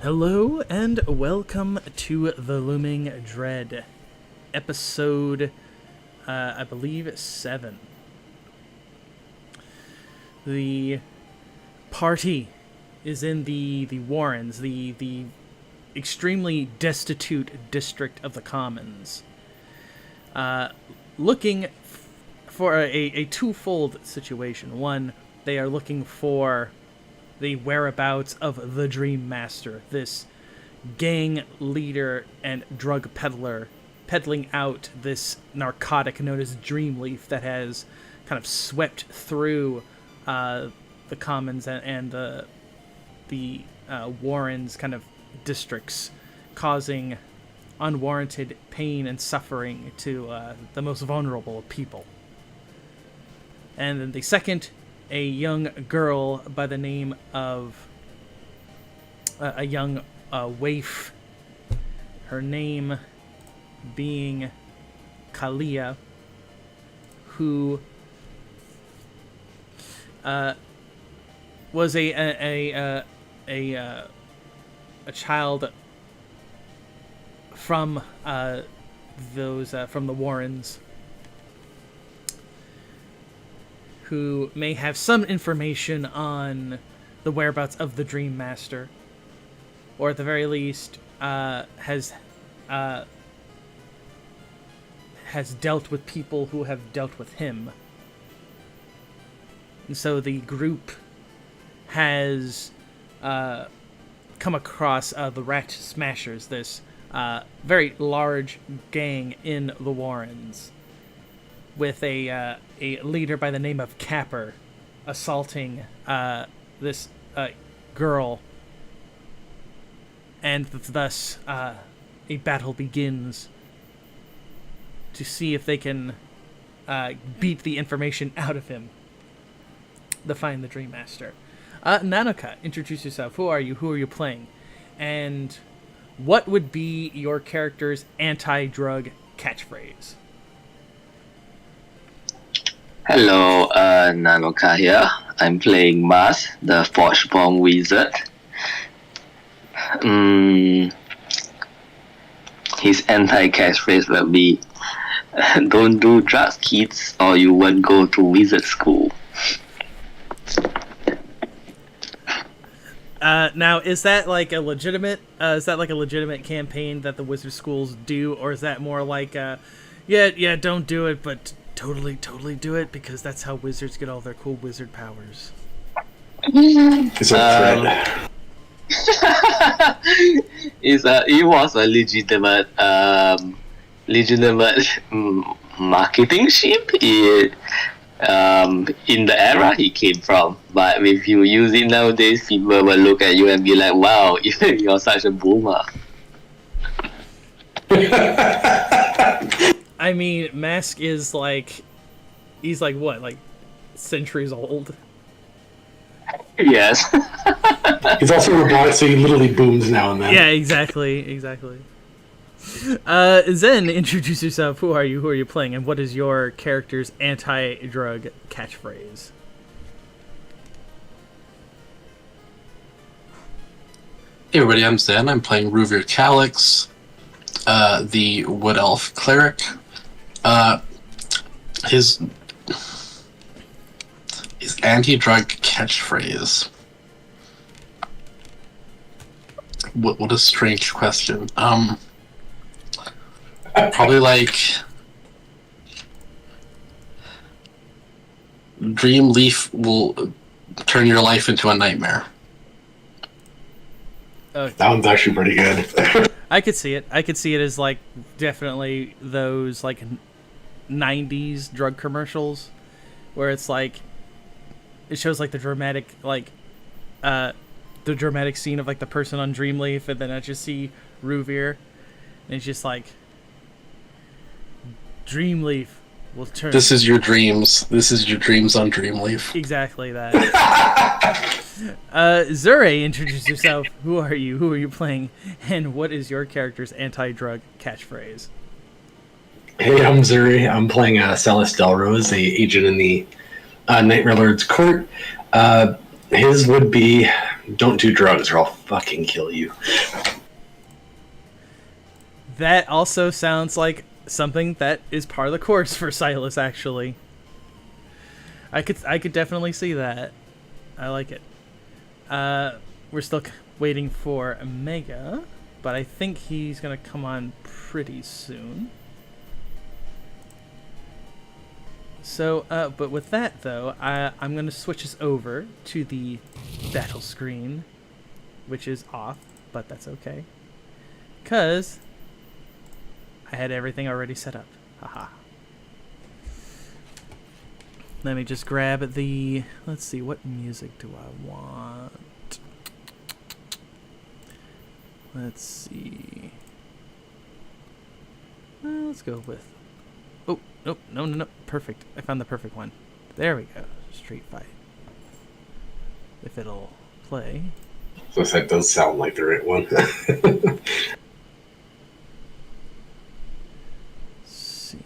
Hello and welcome to the Looming Dread, episode, I believe, 7. The party is in the Warrens, the extremely destitute district of the Commons, looking for a twofold situation. One, they are looking for the whereabouts of the Dreamaster, this gang leader and drug peddler, peddling out this narcotic known as Dreamleaf that has kind of swept through the Commons and the Warrens kind of districts, causing unwarranted pain and suffering to the most vulnerable of people. And then the second, a young girl by the name of a young waif, her name being Kalia, who was a child from those from the Warrens, who may have some information on the whereabouts of the Dreamaster, or at the very least has dealt with people who have dealt with him. And so the group has come across the Rat Smashers, this very large gang in the Warrens, with a leader by the name of Capper assaulting this girl, and thus a battle begins to see if they can beat the information out of him to find the Dreamaster. Nanoka, introduce yourself. Who are you? Who are you playing? And what would be your character's anti-drug catchphrase? Hello, Nanoka here. I'm playing Mars, the Forge-born wizard. His anti-catchphrase will be, "Don't do drugs, kids, or you won't go to wizard school." Now, is that like a legitimate? Campaign that the wizard schools do, or is that more like, yeah, don't do it, but totally do it because that's how wizards get all their cool wizard powers? It's a threat. It was a legitimate marketing ship in the era he came from. But if you use it nowadays, people will look at you and be like, "Wow, you're such a boomer." I mean, Mask is like, he's like what, like centuries old? Yes. He's also robotic, so he literally booms now and then. Yeah, exactly. Zen, introduce yourself. Who are you? Who are you playing? And what is your character's anti-drug catchphrase? Hey everybody, I'm Zen. I'm playing Ruvir Calyx, the Wood Elf Cleric. His anti-drug catchphrase. What a strange question. Probably like Dreamleaf will turn your life into a nightmare. That one's actually pretty good. I could see it. I could see it as like definitely those like 90s drug commercials where it's like it shows like the dramatic scene of like the person on Dreamleaf, and then I just see Ruvir and it's just like, Dreamleaf will turn. This is your dreams. This is your dreams on Dreamleaf. Exactly that. Zure, introduce yourself. Who are you? Who are you playing? And what is your character's anti-drug catchphrase? Hey, I'm Zuri. I'm playing Celeste Delrose, the agent in the Nightmare Lord's court. His would be, don't do drugs or I'll fucking kill you. That also sounds like something that is part of the course for Silas, actually. I could definitely see that. I like it. We're still waiting for Omega, but I think he's gonna come on pretty soon. So, but with that though, I'm gonna switch us over to the battle screen, which is off, but that's okay, cause I had everything already set up. Haha. Let me just grab the. Let's see, what music do I want? Let's see. Let's go with. Oh, nope, no. Perfect. I found the perfect one. There we go. Street Fight. If it'll play. So that does sound like the right one. See.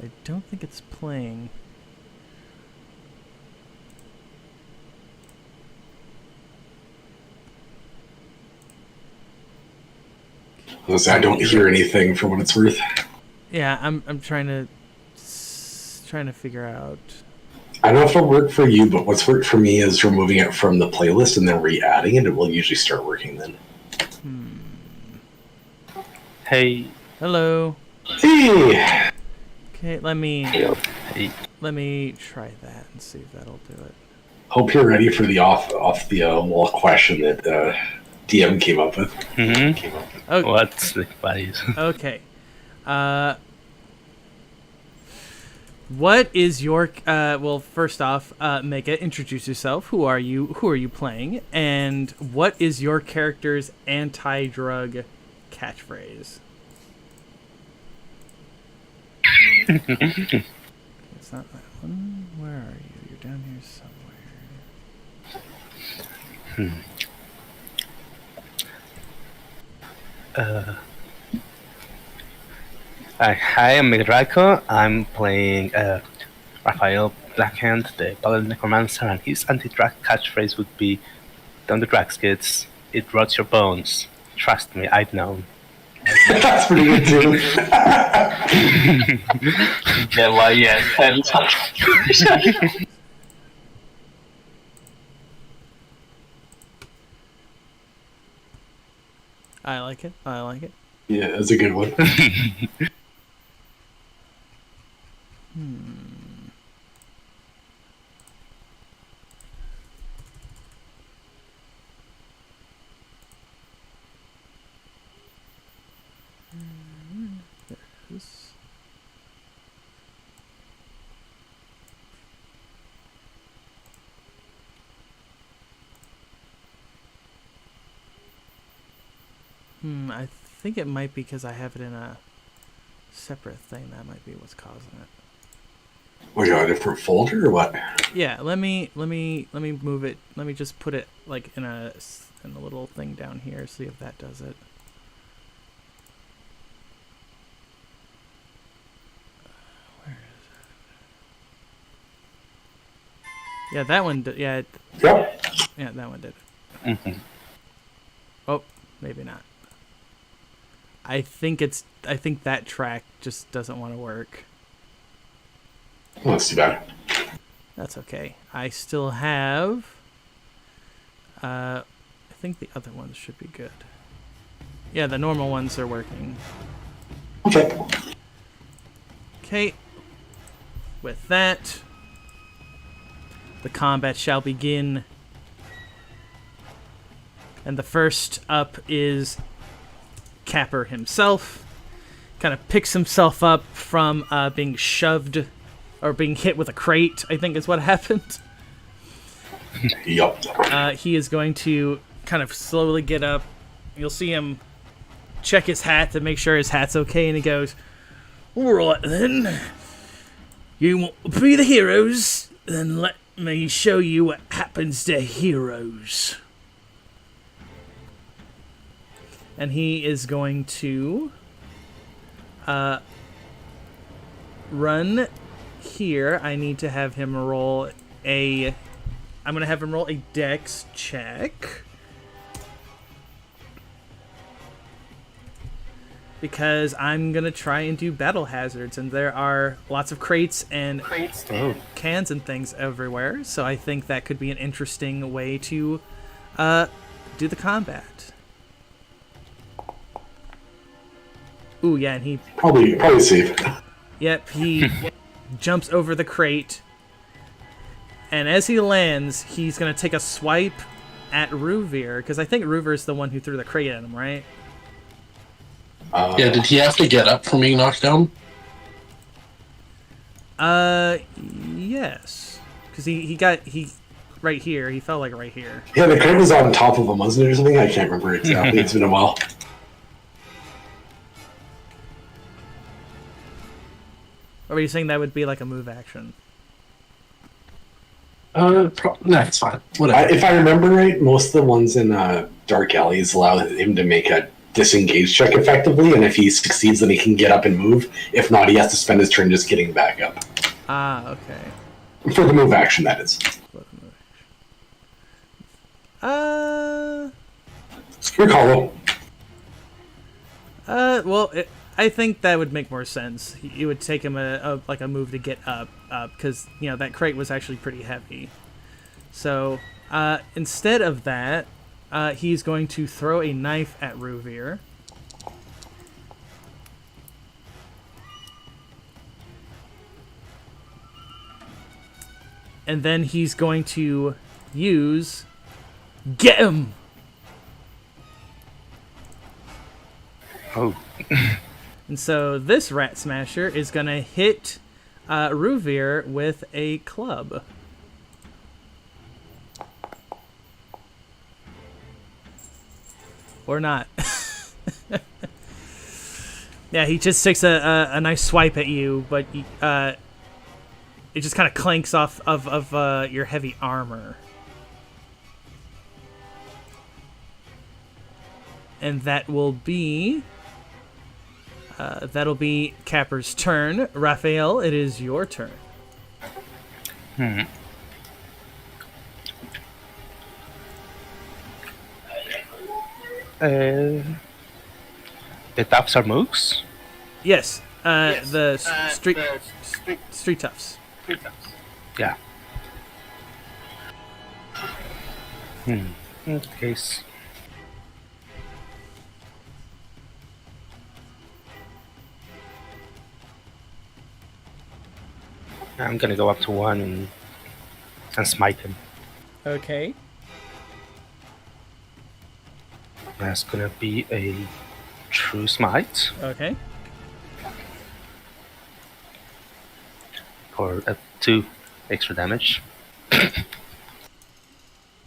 I don't think it's playing. I don't hear anything for what it's worth. Yeah, I'm trying to figure out. I don't know if it'll work for you, but what's worked for me is removing it from the playlist and then re-adding it. It will usually start working then. Hey. Hello. Hey! Okay, let me Hey. try that and see if that'll do it. Hope you're ready for the off the wall question that DM came up with. Mm-hmm. Okay. What's the buddies? Okay. What is your well, first off, Mega, introduce yourself. Who are you? Who are you playing? And what is your character's anti-drug catchphrase? It's not that one. Where are you? You're down here somewhere. Hi, I'm Midrako. I'm playing Raphael Blackhand, the Paladin Necromancer, and his anti-drug catchphrase would be, "Don't do drugs, kids. It rots your bones. Trust me, I've known." That's pretty good too. Yeah, well, yeah. I like it. I like it. Yeah, that's a good one. There it is. I think it might be because I have it in a separate thing. That might be what's causing it. We got a different folder or what? Yeah, let me move it. Let me just put it like in a little thing down here. See if that does it. Where is it? Yeah, that one. Yeah, Yep. yeah, that one did it. Mm-hmm. Oh, maybe not. I think that track just doesn't want to work. Well, that's too bad. That's okay. I still have. I think the other ones should be good. Yeah, the normal ones are working. Okay. Okay. With that, the combat shall begin. And the first up is Capper himself. Kind of picks himself up from being shoved or being hit with a crate, I think is what happened. Yup. He is going to kind of slowly get up. You'll see him check his hat to make sure his hat's okay, and he goes, "Alright then. You want to be the heroes? Then let me show you what happens to heroes." And he is going to run here, I need to have him roll a... I'm going to have him roll a dex check. Because I'm going to try and do battle hazards, and there are lots of crates and cans and things everywhere, so I think that could be an interesting way to do the combat. Ooh, yeah, and he... Probably safe. Yep, he jumps over the crate, and as he lands, he's going to take a swipe at Ruvir, because I think Ruvir's the one who threw the crate at him, right? Yeah, did he have to get up from being knocked down? Yes. Because he right here, he fell like right here. Yeah, the crate was on top of him, wasn't it, or something? I can't remember exactly. It's been a while. Or were you saying that would be like a move action? No, it's fine. Whatever. If I remember right, most of the ones in Dark Alleys allow him to make a disengage check effectively, and if he succeeds, then he can get up and move. If not, he has to spend his turn just getting back up. Ah, okay. For the move action, that is. Screw Carlo. Well, I think that would make more sense. It would take him a move to get up, because that crate was actually pretty heavy. So instead of that, he's going to throw a knife at Ruvir. And then he's going to use Get Him! Oh. And so this Rat Smasher is going to hit Ruvir with a club. Or not. Yeah, he just takes a nice swipe at you, but it just kind of clanks off of your heavy armor. And that will be... that'll be Capper's turn. Raphael, it is your turn. The toughs are mooks? Yes, the street toughs. Yeah. In that case... I'm gonna go up to one and smite him. Okay. That's gonna be a true smite Okay. for 2 extra damage.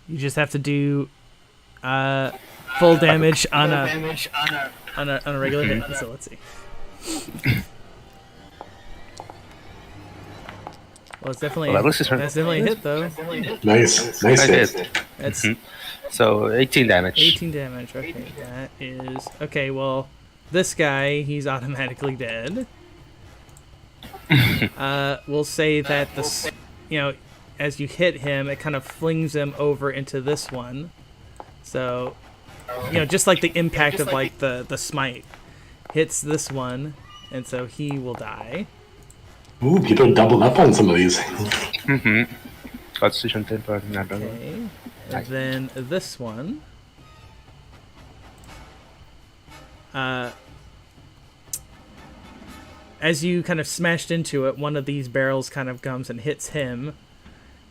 You just have to do full damage on a regular hit. So let's see. Well, it's definitely that's definitely a hit though. Nice I hit. did. That's So 18 damage. 18 damage. Okay, that is okay. Well, this guy, he's automatically dead. We'll say that as you hit him, it kind of flings him over into this one. So, just like the impact of like the smite hits this one, and so he will die. Ooh, people doubled up on some of these. Constitution 10 for another. Okay, and then this one. As you kind of smashed into it, one of these barrels kind of comes and hits him,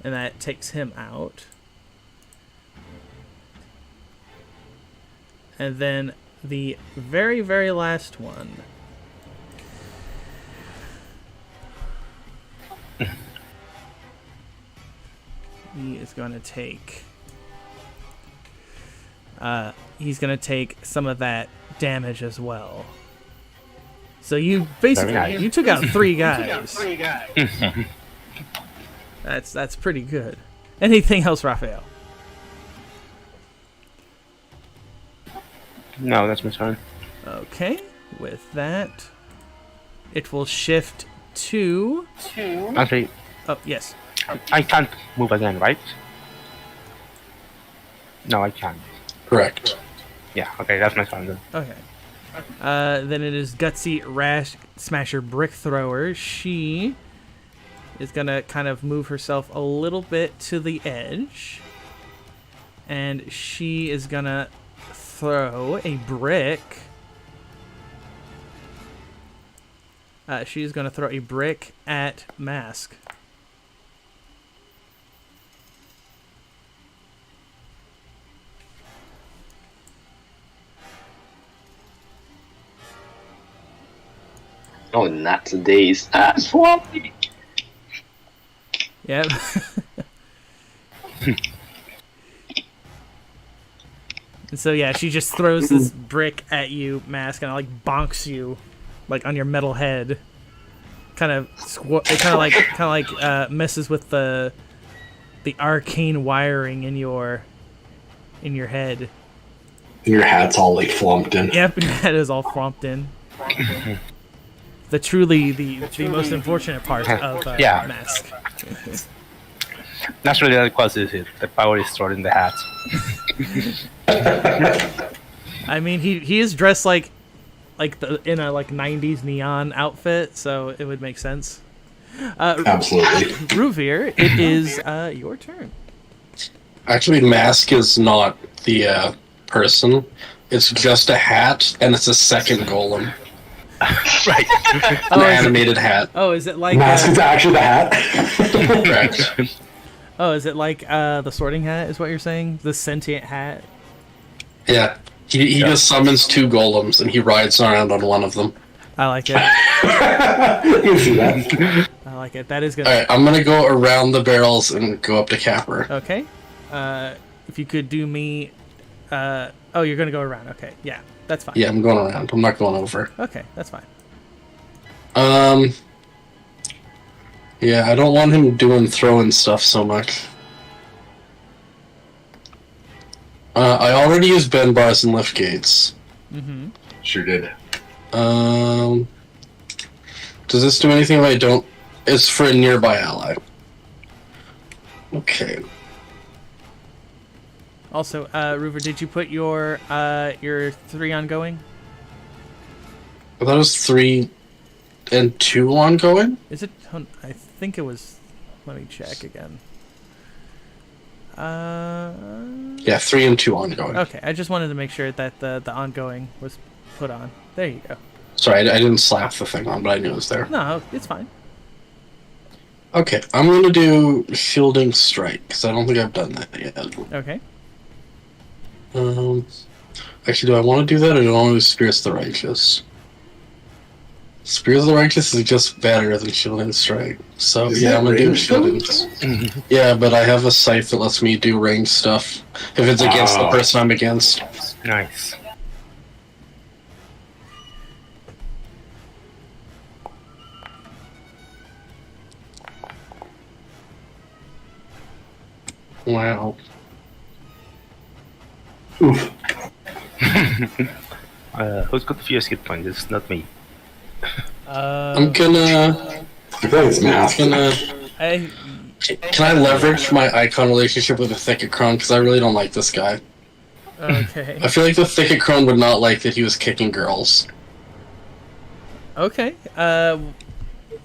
and that takes him out. And then the very, very last one. He is going to take... he's going to take some of that damage as well. So you basically you took out 3 guys. That's pretty good. Anything else, Raphael? No, that's my turn. Okay. With that, it will shift 2. Actually, Oh, yes. I can't move again, right? No, I can't. Correct. Yeah, okay, that's my turn then. Okay. Then it is Gutsy Rash Smasher Brick Thrower. She is going to kind of move herself a little bit to the edge. And she is going to throw a brick. She's going to throw a brick at Mask. Oh, not today's swampy. Yep. And so yeah, she just throws this brick at you, Mask, and it like bonks you, like on your metal head. Kind of messes with the arcane wiring in your head. Your hat's all like flumped in. Yep, your head is all flumped in. The most unfortunate part of Yeah. Mask. Naturally, that causes it. The power is stored in the hat. I mean, he is dressed in a 90s neon outfit, so it would make sense. Absolutely. Ruvir, it is your turn. Actually, Mask is not the person. It's just a hat, and it's a second golem. Right. An animated hat. Oh, is it like Mask is actually the hat. Correct. oh, is it like the sorting hat? Is what you're saying? The sentient hat? Yeah. He just summons 2 golems, and he rides around on one of them. I like it. You can see that. I like it. That is good. Alright, I'm gonna go around the barrels and go up to Capper. Okay. If you could do me. Oh, you're gonna go around. Okay. Yeah, that's fine. Yeah, I'm going around. I'm not going over. Okay, that's fine. Yeah, I don't want him throwing stuff so much. I already used Ben bars and lift gates. Mm-hmm. Sure did. Does this do anything if I don't? It's for a nearby ally. Okay. Also, Ruver, did you put your 3 ongoing? I thought it was 3 and 2 ongoing. Is it? I think it was. Let me check again. Yeah, 3 and 2 ongoing. Okay, I just wanted to make sure that the ongoing was put on. There you go. Sorry, I didn't slap the thing on, but I knew it was there. No, it's fine. Okay, I'm gonna do Shielding Strike, because I don't think I've done that yet. Okay. Actually, do I want to do that, or do I want to do Spears of the Righteous? Spears of the Righteous is just better than Shielding Strike. So, Is yeah, that I'm gonna do ranged, though? Shielding. Yeah, but I have a scythe that lets me do range stuff if it's against the person I'm against. Nice. Wow. Oof. Who's got the fewest hit points? It's not me. I'm gonna. I feel like it's Mask. Can I I leverage my icon relationship with the Thicket Crone? Because I really don't like this guy. okay. I feel like the Thicket Crone would not like that he was kicking girls. Okay.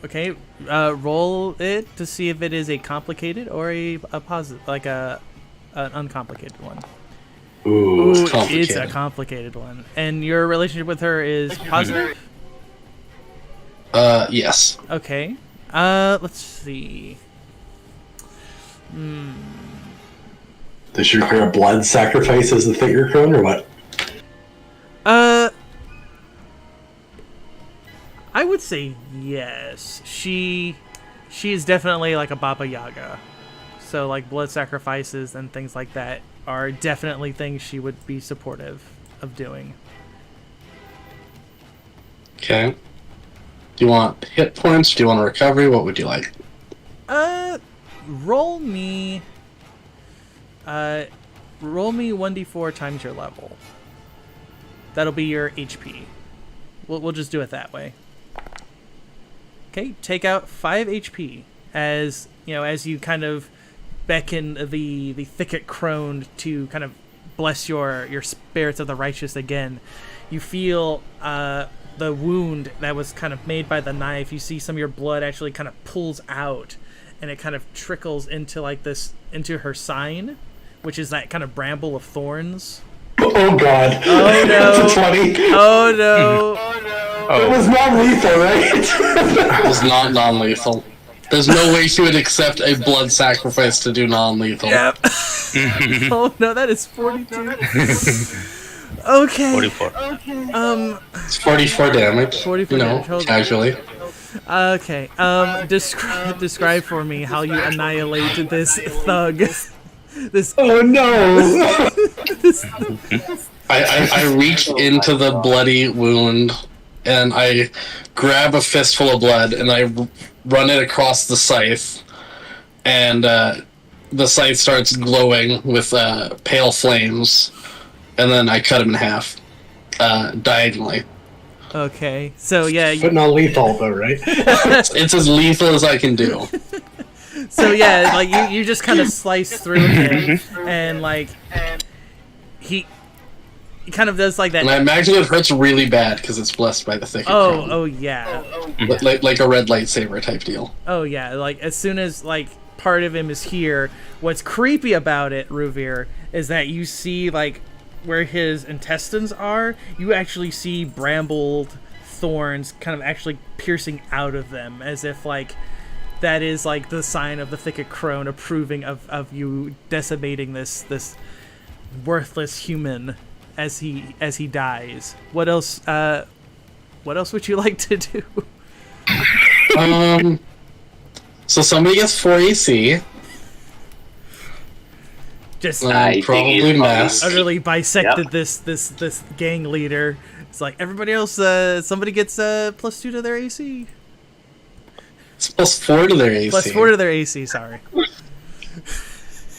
Okay. Roll it to see if it is a complicated or a positive, like an uncomplicated one. Ooh. Ooh, it's complicated. a complicated one. And your relationship with her is positive? Yes. Okay. Let's see. Does she require blood sacrifice as the Thicker Crone, or what? I would say yes. She is definitely like a Baba Yaga. So like blood sacrifices and things like that are definitely things she would be supportive of doing. Okay. Do you want hit points? Do you want a recovery? What would you like? Roll me 1d4 times your level. That'll be your HP. We'll just do it that way. Okay, take out 5 HP as as you kind of beckon the thicket crone to kind of bless your spirits of the righteous again. You feel the wound that was kind of made by the knife. You see some of your blood actually kind of pulls out, and it kind of trickles into into her sign, which is that kind of bramble of thorns. Oh god. Oh no. That's 20. Oh no. It was non-lethal, right? It was not non-lethal. There's no way she would accept a blood sacrifice to do non-lethal. Yep. Oh no, that is 42. Okay. 44. It's 44 damage. 44 damage. Hold on. Casually. Okay. Describe for me how you annihilate this thug. This. Oh no! I reach into the bloody wound, and I grab a fistful of blood, and I run it across the scythe, and the scythe starts glowing with pale flames, and then I cut him in half, diagonally. Okay. So yeah. But not lethal though, right? It's as lethal as I can do. So yeah, like you just kind of slice through him, and like he kind of does like that. And I imagine it hurts really bad because it's blessed by the thicket. Oh yeah. Like a red lightsaber type deal. Oh yeah, like as soon as like part of him is here, what's creepy about it, Ruvir, is that you see like where his intestines are, you actually see brambled thorns kind of actually piercing out of them, as if like that is like the sign of the thicket crone approving of you decimating this worthless human as he dies. What else would you like to do? So somebody gets 4 AC. Just Probably mask. utterly bisected this gang leader. It's like everybody else. Somebody gets +2 to their AC. It's +4 to their AC. +4 to their AC. Sorry.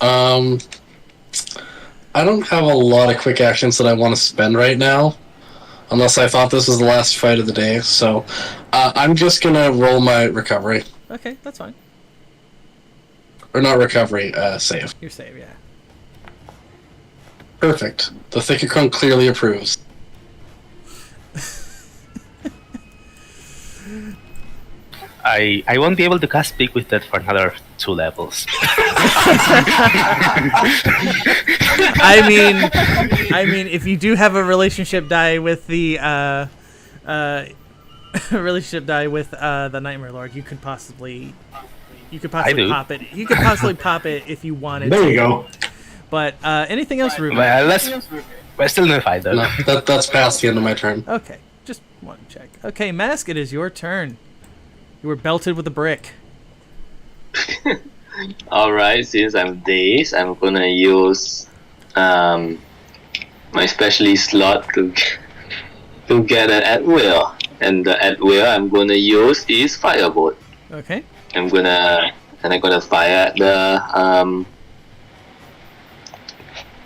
I don't have a lot of quick actions that I want to spend right now, unless I thought this was the last fight of the day. So I'm just gonna roll my recovery, Okay, that's fine. or not recovery, save. You're safe. Yeah. Perfect. The thicket crone clearly approves. I won't be able to cast Speak with Dead for another 2 levels. I mean, if you do have a relationship die with the the Nightmare Lord, you could possibly pop it. You could possibly pop it if you wanted. There to. you go. But anything else, Ruben? We're still in a fight, though. No, that's past the end of my turn. Okay, just want to check. Okay, Mask, it is your turn. You were belted with a brick. Alright, since I'm dazed, I'm gonna use my specialist slot to get an at will. And the at will I'm gonna use is Firebolt. Okay. I'm gonna fire at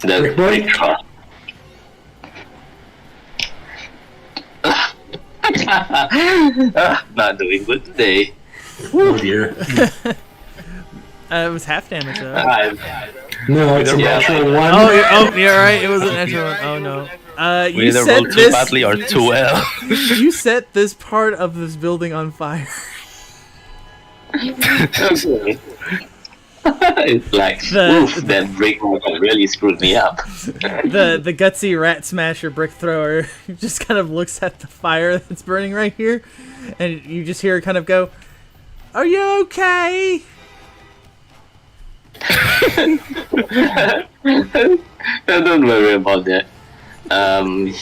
the Brick truck. Not doing good today. Oh dear. It was half damage though. No, it's a natural one. You're right. It was a natural one. Oh no. We You either set roll too this. badly or too well. You set this part of this building on fire. Okay. It's like, that brick really screwed me up. The gutsy rat smasher brick thrower just kind of looks at the fire that's burning right here, and you just hear it kind of go, "Are you okay?" Don't worry about that.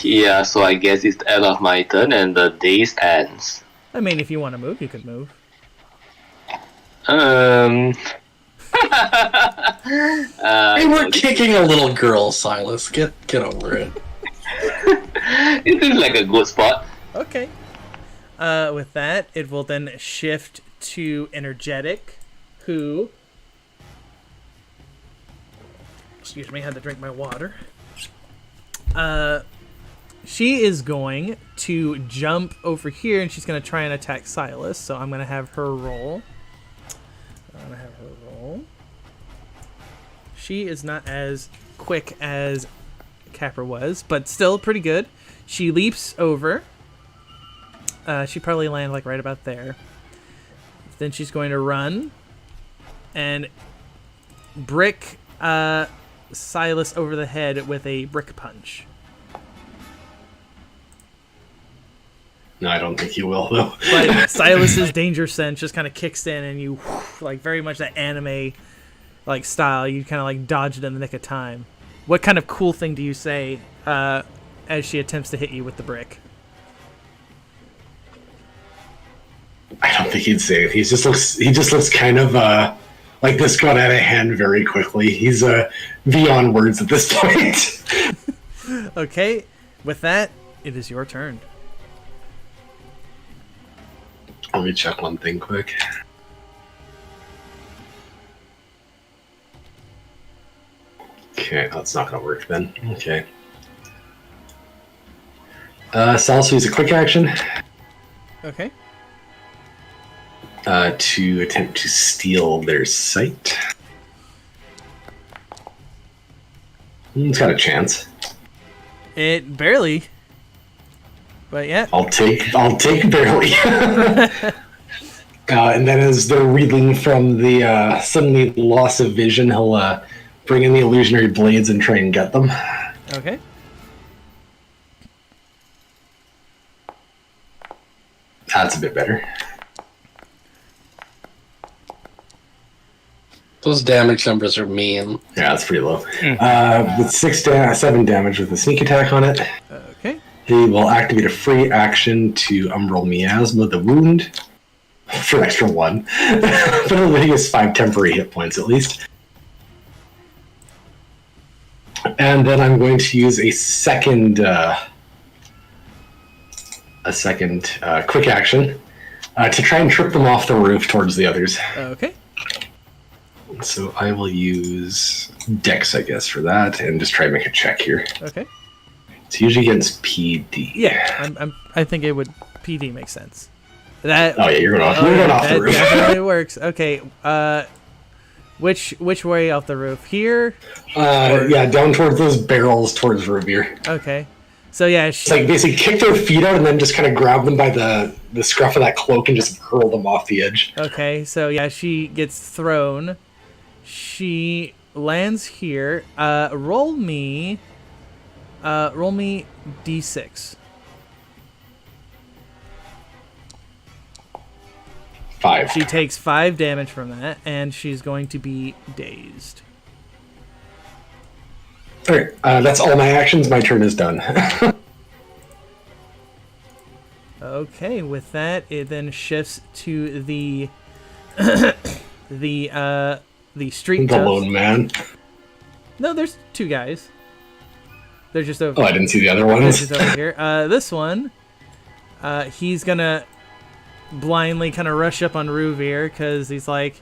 Yeah, so I guess it's the end of my turn and the days ends. I mean, if you want to move, you could move. Hey, we're kicking a little girl, Silas. Get over it. It is like a good spot. Okay. With that, it will then shift to Energetic, who... Excuse me, I had to drink my water. she is going to jump over here, and she's going to try and attack Silas. So I'm going to have her roll. She is not as quick as Capper was, but still pretty good. She leaps over. She probably landed like right about there. Then she's going to run and brick Silas over the head with a brick punch. No, I don't think he will, though. But Silas's danger sense just kind of kicks in, and you, like, very much that anime, like, style. You kind of, like, dodge it in the nick of time. What kind of cool thing do you say as she attempts to hit you with the brick? I don't think he'd say it. He just looks kind of like this got out of hand very quickly. He's beyond words at this point. Okay, with that, it is your turn. Let me check one thing quick. Okay, that's not going to work then. Okay. So also use a quick action Okay. to attempt to steal their sight. It's got a chance. It barely. But yeah. I'll take barely. And then as they're reeling from the suddenly loss of vision, he'll bring in the illusionary blades and try and get them. Okay. That's a bit better. Those damage numbers are mean. Yeah, that's pretty low. With 7 damage with a sneak attack on it. Okay. He will activate a free action to Umbral Miasma the wound for an extra 1. But he has 5 temporary hit points at least. And then I'm going to use a second quick action to try and trip them off the roof towards the others. Okay. So I will use Dex, I guess, for that, and just try and make a check here. Okay. It's usually against PD. Yeah, I think it would. PD makes sense. That. Oh yeah, you're going off the roof. That works. Okay. Which way off the roof? Here. Yeah, down towards those barrels towards Revere. Okay. So yeah, It's like basically kick their feet out and then just kind of grab them by the scruff of that cloak and just hurl them off the edge. Okay, so yeah, she gets thrown. She lands here. Roll me D6. 5. She takes 5 damage from that, and she's going to be dazed. Alright, that's all my actions. My turn is done. Okay, with that, it then shifts to the the street. The toast. lone man. No, there's 2 guys. They're just over. Oh, I didn't see the other They're ones. just over here. This one, he's gonna blindly kind of rush up on Ruvir because he's like,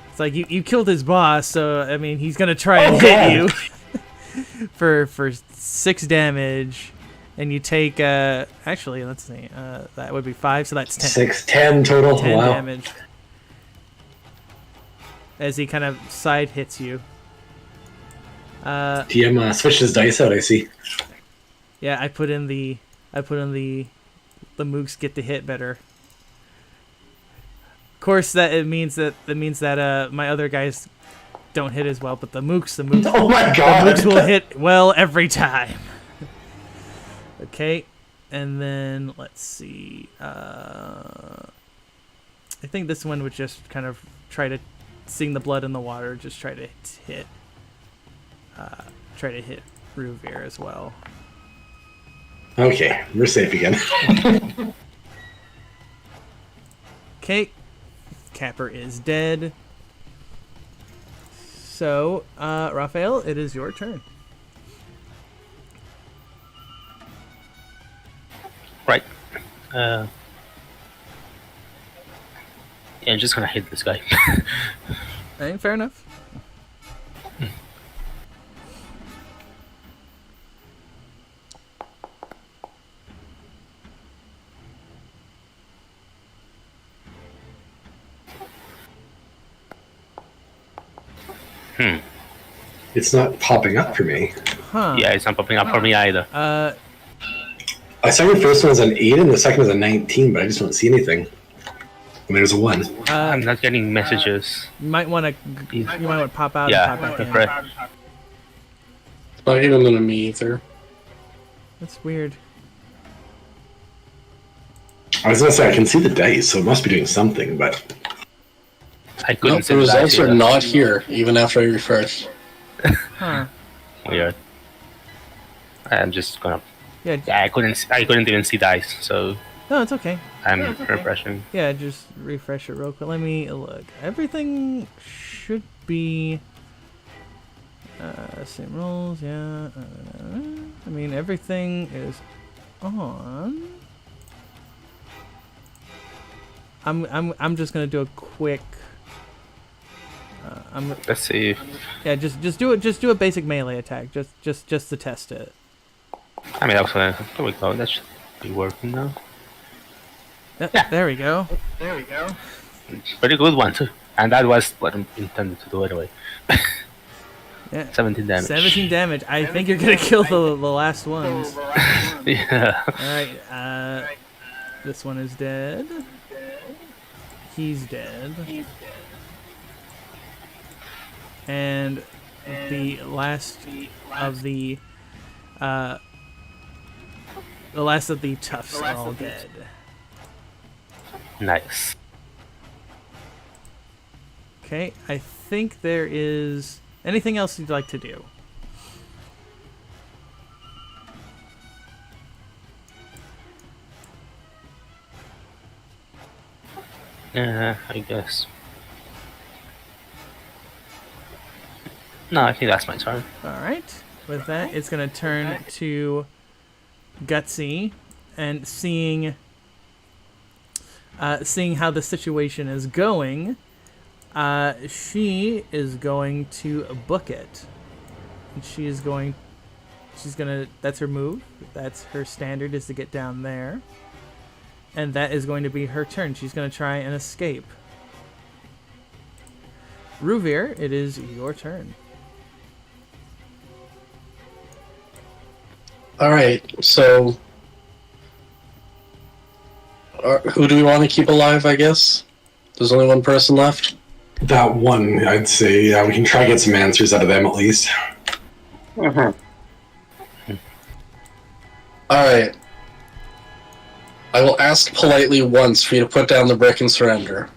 it's like you killed his boss, so I mean he's gonna try and hit you for 6 damage, and you take actually let's see, that would be 5, so that's 10. 10 total. 10 Wow. damage as he kind of side hits you. TM switched his dice out, I see. Yeah, I put in the mooks get to hit better. Of course, that means that my other guys don't hit as well, but the mooks Oh my god! the mooks will hit well every time. Okay, and then let's see. I think this one would just kind of try to, seeing the blood in the water, just try to hit Ruvir as well. Okay, we're safe again. Okay, Capper is dead. So, Raphael, it is your turn. Right. Yeah, I'm just gonna hit this guy. Fair enough. It's not popping up for me. Huh. Yeah, it's not popping up for me either. I saw your first one was an 8 and the second was a 19, but I just don't see anything. And there's a 1. I'm not getting messages. You might want to pop out Yeah, and pop back in. refresh. It's not even in me either. That's weird. I was gonna say I can see the dice, so it must be doing something, but I couldn't Nope, see the results dice are either. not here, even after I refresh. Huh. Weird. I'm just gonna. Yeah. Yeah, I couldn't even see dice, so No, it's okay. I'm refreshing. Yeah, just refresh it real quick. Let me look. Everything should be same rules. Yeah. I mean, everything is on. I'm just gonna do a quick. Let's see. Yeah, just do it. Just do a basic melee attack. Just to test it. I mean, also, there we go. That should be working now. Yeah. There we go. Pretty good one too. And that was what I intended to do anyway. Yeah. 17 damage. 17 damage. I think you're gonna kill the last ones. Yeah. Alright, this one is dead. He's dead. And the last of the toughs are all dead. Nice. Okay, I think there is anything else you'd like to do. I guess. No, I think that's my turn. Alright, with that, it's going to turn to Gutsy, and seeing how the situation is going, she is going to book it. And she's gonna, that's her move, that's her standard, is to get down there. And that is going to be her turn. She's going to try and escape. Ruvir, it is your turn. Alright, so... who do we want to keep alive, I guess? There's only one person left? that one, I'd say, we can try to get some answers out of them at least. Alright. I will ask politely once for you to put down the brick and surrender.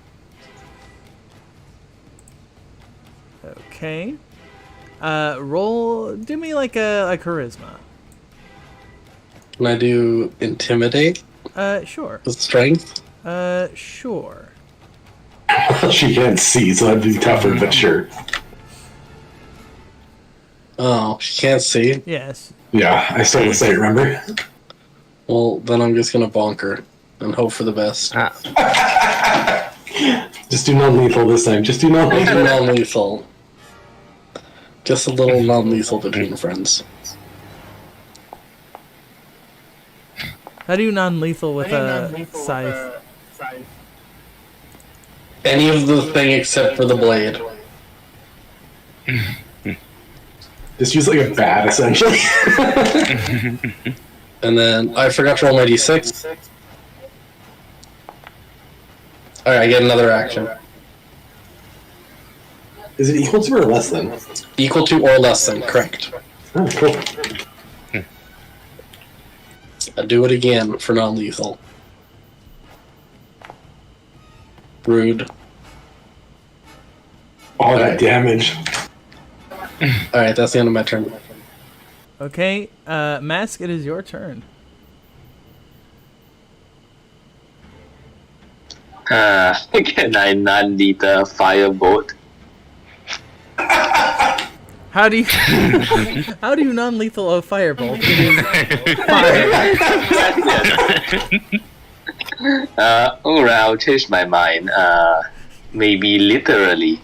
Okay. Do me like a charisma. Can I do intimidate Sure. with strength? Sure. She can't see, so that'd be tougher, but sure. Oh, she can't see? Yes. Yeah, I stole the site, remember? Well, then I'm just gonna bonk her and hope for the best. Just do non-lethal this time. Just do non-lethal. Non-lethal. Just a little non-lethal between friends. How do you non-lethal with a scythe? Any of the thing except for the blade. Just use like a bat, essentially. And then I forgot to roll my d6. Alright, I get another action. Is it equal to or less than? Equal to or less than, correct. Oh, cool. I do it again for non-lethal. Rude. All that damage. Alright, that's the end of my turn. Okay, Mask, it is your turn. Can I non-lethal firebolt? How do you non-lethal a firebolt? It is fire. Alright, I'll change my mind. Maybe literally.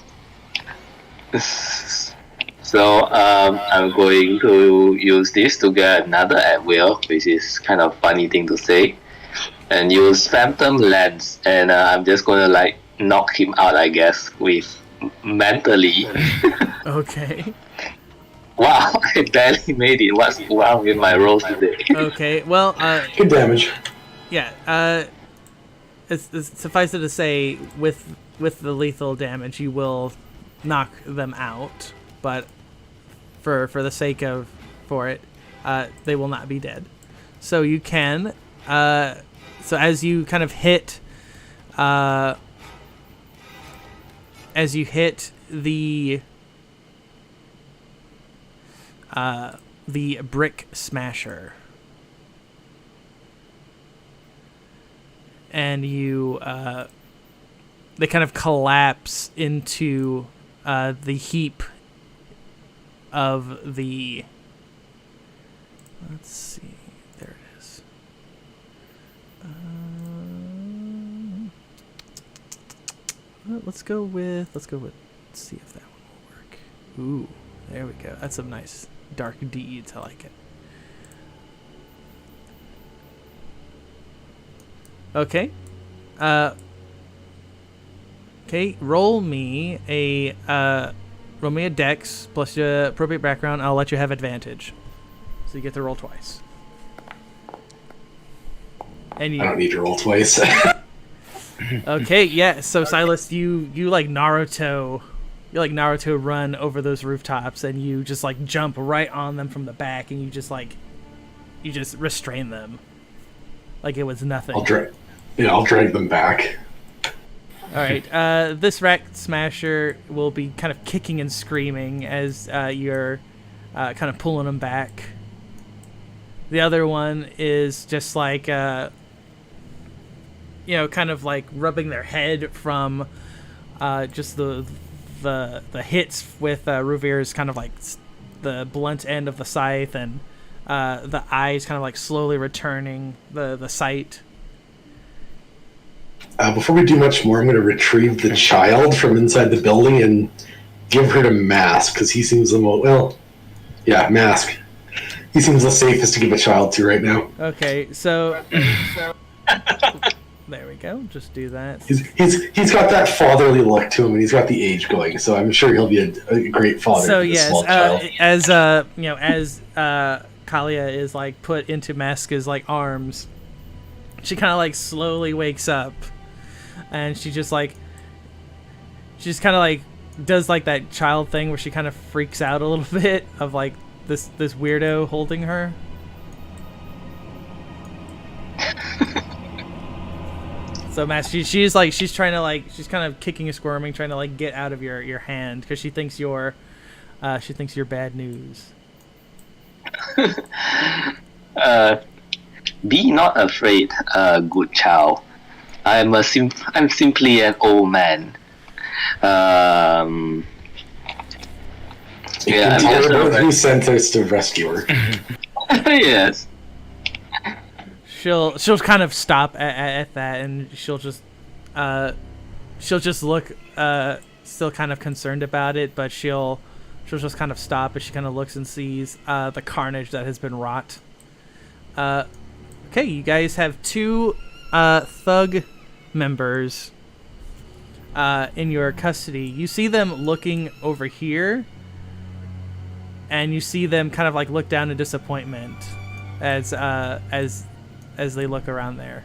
So I'm going to use this to get another at will, which is kind of funny thing to say, and use Phantom Lens, and I'm just gonna like knock him out, I guess, with mentally. Okay. Wow, I barely made it. What's wrong with my rolls today? Okay. Well, Good damage. yeah. It's suffice it to say, with the lethal damage, you will knock them out. But for the sake of it, they will not be dead. So you can. So as you kind of hit, the brick smasher, and you they kind of collapse into the heap of the. Let's see. There it is. Let's go with. Let's see if that one will work. Ooh, there we go. That's some nice dark deeds. I like it. Okay. Okay. Roll me a dex plus your appropriate background. I'll let you have advantage, so you get to roll twice. And you. I don't need to roll twice. Okay, yeah. So Silas, you like Naruto, run over those rooftops, and you just like jump right on them from the back, and you just restrain them, like it was nothing. I'll drag them back. All right. This rat smasher will be kind of kicking and screaming as you're kind of pulling them back. The other one is just like. Kind of like rubbing their head from just the hits with Ruvir's kind of like the blunt end of the scythe, and the eyes kind of like slowly returning the sight. Before we do much more, I'm going to retrieve the child from inside the building and give her to Mask, because he seems the most... Mask. He seems the safest to give a child to right now. Okay, so there we go. Just do that. He's got that fatherly look to him, and he's got the age going. So I'm sure he'll be a great father. So to this yes, small child. as Kalia is like put into Maska's like arms, she kind of like slowly wakes up, and she just kind of like does like that child thing where she kind of freaks out a little bit of like this weirdo holding her. So Matt, she's kind of kicking and squirming, trying to like get out of your hand because she thinks you're bad news. Be not afraid, good child. I'm simply an old man. I'm just Who sent us to rescue her? Yes. She'll kind of stop at that, and she'll just look still kind of concerned about it, but she'll just kind of stop as she kind of looks and sees the carnage that has been wrought. Okay, you guys have two thug members in your custody. You see them looking over here, and you see them kind of like look down in disappointment as they look around there.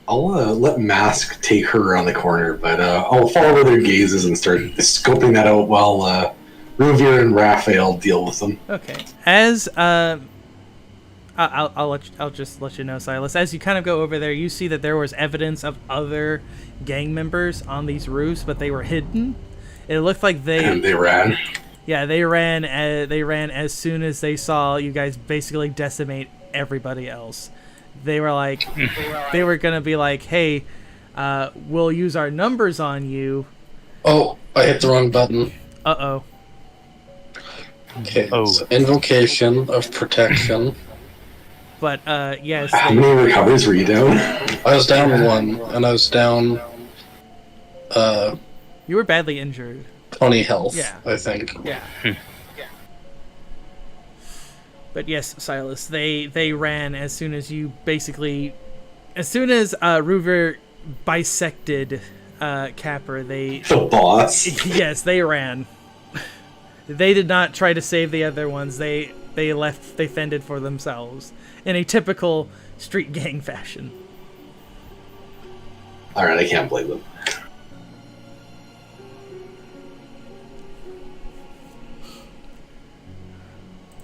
I'll let Mask take her around the corner, but I'll follow their gazes and start scoping that out while Ruvir and Raphael deal with them. Okay. As I'll just let you know, Silas. As you kind of go over there, you see that there was evidence of other gang members on these roofs, but they were hidden. It looked like And they ran. Yeah, they ran as soon as they saw you guys basically decimate everybody else. They were like, they were gonna be like, hey, we'll use our numbers on you. Oh, I hit the wrong button. Uh-oh. Okay, so invocation of protection. But, yes. How many recoveries were you down? I was down 1, and I was down, you were badly injured. 20 health, Yeah. I think. Yeah. But yes, Silas, they ran as soon as you basically as soon as Ruver bisected Capper, The boss. yes, they ran. They did not try to save the other ones. They left. They fended for themselves in a typical street gang fashion. All right, I can't blame them.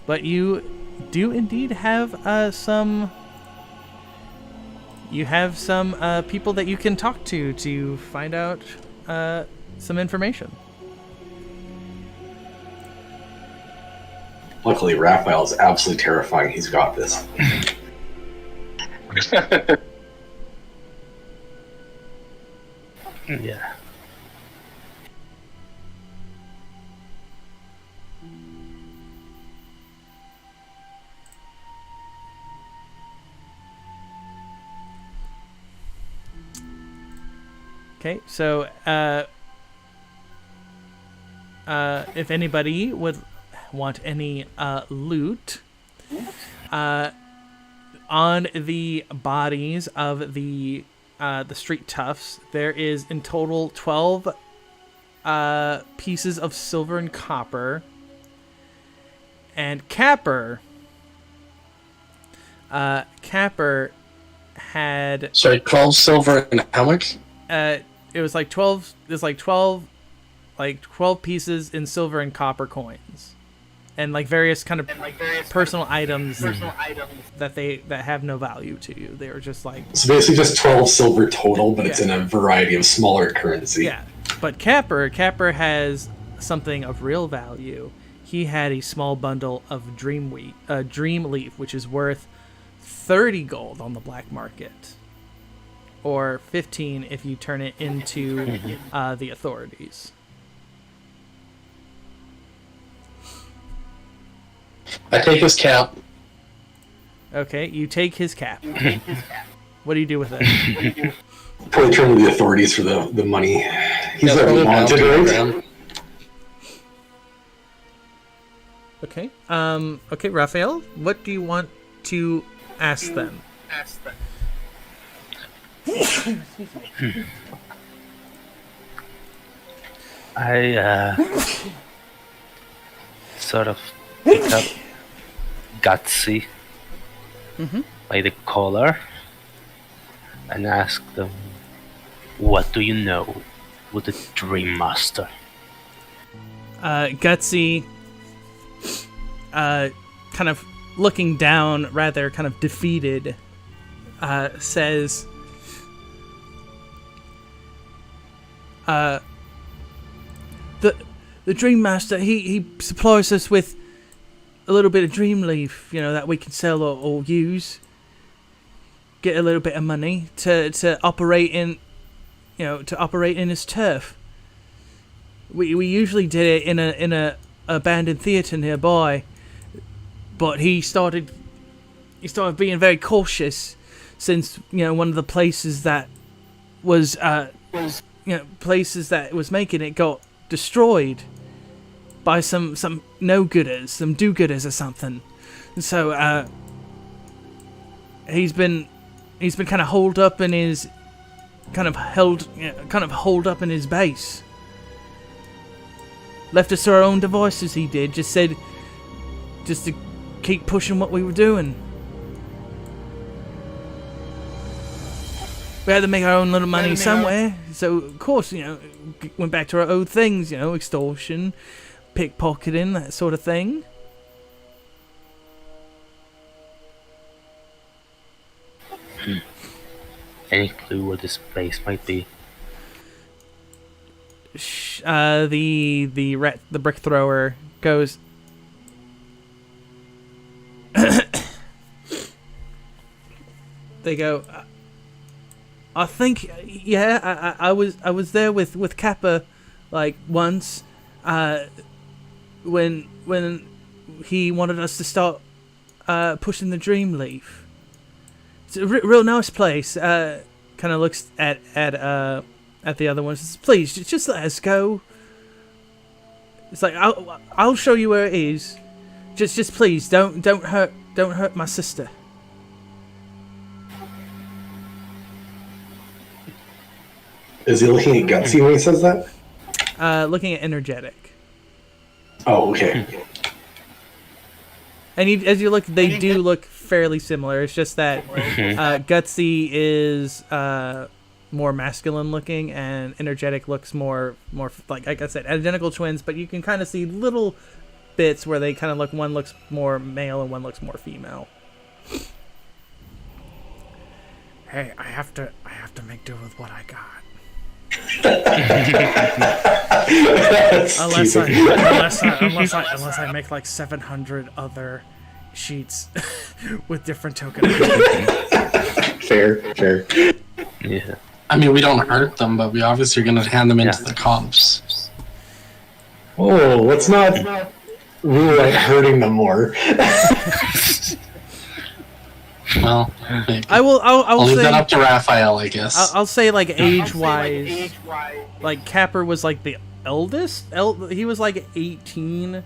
But you do indeed have some. You have some people that you can talk to find out some information. Luckily, Raphael is absolutely terrifying. He's got this. Yeah. Okay, so if anybody would want any loot, on the bodies of the street toughs, there is in total 12 pieces of silver and copper, and Capper had 12 silver and how much? it was like 12. There's like 12 pieces in silver and copper coins, and like various kind of personal items that have no value to you. They were just like, So basically just 12 silver total, but it's in a variety of smaller currency. yeah. But Capper has something of real value. He had a small bundle of Dream Leaf, which is worth 30 gold on the black market, or 15 if you turn it into the authorities. I take his cap. Okay, you take his cap. What do you do with it? Probably turn to the authorities for the money. He's Yeah, a probably wanted, bounty right? program. Okay. Okay, Raphael, what do you want to ask them? I sort of pick up Gutsy by the collar and ask them, "What do you know with the Dreamaster?" Gutsy, kind of looking down, rather kind of defeated, says, the Dreamaster, he supplies us with a little bit of Dream Leaf, that we can sell or use, get a little bit of money to operate in, his turf. We usually did it in a abandoned theater nearby, but he started being very cautious since one of the places that was making it got destroyed by some no-gooders, some do-gooders or something. And so he's been kind of holed up in his base. Left us to our own devices, he did. Just said to keep pushing what we were doing. We had to make our own little money somewhere. So, of course, went back to our old things, extortion, pickpocketing, that sort of thing. Any clue where this place might be? The brick thrower goes, they go, I think, yeah, I was there with Kappa, like, once, when he wanted us to start pushing the Dream Leaf. It's a real nice place. Kind of looks at the other ones. Says, please, just let us go. It's like, I'll show you where it is. Just please don't hurt my sister. Is he looking at Gutsy when he says that? Looking at energetic. Oh, okay. And as you look, they do look fairly similar. It's just that Gutsy is more masculine looking, and energetic looks more like I said, identical twins. But you can kind of see little bits where they kind of look. One looks more male and one looks more female. Hey, I have to make do with what I got. unless I make like 700 other sheets with different tokens. Fair. Yeah. I mean, we don't hurt them, but we obviously are going to hand them into the cops. Oh, let's not rule out hurting them more. Well, maybe. I'll leave say, that up to Raphael, I guess. I'll say like age-wise, like Capper was like the eldest. He was like 18.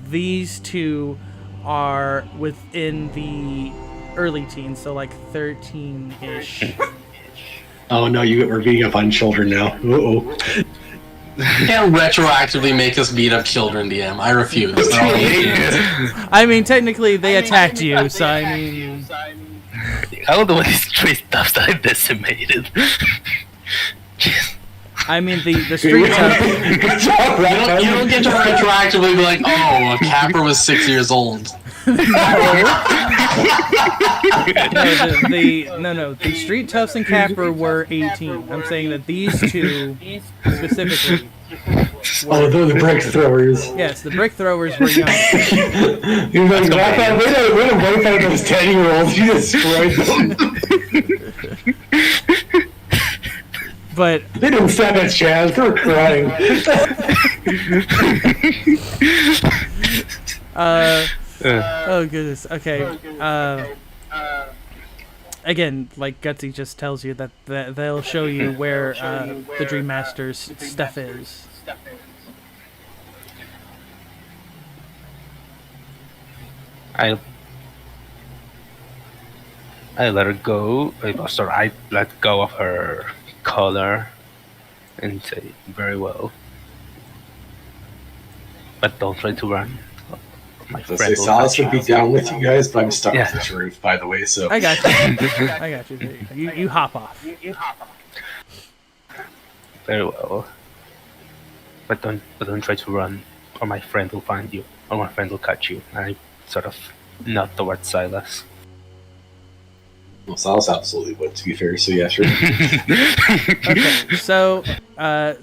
These two are within the early teens, so like 13-ish. Oh no, we're beating up on children now. Uh-oh. You can't retroactively make us beat up children, DM. I refuse. I mean, technically, they attacked you, so I mean... I don't know what these three stuffs that I decimated. I mean, the street tough... You don't get to retroactively be like, oh, Capper was 6 years old. No, the street toughs and Capper were 18. I'm saying that these two specifically. Oh, they're the brick throwers. Yes, the brick throwers were young. You're like, way to wipe out those 10-year-olds. You destroyed them. But they didn't stand a chance. They were crying. Oh goodness. Okay. Again, like Gutsy just tells you that they'll show you where the Dreamaster's stuff is. I let her go. I let go of her collar and say, very well. But don't try to run. My friend Salas would be down with you guys, but I'm stuck with this roof, by the way, so... I got you. You hop off. Very well. But don't try to run, or my friend will find you, or my friend will catch you. And I sort of nod towards Silas. Well, Silas absolutely would, to be fair, so yeah, sure. Okay, so,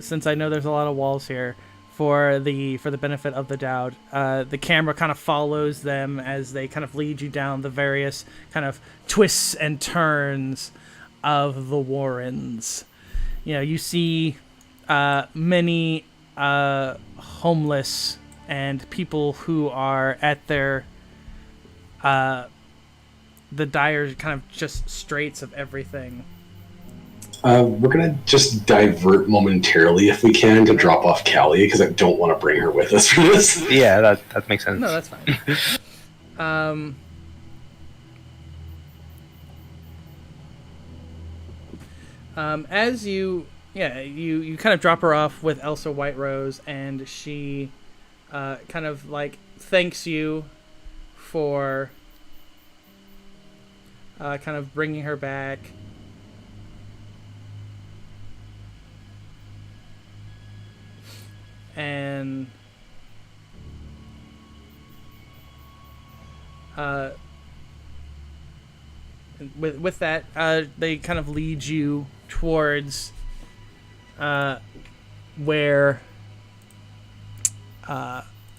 since I know there's a lot of walls here, for the benefit of the Dowd, the camera kind of follows them as they kind of lead you down the various kind of twists and turns of the Warrens. You know, you see many homeless and people who are at their the dire kind of just straits of everything. We're gonna just divert momentarily, if we can, to drop off Callie, because I don't want to bring her with us for this. Yeah, that makes sense. No, that's fine. As you kind of drop her off with Elsa Whiterose, and she kind of like thanks you for kind of bringing her back. And with that, they kind of lead you towards where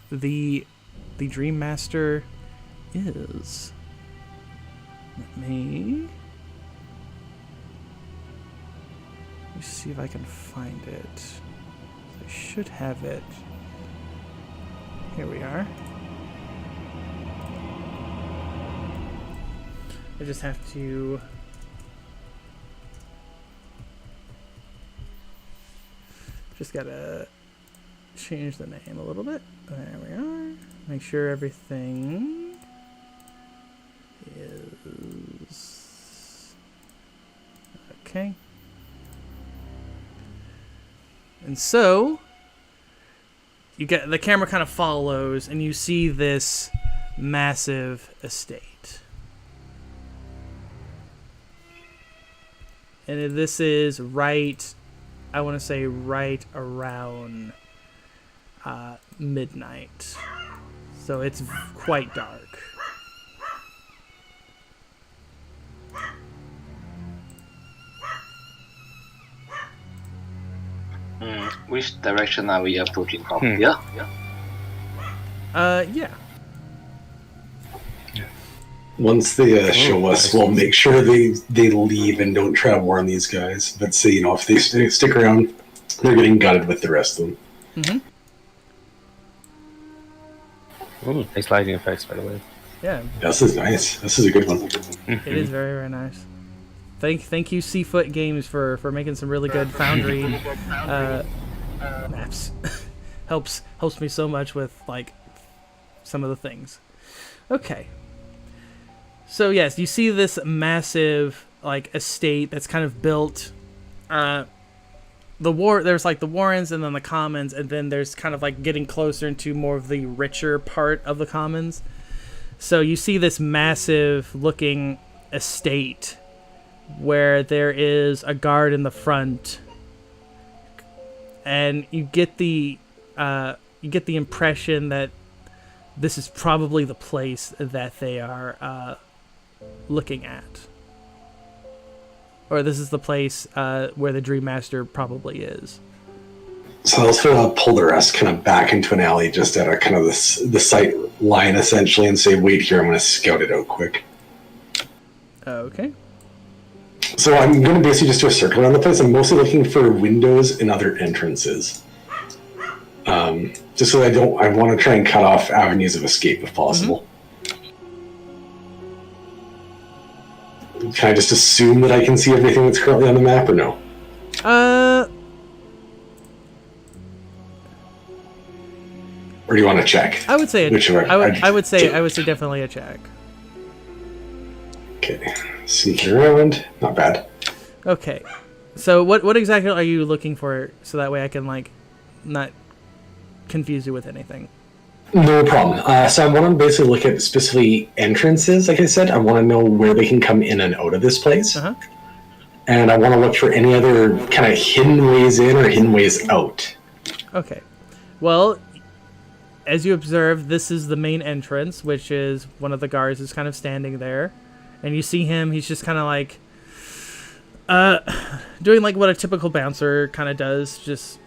the Dreamaster is. Let me see if I can find it. I should have it. Here we are. I just have to gotta change the name a little bit. There we are. Make sure everything is okay. And so you get the camera kind of follows, and you see this massive estate. And this is right, I want to say right around midnight. So it's quite dark. Which direction are we approaching from? Yeah. Yeah. Once they show us, we'll make sure they leave and don't try to warn these guys. But say, if they stick around, they're getting gutted with the rest of them. Mm-hmm. Ooh, nice lighting effects, by the way. Yeah. This is nice. This is a good one. It is very, very nice. Thank you, Seafoot Games, for making some really good Foundry maps. helps me so much with like some of the things. Okay. So yes, you see this massive like estate that's kind of built. There's like the Warrens and then the Commons, and then there's kind of like getting closer into more of the richer part of the Commons. So you see this massive looking estate where there is a guard in the front, and you get the impression that this is probably the place that they are looking at, or this is the place where the Dreamaster probably is. So they'll sort of pull the rest kind of back into an alley just at a kind of the sight line essentially, and say, "Wait here, I'm going to scout it out quick." Okay. So I'm going to basically just do a circle around the place. I'm mostly looking for windows and other entrances. Just so I want to try and cut off avenues of escape if possible. Mm-hmm. Can I just assume that I can see everything that's currently on the map, or no? Or do you want to check? I would say I would say definitely a check. Okay, sneaking around, not bad. Okay, so what exactly are you looking for, so that way I can like not confuse you with anything? No problem. So I want to basically look at specifically entrances. Like I said, I want to know where they can come in and out of this place, and I want to look for any other kind of hidden ways in or hidden ways out. Okay. Well, as you observe, this is the main entrance, which is one of the guards is kind of standing there. And you see him, he's just kind of like doing like what a typical bouncer kind of does, just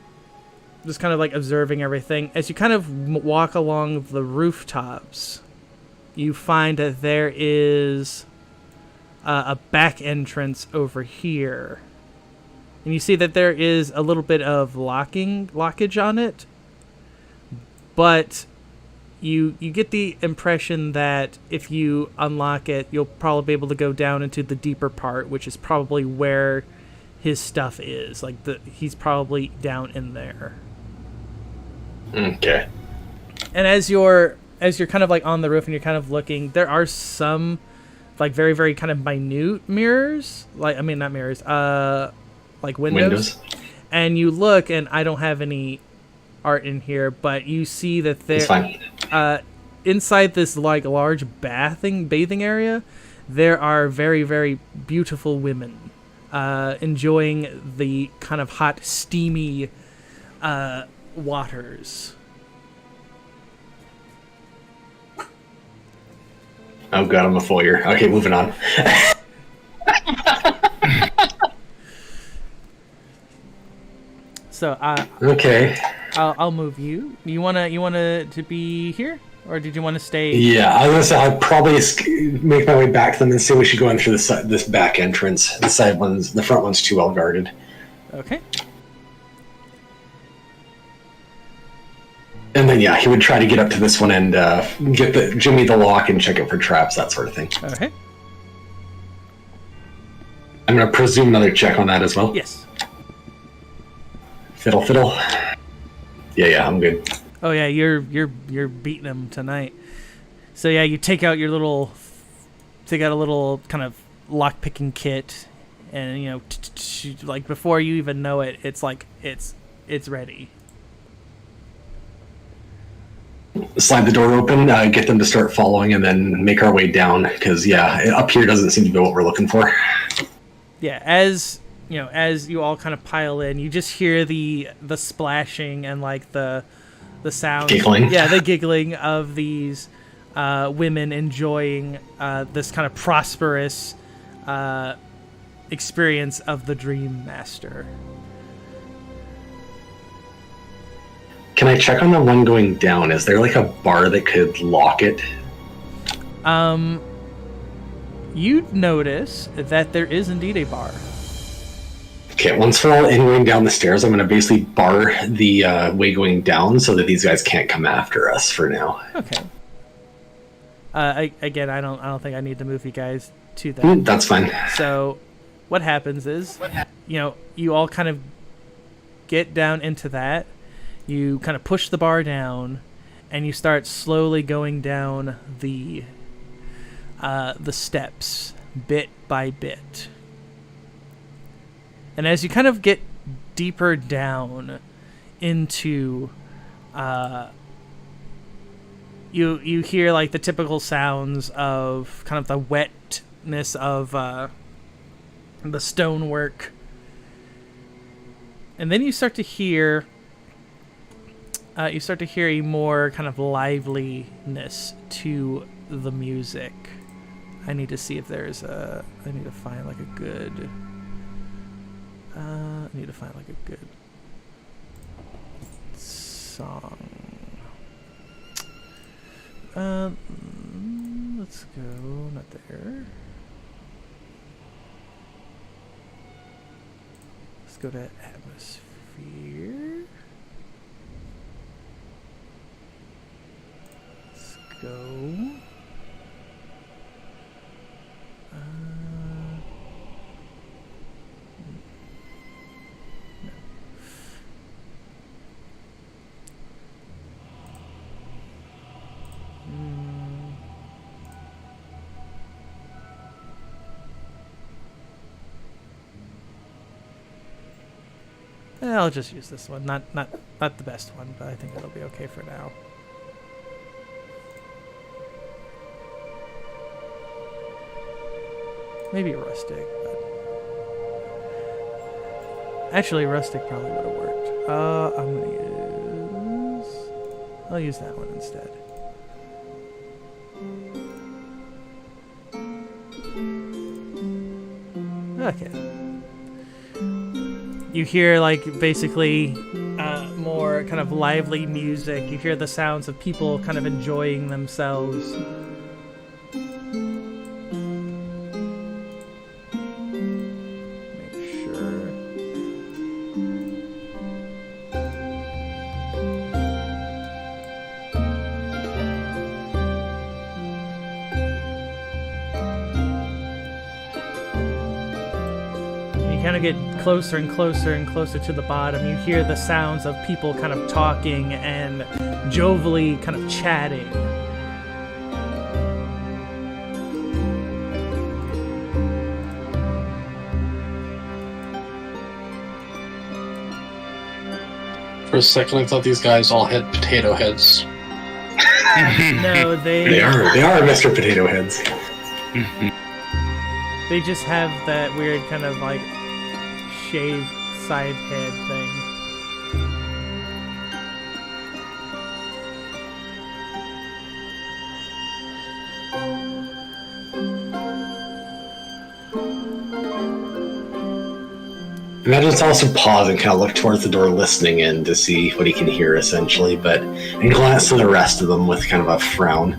kind of like observing everything. As you kind of walk along the rooftops, you find that there is a back entrance over here. And you see that there is a little bit of lockage on it, but you get the impression that if you unlock it, you'll probably be able to go down into the deeper part, which is probably where his stuff is. Like he's probably down in there. Okay. And as you're kind of like on the roof and you're kind of looking, there are some like very, very kind of minute mirrors. Like, I mean, not mirrors, like windows. And you look, and I don't have any art in here, but you see that there, inside this like large bathing area, there are very, very beautiful women enjoying the kind of hot, steamy waters. Oh god, I'm a foyer. Okay, moving on. So okay. I'll move you. You wanna to be here, or did you want to stay? Yeah, I was gonna say I'll probably make my way back to them and say we should go in through this back entrance. The front one's too well guarded. Okay. And then he would try to get up to this one and get Jimmy the lock and check it for traps, that sort of thing. Okay. I'm gonna presume another check on that as well. Yes. Fiddle. Yeah, I'm good. Oh yeah, you're beating him tonight. So yeah, you take out a little kind of lock picking kit, and like before you even know it, it's it's ready. Slide the door open, get them to start following, and then make our way down. Because up here doesn't seem to be what we're looking for. Yeah, as you all kind of pile in, you just hear the splashing and like the sound, giggling. Yeah, the giggling of these women enjoying this kind of prosperous experience of the Dreamaster. Can I check on the one going down? Is there like a bar that could lock it? You'd notice that there is indeed a bar. Okay, once for all, in going down the stairs, I'm going to basically bar the way going down so that these guys can't come after us for now. Okay. I don't think I need to move you guys to that. That's fine. So, what happens is, you all kind of get down into that. You kind of push the bar down, and you start slowly going down the steps, bit by bit. And as you kind of get deeper down into, you hear like the typical sounds of kind of the wetness of the stonework, and then you start to hear a more kind of liveliness to the music. I need to see if there's I need to find like a good. Song. Let's go. Not there. Let's go to atmosphere. Let's go. I'll just use this one. Not the best one, but I think it'll be okay for now. Maybe rustic, but actually rustic probably would have worked. I'll use that one instead. Okay. You hear, like, basically more kind of lively music. You hear the sounds of people kind of enjoying themselves. Make sure. You kind of get closer and closer and closer to the bottom. You hear the sounds of people kind of talking and jovially kind of chatting. For a second, I thought these guys all had potato heads. No, They are Mr. Potato Heads. They just have that weird kind of like shaved side head thing. Imagine it's also pause and kind of look towards the door, listening in to see what he can hear, essentially, and glance to the rest of them with kind of a frown.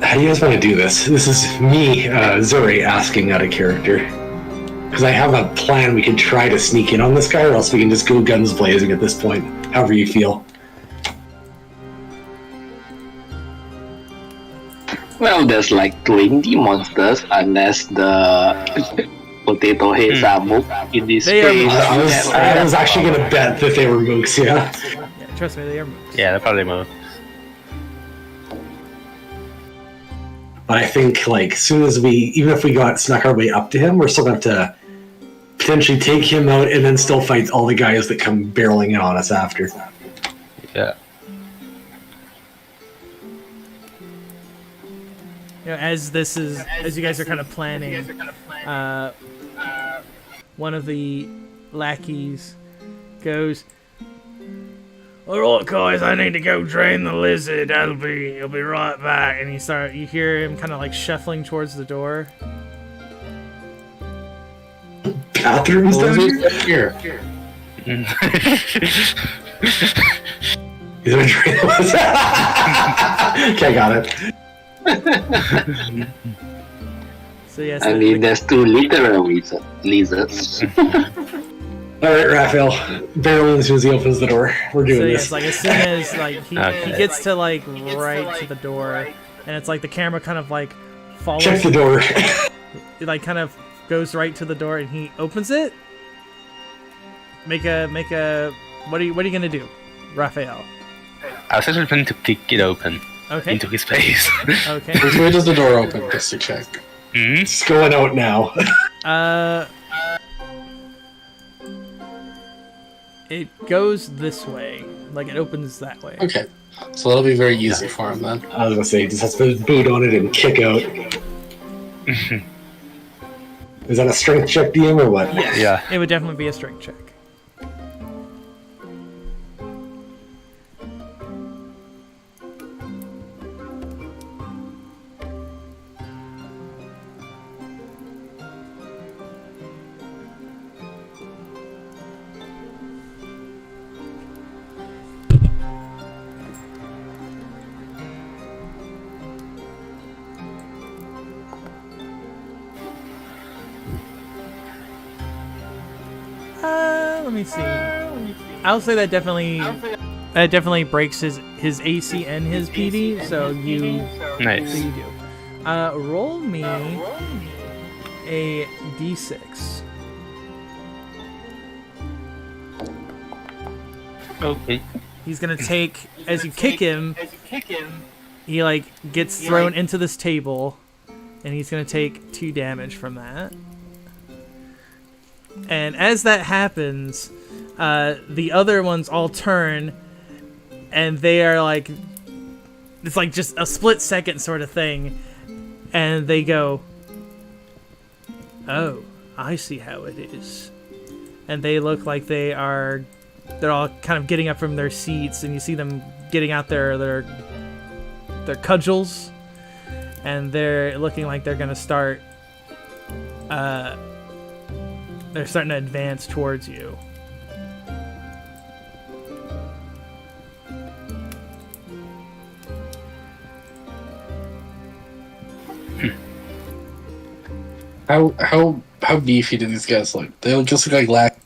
How do you guys want to do this? This is me, Zuri, asking out of character. Because I have a plan. We could try to sneak in on this guy, or else we can just go guns blazing at this point. However you feel. Well, there's like 20 monsters unless the potato heads are moved in this They are space. moved. I was actually going to bet that they were mooks, yeah. Yeah, trust me, they are mooks. Yeah, they probably move. But I think, like, soon as even if we got snuck our way up to him, we're still going to have to potentially take him out and then still fight all the guys that come barreling in on us after. Yeah. You know, as you guys are kind of planning, one of the lackeys goes, "Alright guys, I need to go drain the lizard. He'll be right back." And you hear him kind of like shuffling towards the door. Bathrooms down here? Here. He's gonna drain the lizard. Okay, got it. So yes, I mean, there's 2 literal lizards. Alright, Raphael. Barrel in as soon as he opens the door. We're doing so this. yes, like as soon as like he Okay. gets to like right to the door, and it's like the camera kind of like follows. Check the door. It like kind of goes right to the door, and he opens it. Make a. What are you gonna do, Raphael? I was actually planning to kick it open Okay. into his face. Okay. Which way does the door open, just to check? Mhm. It's going out now. It goes this way. Like it opens that way. Okay. So that'll be very easy for him then. I was gonna say, he just has to boot on it and kick out. Is that a strength check, DM, or what? Yes. Yeah. It would definitely be a strength check. Let me see. I'll say that definitely breaks his AC and his PD. So you Nice. do. Roll me a d6. Okay. He's gonna take as you kick him. He like gets thrown into this table, and he's gonna take 2 damage from that. And as that happens, the other ones all turn, and they are like, it's like just a split second sort of thing, and they go, "Oh, I see how it is." And they look like they're all kind of getting up from their seats, and you see them getting out their cudgels, and they're looking like they're gonna start. They're starting to advance towards you. How beefy do these guys look? They don't just look like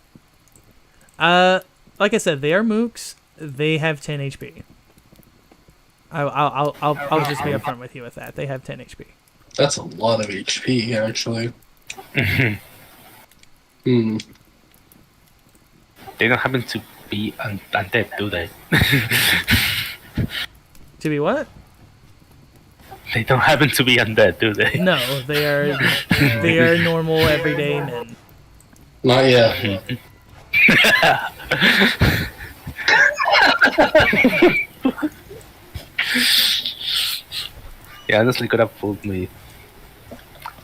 Like I said, they are mooks. They have 10 HP. I'll just be upfront with you with that. They have 10 HP. That's a lot of HP, actually. Hmm. They don't happen to be undead, do they? To be what? They don't happen to be undead, do they? No, they are normal everyday men. Not yet. Yeah, honestly, could have fooled me.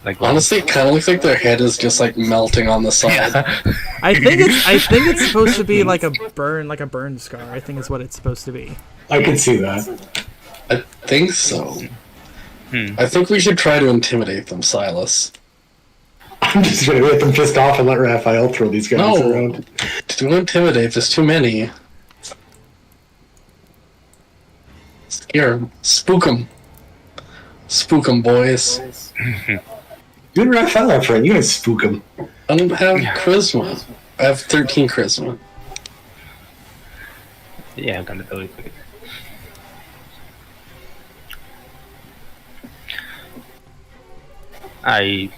Like Honestly, it kind of looks like their head is just like melting on the side. Yeah. I think it's supposed to be like a burn scar. I think is what it's supposed to be. I can see that. I think so. I think we should try to intimidate them, Silas. I'm just gonna get them pissed off and let Raphael throw these guys No. around. To intimidate, there's too many. Scare 'em. Spook 'em. Spook 'em, boys. You and Raphael are friend. You guys spook him. I don't have charisma. I have 13 charisma. Yeah, I'm gonna do it. I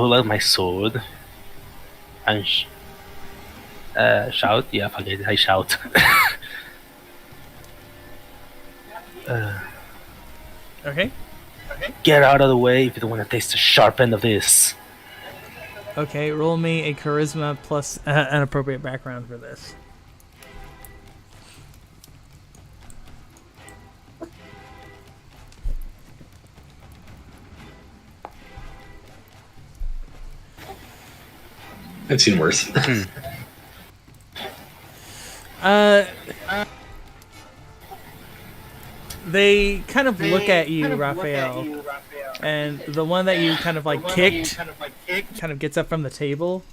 pull out my sword and shout. Yeah, forget it. I shout. Okay. Get out of the way if you don't want to taste the sharp end of this. Okay, roll me a charisma plus an appropriate background for this. I've seen worse. They kind of look at you, Raphael, and the one that you kind of like kicked kind of gets up from the table,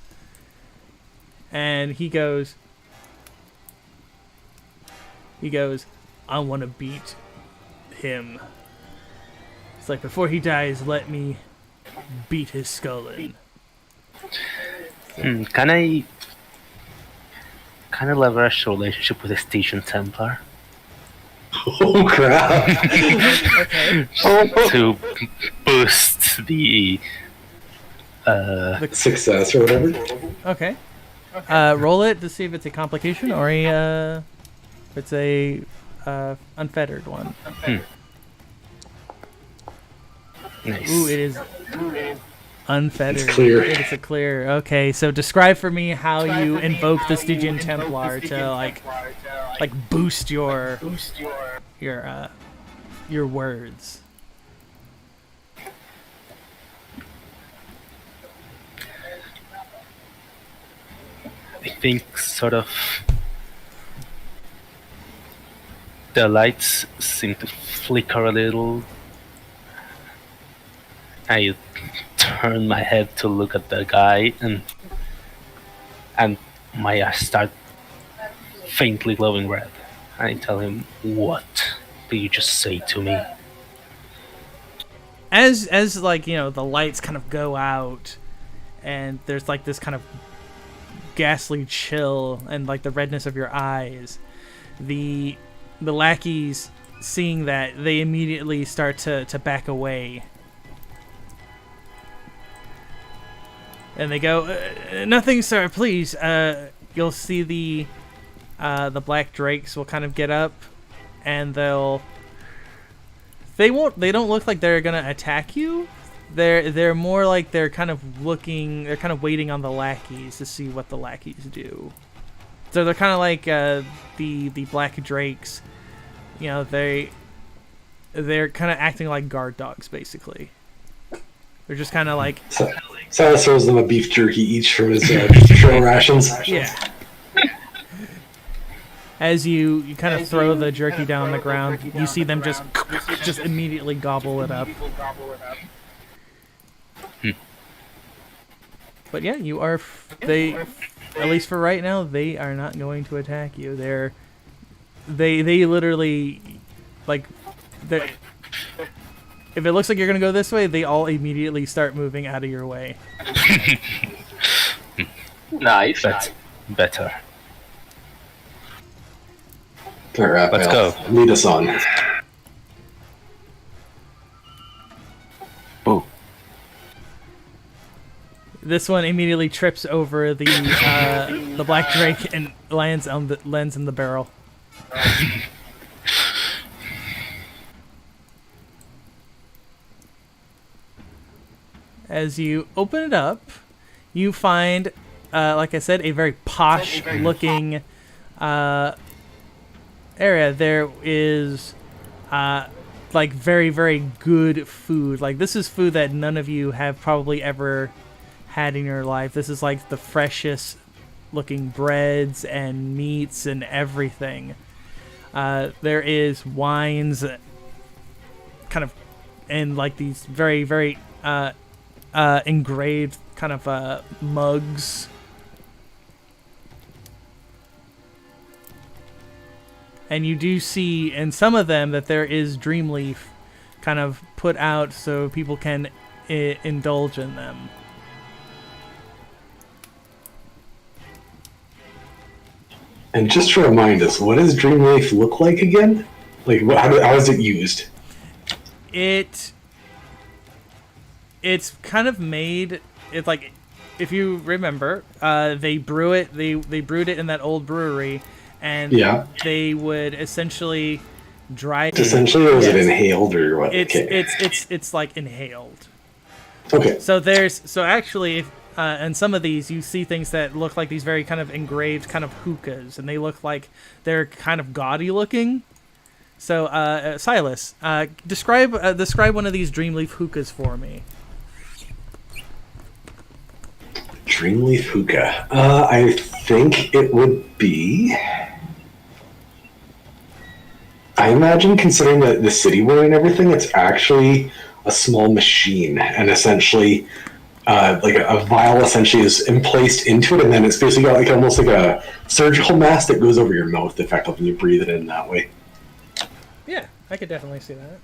and he goes, I want to beat him. It's like, before he dies, let me beat his skull in. Can I leverage a relationship with a Station Templar Oh crap! Okay. to boost the Success or whatever. Okay. Roll it to see if it's a complication or if it's a unfettered one. Nice. Ooh, it is unfettered. It's clear. It is a clear. Okay, so describe for me how you invoke the Stygian Templar to like boost your words. I think sort of the lights seem to flicker a little. I turn my head to look at the guy, and my eyes start faintly glowing red. I tell him, "What did you just say to me?" As like, you know, the lights kind of go out and there's like this kind of ghastly chill and like the redness of your eyes, the lackeys, seeing that, they immediately start to back away. And they go, nothing, sir, please. You'll see the black drakes will kind of get up, and they don't look like they're gonna attack you. They're more like they're kind of waiting on the lackeys to see what the lackeys do. So they're kind of like the black drakes. You know, they're kind of acting like guard dogs, basically. They're just kind of like... Silas throws them a beef jerky each from his trail rations. Yeah. As you kind of throw the jerky down on the ground, you see them just immediately gobble it up. But yeah, you are... They, at least for right now, they are not going to attack you. They literally, like... If it looks like you're going to go this way, they all immediately start moving out of your way. Nice. But better. All right, Let's Raphael, go. lead us on. Boo. This one immediately trips over the black drake and lands in the barrel. As you open it up, you find, like I said, a very posh-looking area. There is, like, very, very good food. Like, this is food that none of you have probably ever had in your life. This is, like, the freshest-looking breads and meats and everything. There is wines, kind of, in, like, these very, very... engraved kind of mugs. And you do see in some of them that there is Dreamleaf kind of put out so people can indulge in them. And just to remind us, what does Dreamleaf look like again? Like, how is it used? It's kind of made it's like, if you remember, they brew it. They brewed it in that old brewery, and they would essentially dry it. Essentially, or is it Yes. inhaled or what? It's like inhaled. Okay. So actually, in some of these, you see things that look like these very kind of engraved kind of hookahs, and they look like they're kind of gaudy looking. So, Silas, describe one of these Dreamleaf hookahs for me. Dreamleaf hookah. I think it would be. I imagine, considering the city we're in and everything, it's actually a small machine, and essentially, like a vial essentially is placed into it, and then it's basically got like almost like a surgical mask that goes over your mouth, effectively, and you breathe it in that way. Yeah, I could definitely see that.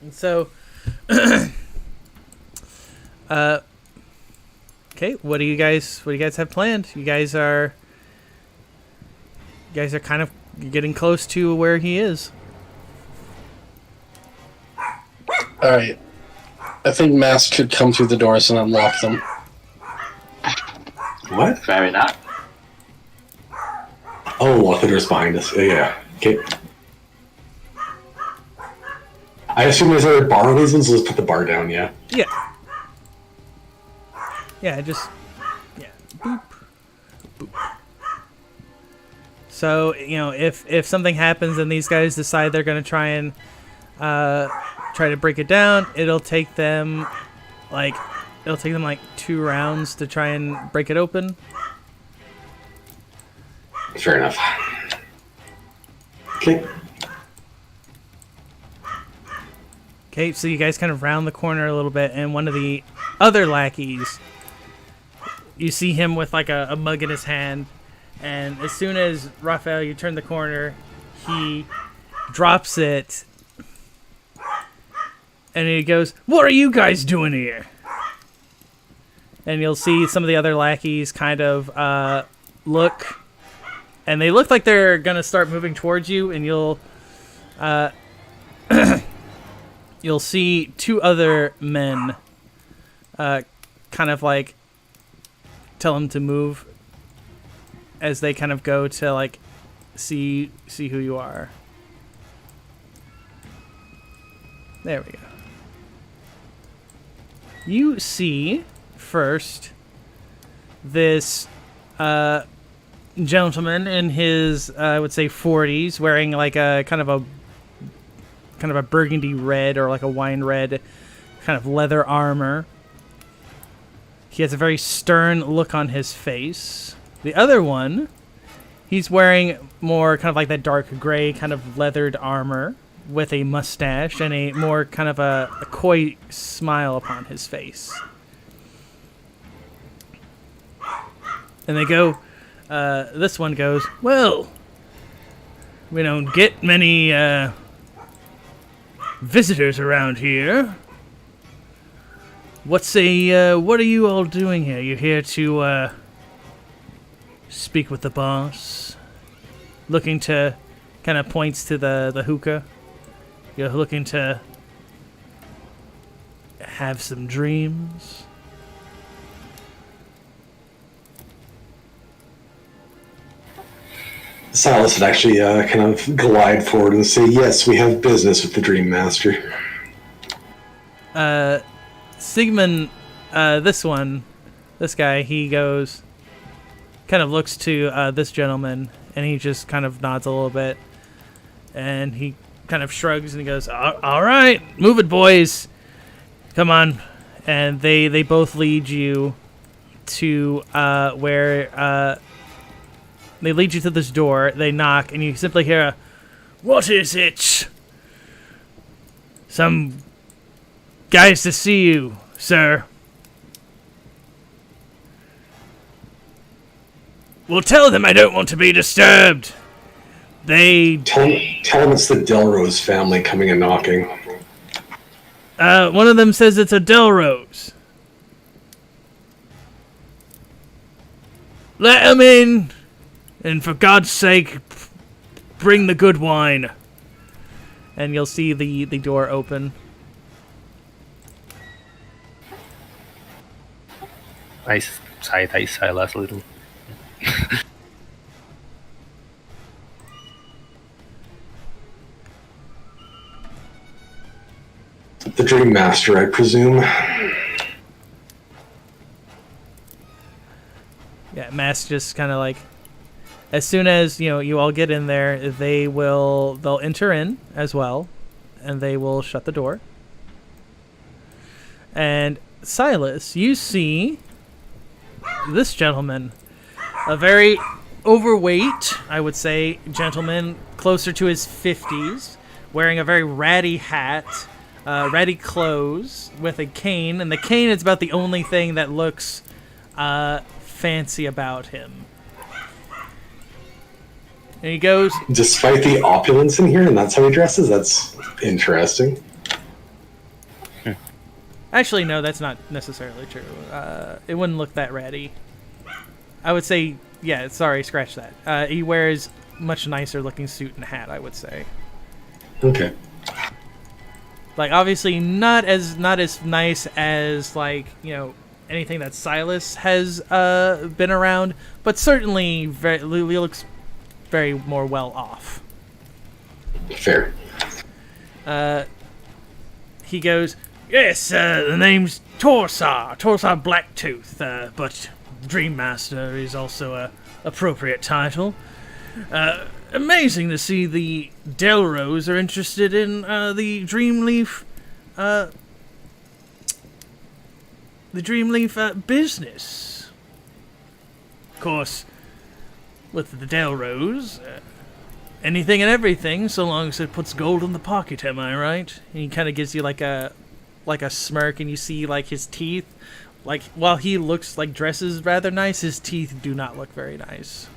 And so, okay, what do you guys have planned? You guys are kind of getting close to where he is. All right. I think Mask could come through the doors and unlock them. What? Fair enough. Oh, lock the doors behind us. Yeah. Okay. I assume there's another bar on these ones, so let's put the bar down, yeah? Yeah. Yeah, just... Yeah. Boop. Boop. So, you know, if something happens and these guys decide they're going to try to break it down, it'll take them like 2 rounds to try and break it open. Fair enough. Okay. Okay, so you guys kind of round the corner a little bit, and one of the other lackeys, you see him with like a mug in his hand, and as soon as Raphael, you turn the corner, he drops it, and he goes, "What are you guys doing here?" And you'll see some of the other lackeys kind of look, and they look like they're gonna start moving towards you, and you'll you'll see 2 other men kind of like tell him to move as they kind of go to like see who you are. There we go. You see first this gentleman in his I would say 40s, wearing like a kind of a burgundy red or like a wine red kind of leather armor. He has a very stern look on his face. The other one, he's wearing more kind of like that dark gray kind of leathered armor with a mustache and a more kind of a coy smile upon his face. And they go, this one goes, "Well, we don't get many visitors around here. What are you all doing here? You here to speak with the boss? Looking to," kind of points to the hookah. "You're looking to have some dreams?" Silas would actually kind of glide forward and say, "Yes, we have business with the Dreamaster." Sigmund, this guy, he goes, kind of looks to this gentleman, and he just kind of nods a little bit, and he kind of shrugs and he goes, all right, move it, boys, come on." And they both lead you to where they lead you to this door. They knock, and you simply hear a, "What is it?" "Some guys to see you, sir." "Well, tell them I don't want to be disturbed. They..." Tell them it's the Delrose family coming and knocking. One of them says it's a Delrose." "Let them in, and for God's sake, bring the good wine. And you'll see the door open. I side-eye Silas a little. The Dreamaster, I presume. Yeah, Mass just kind of like, as soon as you all get in there, they'll enter in as well, and they will shut the door. And Silas, you see this gentleman, a very overweight, I would say, gentleman, closer to his 50s, wearing a very ratty hat, ratty clothes, with a cane, and the cane is about the only thing that looks fancy about him. And he goes, Despite the opulence in here, and that's how he dresses? That's interesting. actually, no, that's not necessarily true. It wouldn't look that ratty. I would say, yeah, sorry, scratch that. He wears much nicer looking suit and hat, I would say. Okay. Like, obviously not as nice as, like, anything that Silas has been around, but certainly he looks very more well off. Fair. He goes, yes, the name's Torsar Blacktooth, but Dreamaster is also a appropriate title. Amazing to see the Delrose are interested in the Dreamleaf business. Of course, with the Delrose, anything and everything, so long as it puts gold in the pocket, am I right? And he kind of gives you like a smirk, and you see like his teeth. Like, while he looks like dresses rather nice, his teeth do not look very nice.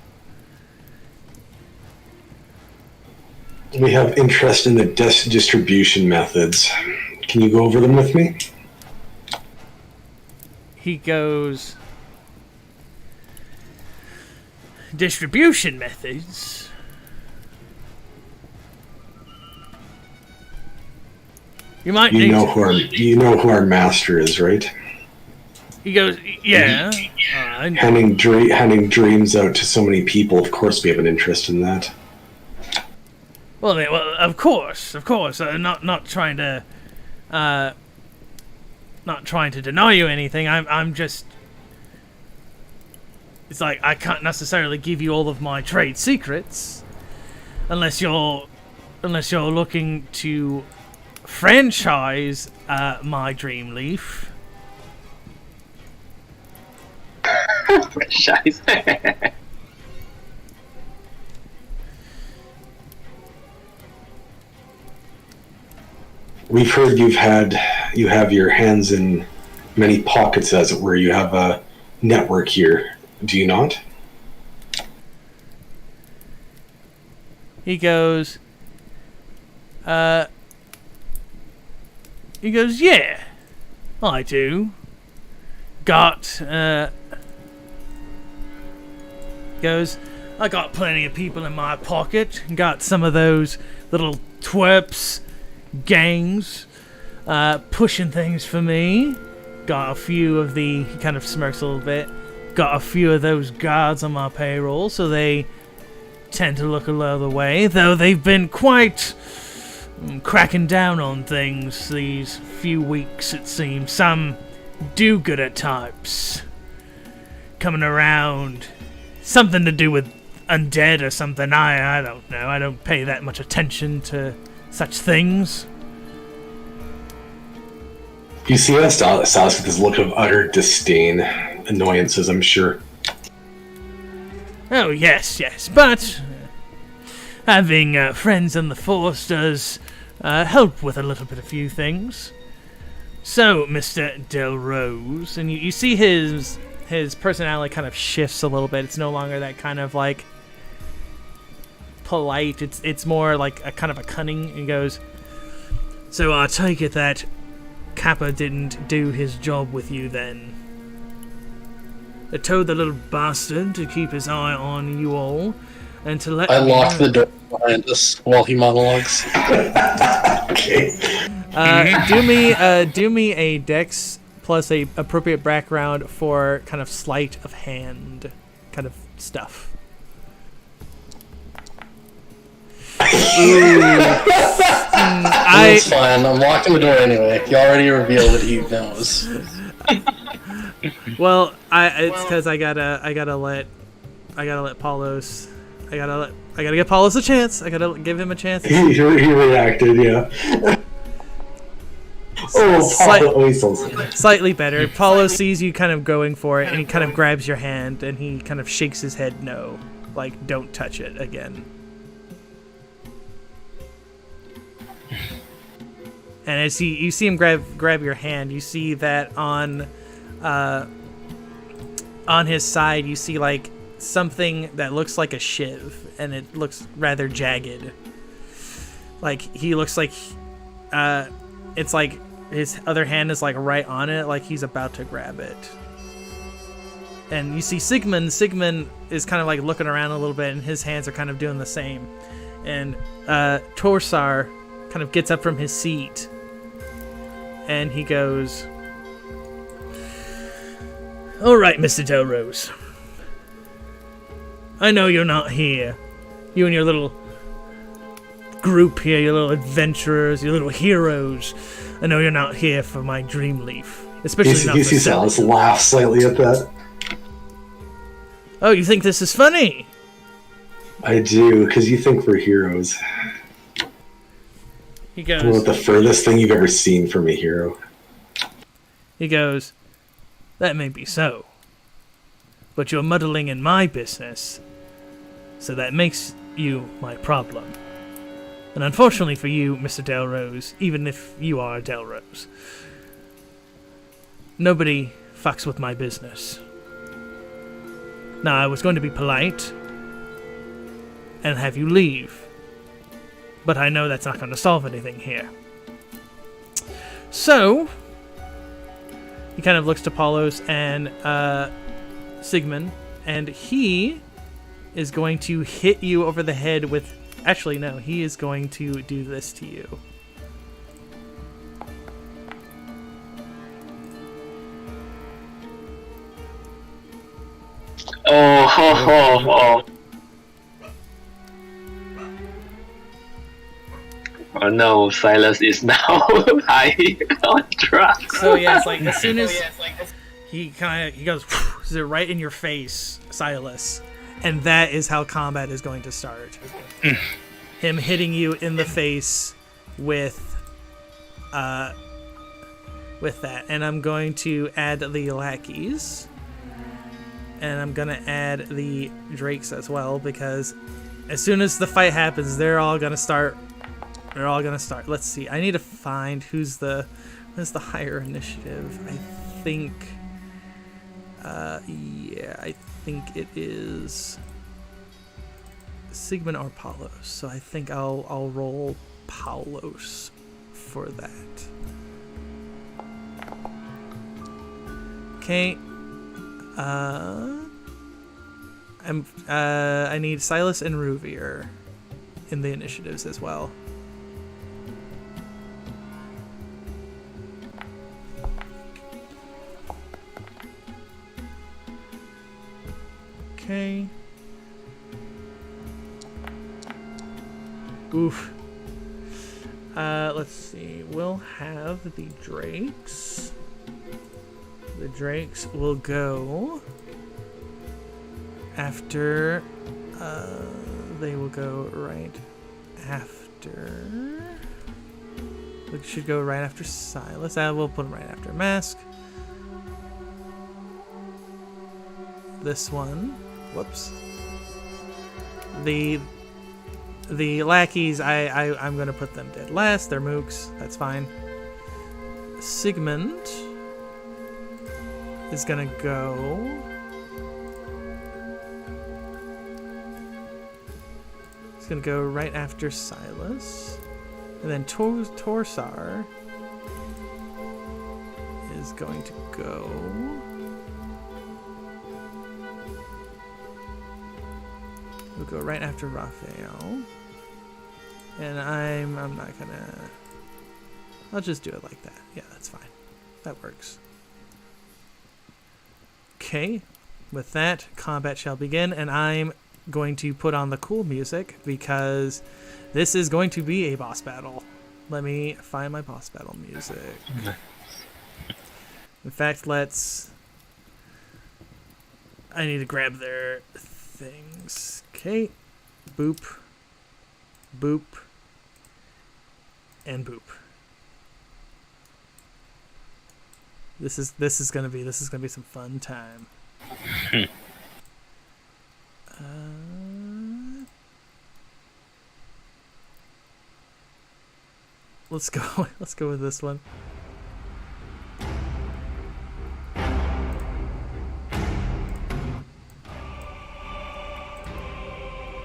We have interest in the distribution methods. Can you go over them with me? He goes, distribution methods? You might You need know to... who our master is, right? He goes, yeah. I know. Handing dreams out to so many people. Of course, we have an interest in that. Well, of course. Not trying to deny you anything. I'm just. It's like I can't necessarily give you all of my trade secrets, unless you're looking to franchise my Dreamleaf. Franchise. We've heard you have your hands in many pockets, as it were. You have a network here, do you not? He goes, yeah, I do. Goes, I got plenty of people in my pocket. Got some of those little twerps, gangs, pushing things for me. Got a few of he kind of smirks a little bit. Got a few of those guards on my payroll, so they tend to look a little way, though they've been quite cracking down on things these few weeks, it seems. Some do-gooder types coming around. Something to do with undead or something. I don't know. I don't pay that much attention to such things. You see that Silas with this look of utter disdain, annoyances, I'm sure. Oh, yes. But having friends in the force does help with a little bit of few things. So, Mr. Delrose, and you see his personality kind of shifts a little bit. It's no longer that kind of like polite. It's more like a kind of a cunning. He goes, so I take it that Kappa didn't do his job with you then. They told the little bastard to keep his eye on you all and to let I you locked know. the door. behind us while he monologues. Okay. Do me a dex plus a appropriate background for kind of sleight of hand kind of stuff. It's fine. I'm locking the door anyway. He already revealed that he knows. Well, it's because I gotta let Paulos. I gotta give Paulos a chance. I gotta give him a chance. He reacted, yeah. Slightly better. Paulo sees you kind of going for it, and he kind of grabs your hand, and he kind of shakes his head no, like don't touch it again. And as you see him grab your hand, you see that on his side, you see like something that looks like a shiv, and it looks rather jagged. Like he looks like it's like his other hand is like right on it, like he's about to grab it. And you see Sigmund is kind of like looking around a little bit, and his hands are kind of doing the same. And Torsar kind of gets up from his seat, and he goes, "All right, Mr. Delrose. I know you're not here. You and your little group here, your little adventurers, your little heroes. I know you're not here for my dream leaf. Especially not for Silas laugh slightly at that. Oh, you think this is funny?" I do, because you think we're heroes. He goes, What the furthest thing you've ever seen from a hero? He goes, "That may be so, but you're muddling in my business, so that makes you my problem. And unfortunately for you, Mr. Delrose, even if you are Delrose, nobody fucks with my business. Now, I was going to be polite and have you leave, but I know that's not going to solve anything here. So, he kind of looks to Paulos and Sigmund, and he is going to hit you over the head with... Actually, no, he is going to do this to you. Oh no, Silas is now high on drugs. So yeah, it's like as soon as he goes right in your face, Silas, and that is how combat is going to start. Him hitting you in the face with that, and I'm going to add the lackeys, and I'm gonna add the drakes as well, because as soon as the fight happens, they're all gonna start. Let's see. I need to find who's the higher initiative. I think. Yeah, I think it is Sigmund or Paulos. So I think I'll roll Paulos for that. Okay. I need Silas and Ruvier in the initiatives as well. Okay. Oof. Let's see. We'll have the drakes. The drakes will go after. They will go right after. They should go right after Silas. We'll put them right after Mask. This one. Whoops. The lackeys, I'm gonna put them dead last. They're mooks. That's fine. Sigmund is gonna go. He's gonna go right after Silas, and then Torsar is going to go. We'll go right after Raphael. And I'm not gonna... I'll just do it like that. Yeah, that's fine. That works. Okay. With that, combat shall begin, and I'm going to put on the cool music because this is going to be a boss battle. Let me find my boss battle music. In fact, I need to grab their things. Okay. Boop. Boop. And boop. This is gonna be some fun time. Let's go with this one.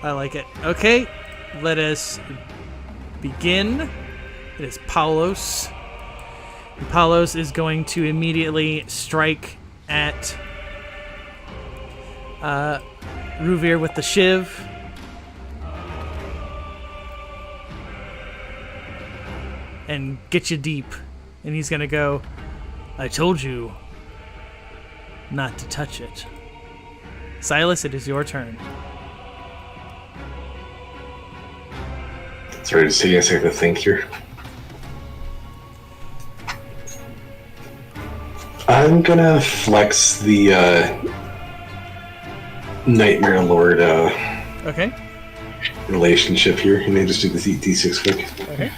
I like it. Okay, let us begin. It is Paulos. And Paulos is going to immediately strike at Ruvir with the shiv. And get you deep. And he's gonna go, I told you not to touch it. Silas, it is your turn. Sorry to say, yes, I have to think here. I'm gonna flex the Nightmare Lord Okay. relationship here. And I just do this D6 quick. Okay.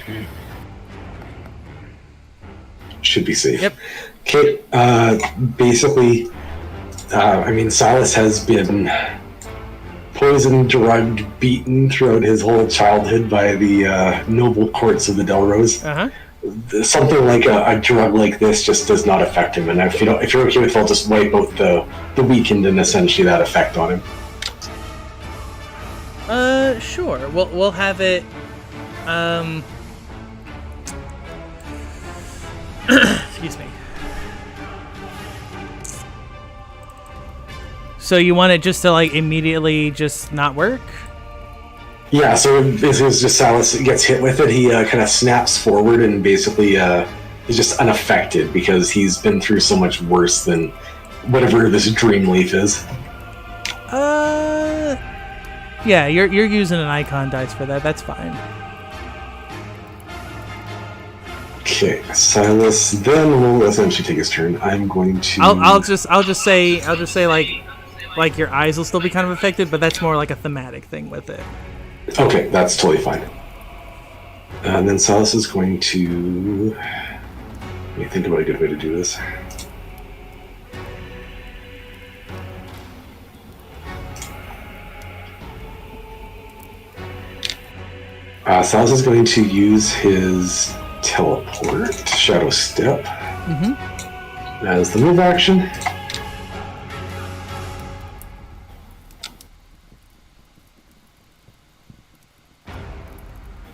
Should be safe. Yep. Okay, basically, I mean, Silas has been poisoned, drugged, beaten throughout his whole childhood by the noble courts of the Delrose. Uh-huh. Something like a drug like this just does not affect him, and if you're okay with it, I'll just wipe out the weakened and essentially that effect on him. Sure. We'll have it. Excuse me. So you want it just to like immediately just not work? Yeah, so as soon as just Silas gets hit with it, he kind of snaps forward and basically is just unaffected because he's been through so much worse than whatever this dream leaf is. Yeah, you're using an icon dice for that. That's fine. Okay, Silas then will essentially take his turn. I'm going to. I'll just say like your eyes will still be kind of affected, but that's more like a thematic thing with it. Okay, that's totally fine. And then Silas is going to. Let me think about a good way to do this. Silas is going to use his teleport, Shadow Step, as the move action.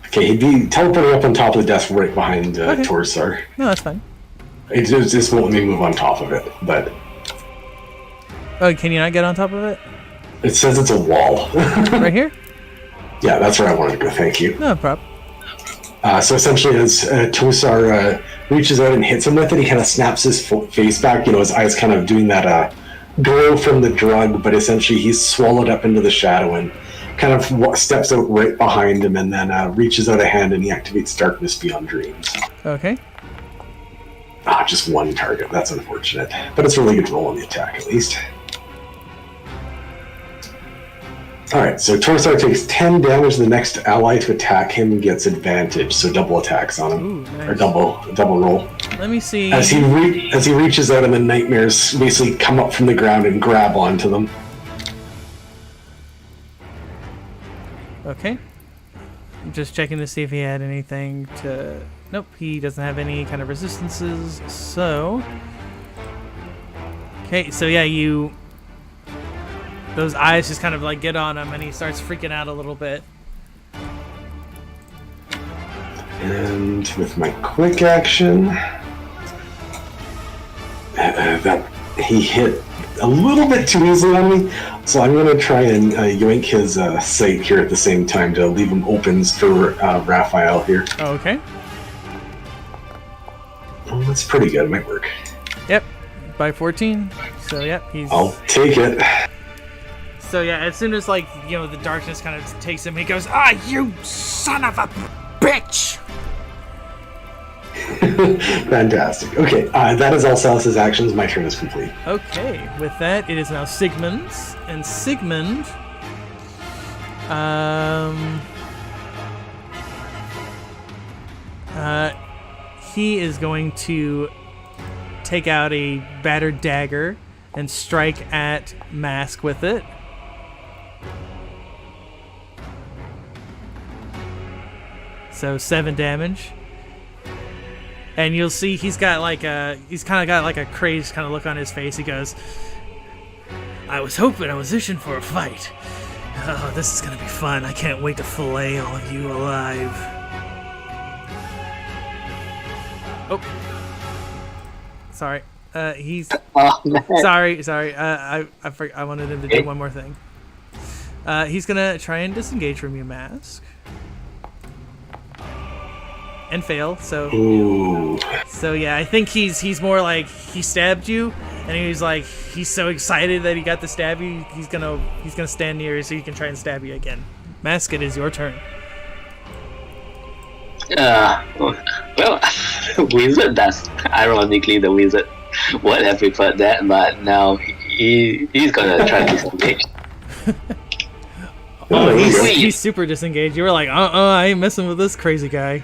Okay, he'd be teleporting up on top of the desk right behind Torsar. No, that's fine. It just won't let me move on top of it, but... Oh, can you not get on top of it? It says it's a wall. Right here? Yeah, that's where I wanted to go, thank you. No problem. So essentially, as Tosar reaches out and hits him with it, he kind of snaps his face back. You know, his eyes kind of doing that glow from the drug, but essentially he's swallowed up into the shadow and kind of steps out right behind him and then reaches out a hand and he activates Darkness Beyond Dreams. Okay. Just one target. That's unfortunate. But it's a really good roll on the attack, at least. Alright, so Torsar takes 10 damage. The next ally to attack him gets advantage, so double attacks on him. Ooh, nice. Or double roll. Let me see. As he reaches out and the nightmares basically come up from the ground and grab onto them. Okay. I'm just checking to see if he had anything to... Nope, he doesn't have any kind of resistances, so... Okay, so yeah, those eyes just kind of like get on him and he starts freaking out a little bit. And with my quick action... that he hit a little bit too easily on me, so I'm going to try and yoink his sight here at the same time to leave him open for Raphael here. Okay. Oh, that's pretty good. It might work. Yep. By 14. So yep, he's. I'll take it. So yeah, as soon as the darkness kind of takes him, he goes, you son of a bitch! Fantastic. Okay, that is all Salus's actions. My turn is complete. Okay, with that, it is now Sigmund's, and Sigmund, he is going to take out a battered dagger and strike at Mask with it. So 7 damage. And you'll see he's kind of got like a crazed kind of look on his face. He goes, I was wishing for a fight. Oh, this is going to be fun. I can't wait to fillet all of you alive. Oh. Sorry. He's... Oh, man. Sorry. I wanted him to do one more thing. He's going to try and disengage from you, Mask. And fail, so... Ooh. So yeah, I think he's more like he stabbed you, and he's so excited that he got to stab you, he's gonna stand near you so he can try and stab you again. Mask, it is your turn. Well, Wizard does. Ironically, the Wizard would have preferred that, but now he's gonna try to disengage. Oh, he's super disengaged. You were like, I ain't messing with this crazy guy.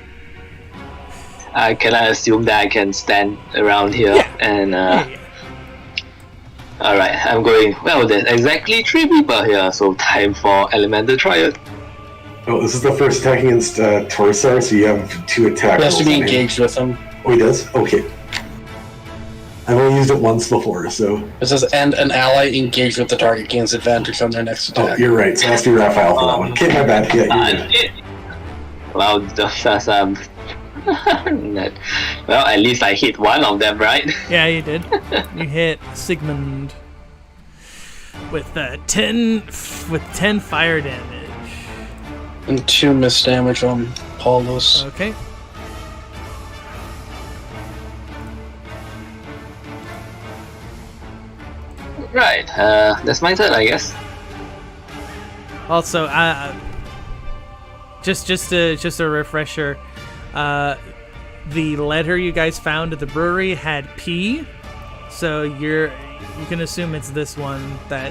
Can I assume that I can stand around here? Yeah. And Yeah. alright, I'm going. Well, there's exactly 3 people here, so time for Elemental Triad. Oh, this is the first attack against Torsar, so you have 2 attacks. He has to be engaged with him. Oh, he does? Okay. I've only used it once before, so... It says, and an ally engaged with the target gains advantage on their next Oh, attack. you're right. So it has to be Raphael for that one. Okay, my bad. Yeah, you're good. Well, that's well, at least I hit one of them, right? Yeah, you did. You hit Sigmund with 10 fire damage. And 2 miss damage on Paulus. Okay. Right, that's my turn, I guess. Also, just a refresher. The letter you guys found at the brewery had P, so you can assume it's this one that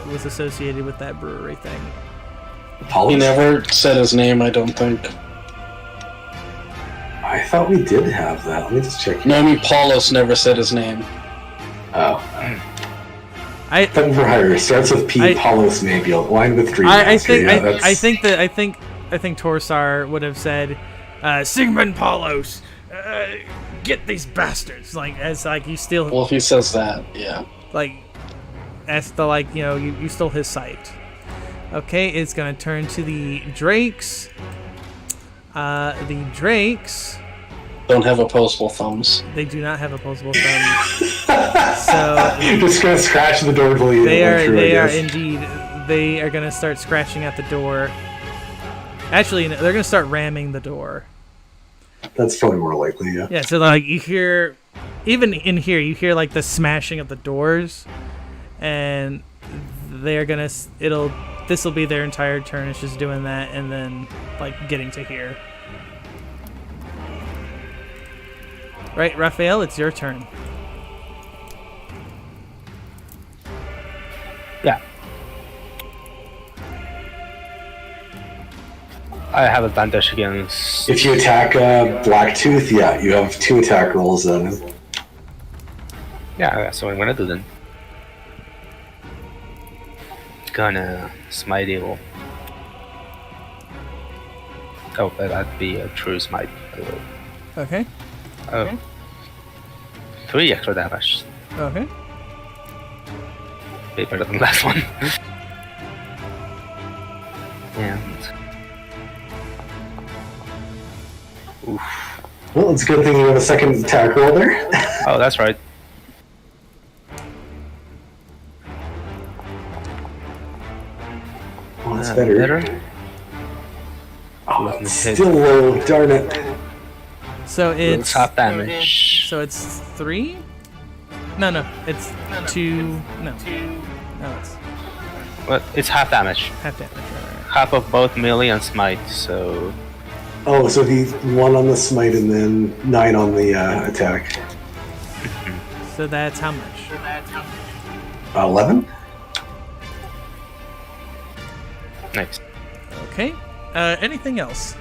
was associated with that brewery thing. He never said his name, I don't think. I thought we did have that. Let me just check. No, I mean Paulus never said his name. Oh. Thunder for Hire starts with P. Paulos Nabiel. Line with Dreamaster. I think Torsar would have said, Sigmund Paulos, get these bastards. You steal. Well, if he says that, yeah. You stole his sight. Okay, it's gonna turn to the Drakes. The Drakes don't have opposable thumbs. They do not have opposable thumbs. So you're just gonna scratch the door till you. They are indeed. They are gonna start scratching at the door. Actually, they're gonna start ramming the door. That's probably more likely, yeah. Yeah. So you hear, even in here, you hear the smashing of the doors, and they are gonna. This will be their entire turn. It's just doing that, and then getting to here. Right, Raphael, it's your turn. Yeah. I have advantage against... If you attack Blacktooth, yeah, you have 2 attack rolls then. Yeah, that's what I'm gonna do then. Gonna smite evil. Oh, but that'd be a true smite, by the way. Okay. Oh. Okay. 3 extra damage. Okay. Way better than the last one. And... Oof. Well, it's a good thing you have a second attack roll there. Oh, that's right. That's better. Oh, Let me it's hit. still low. Darn it. So it's Half damage. So it's 3? No, it's 2. No, it's Well, it's half damage. half damage. Right. Half of both melee and smite, so... Oh, so he's 1 on the smite and then 9 on the attack. So that's how much? 11? Nice. Okay. Anything else?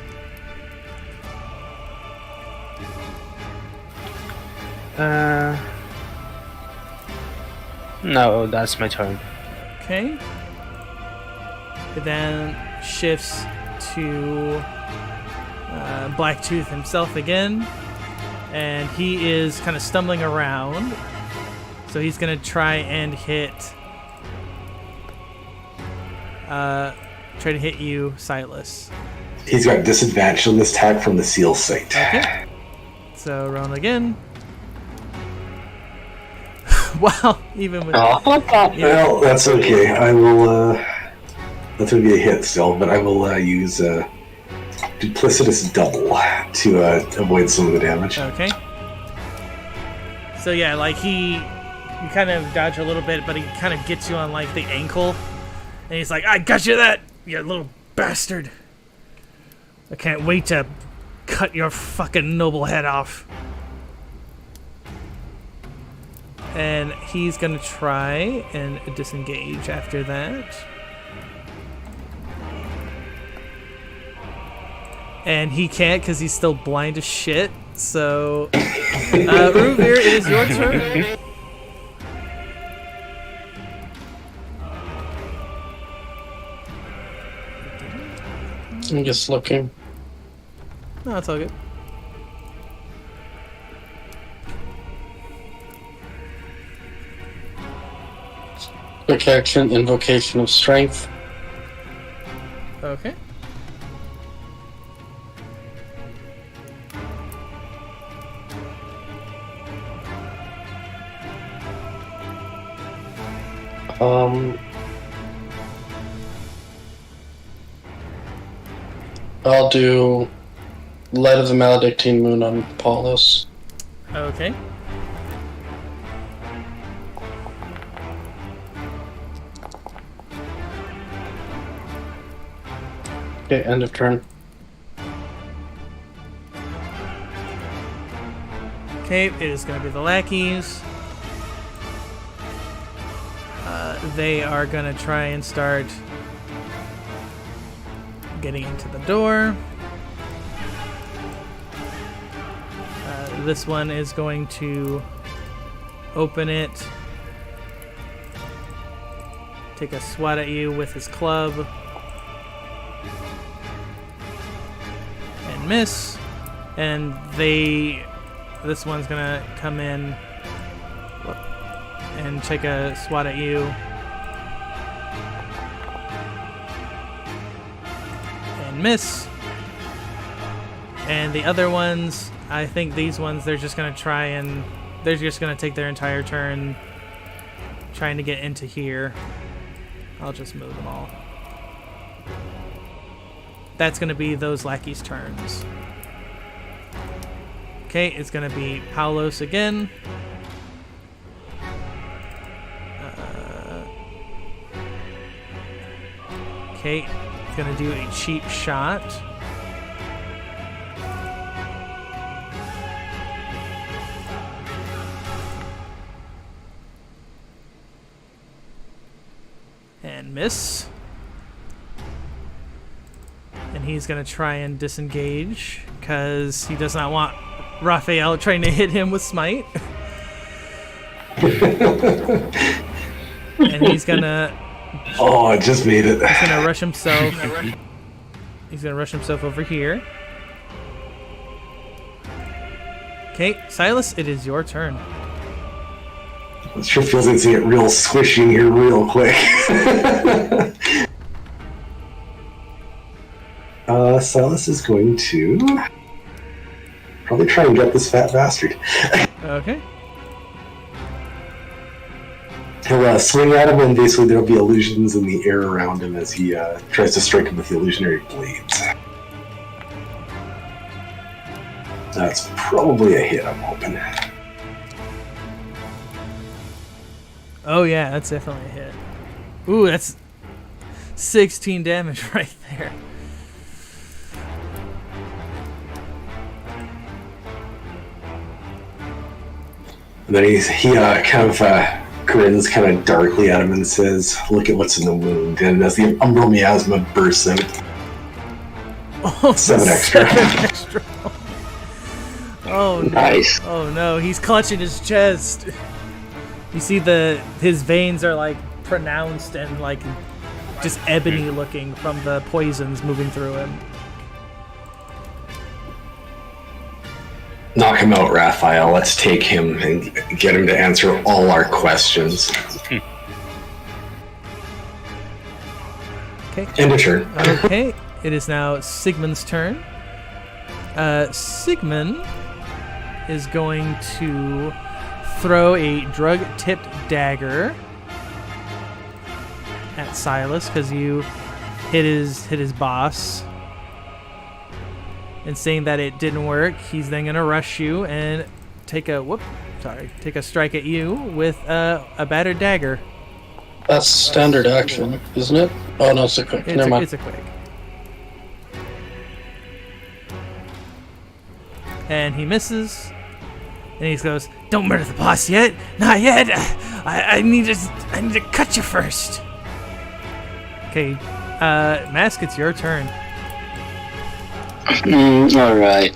No, that's my turn. Okay. It then shifts to Blacktooth himself again, and he is kind of stumbling around. So he's gonna try and hit you, Silas. He's got disadvantage on this attack from the seal sight. Okay. So roll again. Wow, even with Well, that's okay. I will. That's going to be a hit still, but I will use duplicitous double to avoid some of the damage. Okay. So yeah, like you kind of dodge a little bit, but he kind of gets you on like the ankle, and he's like, "I got you that, you little bastard! I can't wait to cut your fucking noble head off." And he's gonna try and disengage after that. And he can't because he's still blind as shit. So, Ruvir, it is your turn. I'm just looking. No, it's all good. Quick action, invocation of strength. Okay. I'll do Light of the Maledictine Moon on Paulus. Okay. Okay, end of turn. Okay, it is going to be the lackeys. They are going to try and start getting into the door. This one is going to open it, take a swat at you with his club, and miss. And this one's gonna come in and take a swat at you, and miss. And the other ones, I think these ones, they're just gonna take their entire turn trying to get into here. I'll just move them all. That's gonna be those lackeys' turns. Okay, it's gonna be Paulos again. Okay, gonna do a cheap shot. And miss. And he's gonna try and disengage because he does not want Raphael trying to hit him with smite. And he's gonna Oh, I just made it. He's gonna rush himself. He's gonna rush himself over here. Okay, Silas, it is your turn. It sure feels like it's gonna get real squishy in here real quick. Silas is going to probably try and get this fat bastard. Okay. He'll swing at him, and basically there'll be illusions in the air around him as he tries to strike him with the illusionary blades. That's probably a hit, I'm hoping. Oh yeah, that's definitely a hit. Ooh, that's 16 damage right there. And then he kind of grins kind of darkly at him and says, "Look at what's in the wound." And as the umbral miasma bursts out, Oh, 7 extra. 7 extra. Oh no. Nice. Oh no, he's clutching his chest. You see his veins are like pronounced and like just ebony looking from the poisons moving through him. Knock him out, Raphael. Let's take him and get him to answer all our questions. Okay. End of turn. Okay, it is now Sigmund's turn. Sigmund is going to throw a drug-tipped dagger at Silas because you hit his boss. And saying that it didn't work, he's then gonna rush you and take a strike at you with a battered dagger. That's standard action, isn't it? Oh no, it's a quick. Never mind. It's a quick. And he misses. And he goes, "Don't murder the boss yet, not yet. I need to cut you first." Okay, Mask, it's your turn. Alright.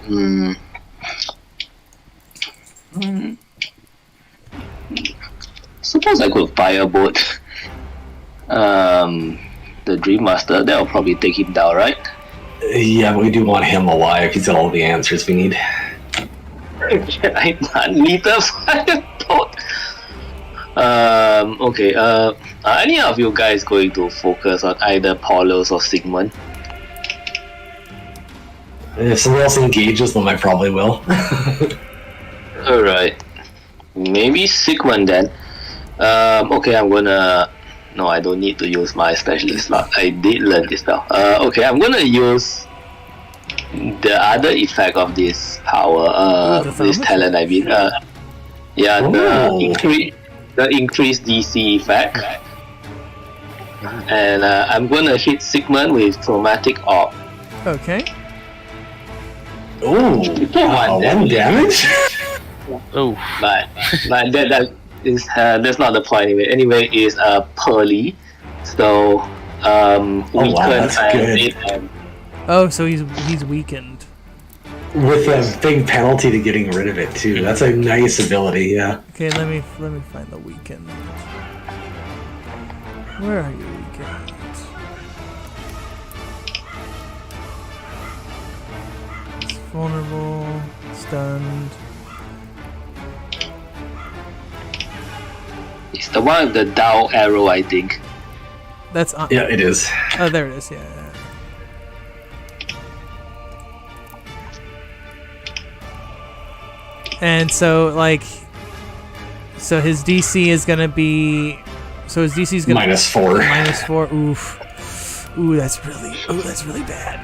Suppose I could firebolt the Dreamaster. That'll probably take him down, right? Yeah, but we do want him alive. He's got all the answers we need. Can I not need a firebolt? Okay, are any of you guys going to focus on either Paulos or Sigmund? If someone else engages them, I probably will. Alright. Maybe Sigmund then. Okay, I'm gonna... No, I don't need to use my specialist slot. I did learn this spell. Okay, I'm gonna use the other effect of this power, this talent, I mean. Yeah, the increased DC effect. And I'm gonna hit Sigmund with Traumatic Orb. Okay. Ooh, wow, 1 damage? Oh, But that is that's not the point anyway. Anyway, is Pearly. So weaken that's good. and Oh, so he's weakened. With a big penalty to getting rid of it, too. That's a nice ability, yeah. Okay, let me find the weakened. Where are you, weakened? Vulnerable, stunned. it's the one with the Dao arrow, I think. That's on. Yeah, it is. Oh, there it is. Yeah. And so, so his DC is gonna be. So his DC is gonna -4. -4. Oof. Ooh, that's really bad.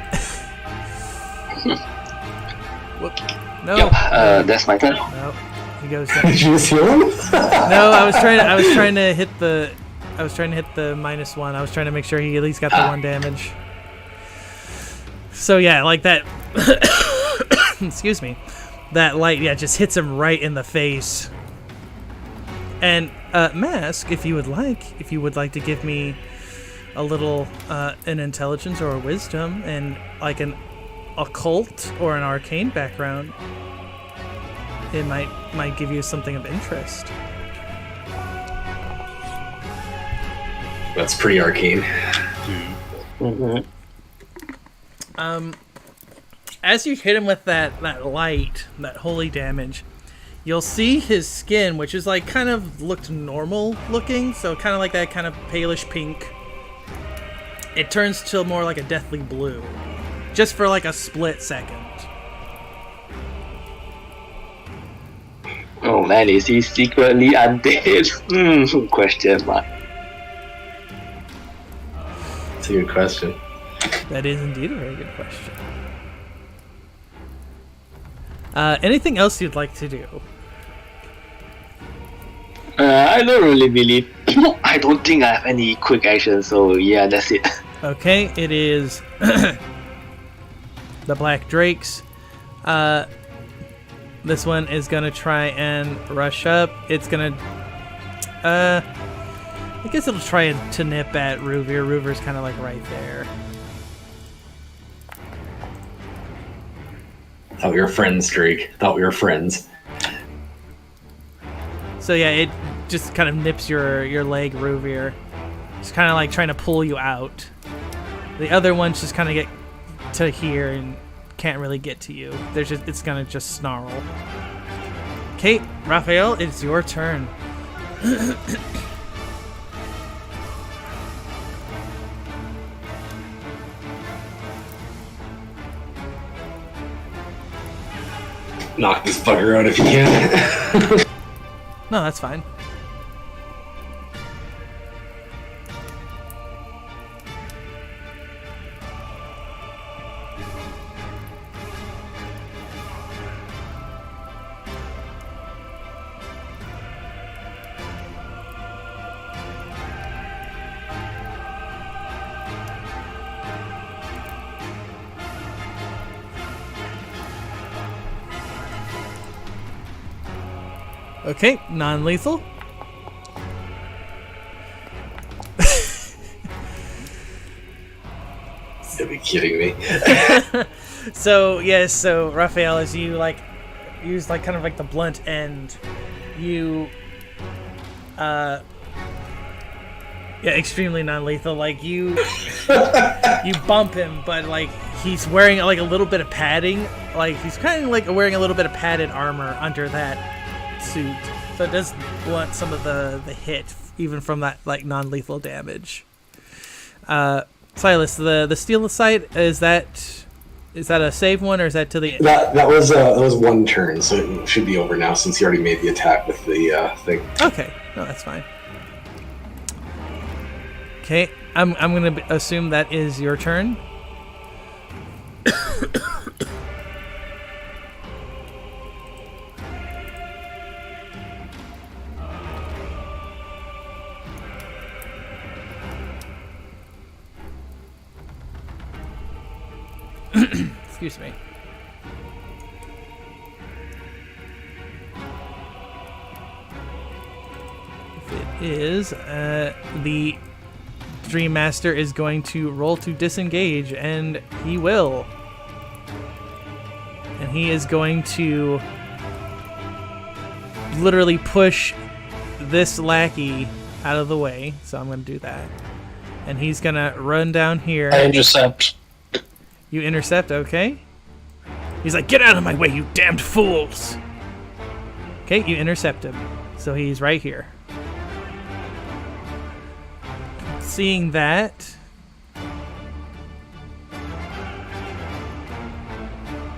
Whoop. No. Yep, that's my turn. No. He goes down. Did you just heal him? No, I was trying to hit the -1. I was trying to make sure he at least got the 1 damage. So yeah, like that. Excuse me. That light, yeah, just hits him right in the face. And Mask, if you would like to give me a little an intelligence or a wisdom and like an occult or an arcane background, it might give you something of interest. That's pretty arcane. As you hit him with that light, that holy damage, you'll see his skin, which is like kind of looked normal looking, so kind of like that kind of palish pink. It turns to more like a deathly blue, just for like a split second. Oh man, is he secretly undead? Question mark. That's a good question. That is indeed a very good question. Anything else you'd like to do? I don't really believe. I don't think I have any quick action, so yeah, that's it. Okay, it is the Black Drakes. This one is gonna try and rush up. It's gonna, I guess it'll try to nip at Ruvir. Ruvir's kind of like right there. Thought we were friends, Drake. Thought we were friends. So yeah, it just kind of nips your leg, Ruvir. It's kind of like trying to pull you out. The other ones just kind of get to here and can't really get to you. It's gonna just snarl. Okay, Raphael, it's your turn. Knock this bugger out if you can. No, that's fine. Okay, non-lethal. You'll be kidding me. So yes, so Raphael, as you like use like kind of like the blunt end, you yeah, extremely non-lethal. Like you bump him, but like he's wearing like a little bit of padding. Like he's kind of like wearing a little bit of padded armor under that suit, so it does blunt some of the hit, even from that like non-lethal damage. Silas, the steel sight, is that a save one, or is that to the That was one turn, so it should be over now since you already made the attack with the thing. Okay, no, that's fine. Okay, I'm gonna assume that is your turn. Excuse me. If it is, the Dreamaster is going to roll to disengage, and he will. And he is going to literally push this lackey out of the way. So I'm going to do that. And he's going to run down here. I intercept. You intercept, okay. He's like, get out of my way, you damned fools! Okay, you intercept him. So he's right here. Seeing that...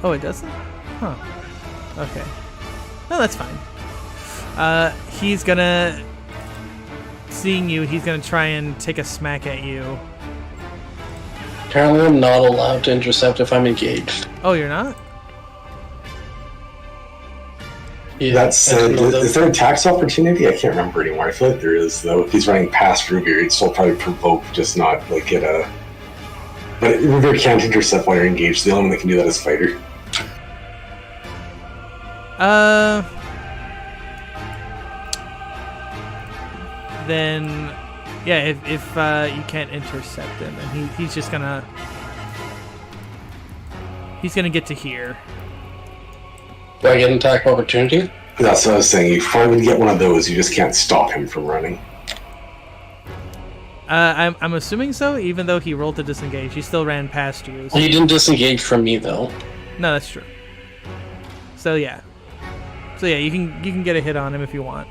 Oh, it doesn't? Huh. Okay. No, that's fine. He's gonna... Seeing you, he's gonna try and take a smack at you. Apparently I'm not allowed to intercept if I'm engaged. Oh, you're not? Yeah, That's is there a tax opportunity? I can't remember anymore. I feel like there is though. If he's running past Ruvir, he'd still probably provoke, just not like get a. But Ruvir can't intercept while you're engaged. The only one that can do that is fighter. Then, yeah, if you can't intercept him, and he's just gonna get to here. Do I get an attack opportunity? That's what I was saying. You probably would get one of those. You just can't stop him from running. I'm assuming so. Even though he rolled to disengage, he still ran past you. So. He didn't disengage from me though. No, that's true. So yeah, you can get a hit on him if you want.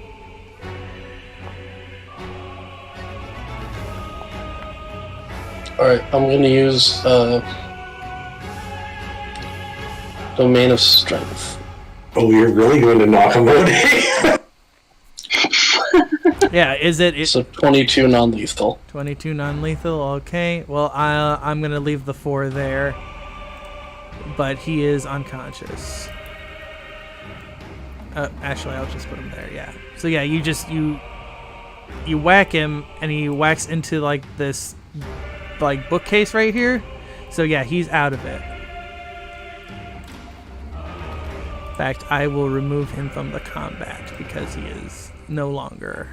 Alright, I'm gonna use Domain of Strength. Oh, you're really going to knock him out? Yeah, is it So 22 non-lethal. 22 non-lethal? Okay. Well, I'm gonna leave the 4 there, but he is unconscious. Actually, I'll just put him there. Yeah. So yeah, you whack him, and he whacks into like this like bookcase right here. So yeah, he's out of it. In fact, I will remove him from the combat because he is no longer.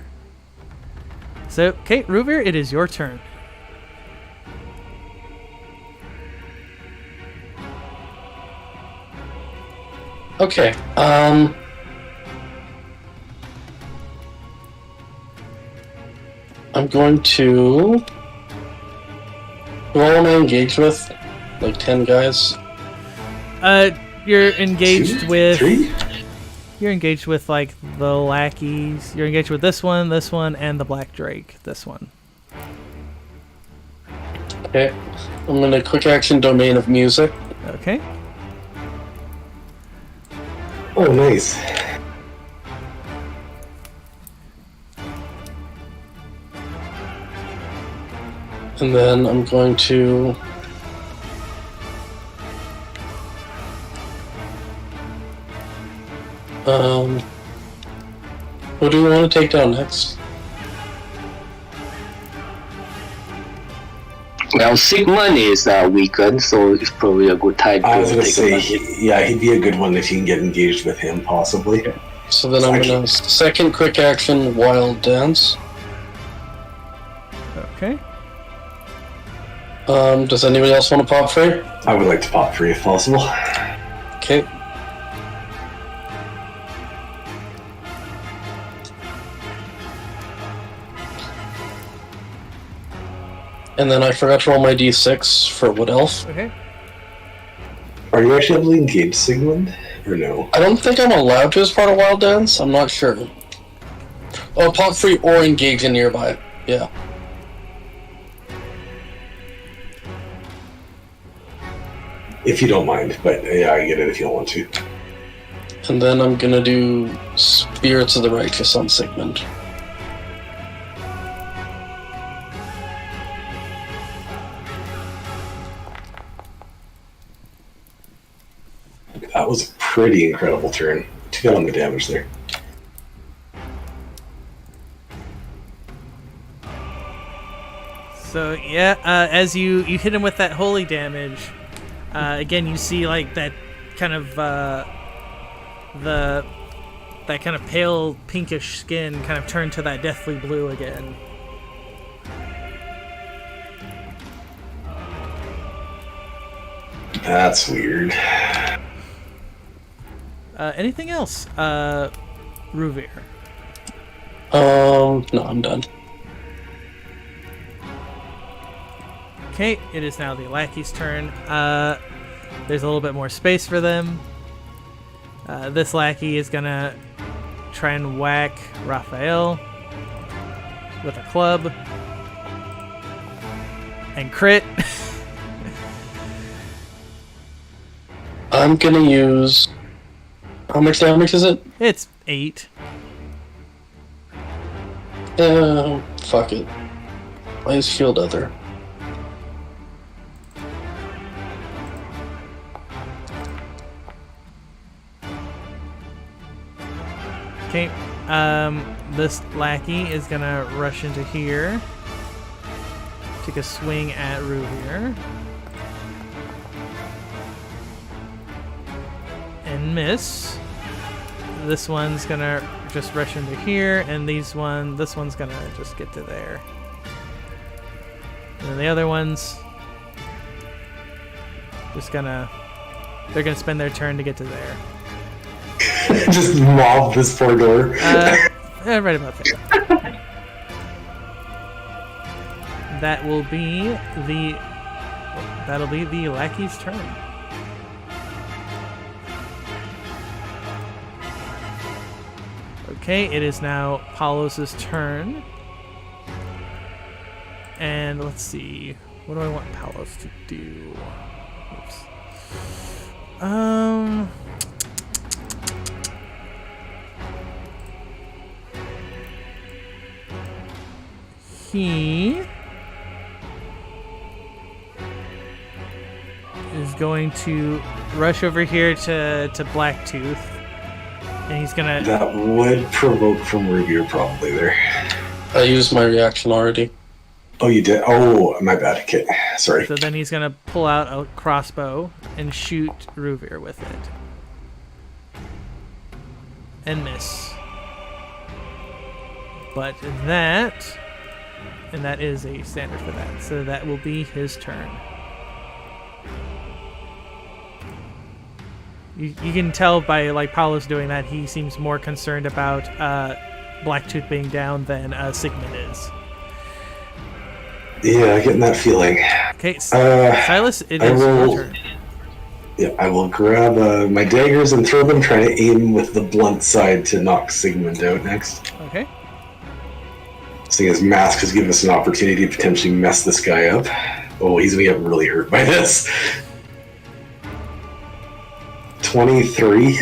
So, okay, Ruvir, it is your turn. Okay. I'm going to. Who all am I engaged with? Like 10 guys? You're engaged 2, with 3? You're engaged with like the lackeys. You're engaged with this one, and the Black Drake. This one. Okay. I'm gonna quick action domain of music. Okay. Oh, nice. And then I'm going to. What do we want to take down next? Well, Sigmund is weakened, so it's probably a good time I was to going to take say, a yeah, he'd be a good one if you can get engaged with him, possibly. So then I'm gonna second quick action wild dance. Okay. Does anybody else want to pop free? I would like to pop free if possible. Okay. And then I forgot to roll my d6 for Wood Elf. Okay. Are you actually able to engage Sigmund? Or no? I don't think I'm allowed to as part of Wild Dance. I'm not sure. Oh, pop free or engage in nearby. Yeah. If you don't mind, but yeah, I get it if you don't want to. And then I'm gonna do Spirits of the Righteous on Sigmund. That was a pretty incredible turn. 2 on the damage there. So yeah, as you hit him with that holy damage, again you see like that kind of that kind of pale pinkish skin kind of turn to that deathly blue again. That's weird. Anything else, Ruvir? No, I'm done. Okay, it is now the lackey's turn. There's a little bit more space for them. This lackey is gonna try and whack Raphael with a club and crit. I'm gonna use. How much damage is it? It's 8. Fuck it. Why is Shield Other? Okay, this lackey is gonna rush into here. Take a swing at Ruvir. And miss. This one's gonna just rush into here, and this one's gonna just get to there. And then the other ones they're gonna spend their turn to get to there. Just mob this poor door. Right about there. That'll be the lackey's turn. Okay, it is now Paulos's turn. And let's see. What do I want Paulos to do? Oops. he is going to rush over here to Blacktooth, and he's gonna. That would provoke from Rubier probably there. I used my reaction already. Oh, you did? Oh, my bad. Okay, sorry. So then he's gonna pull out a crossbow and shoot Ruvir with it, and miss. But that is a standard for that. So that will be his turn. You can tell by like Paolo's doing that he seems more concerned about Blacktooth being down than Sigmund is. Yeah, getting that feeling. Okay, Silas, it is your turn. Yeah, I will grab my daggers and throw them, trying to aim with the blunt side to knock Sigmund out next. Okay. Seeing as Mask has given us an opportunity to potentially mess this guy up. Oh, he's gonna get really hurt by this. 23.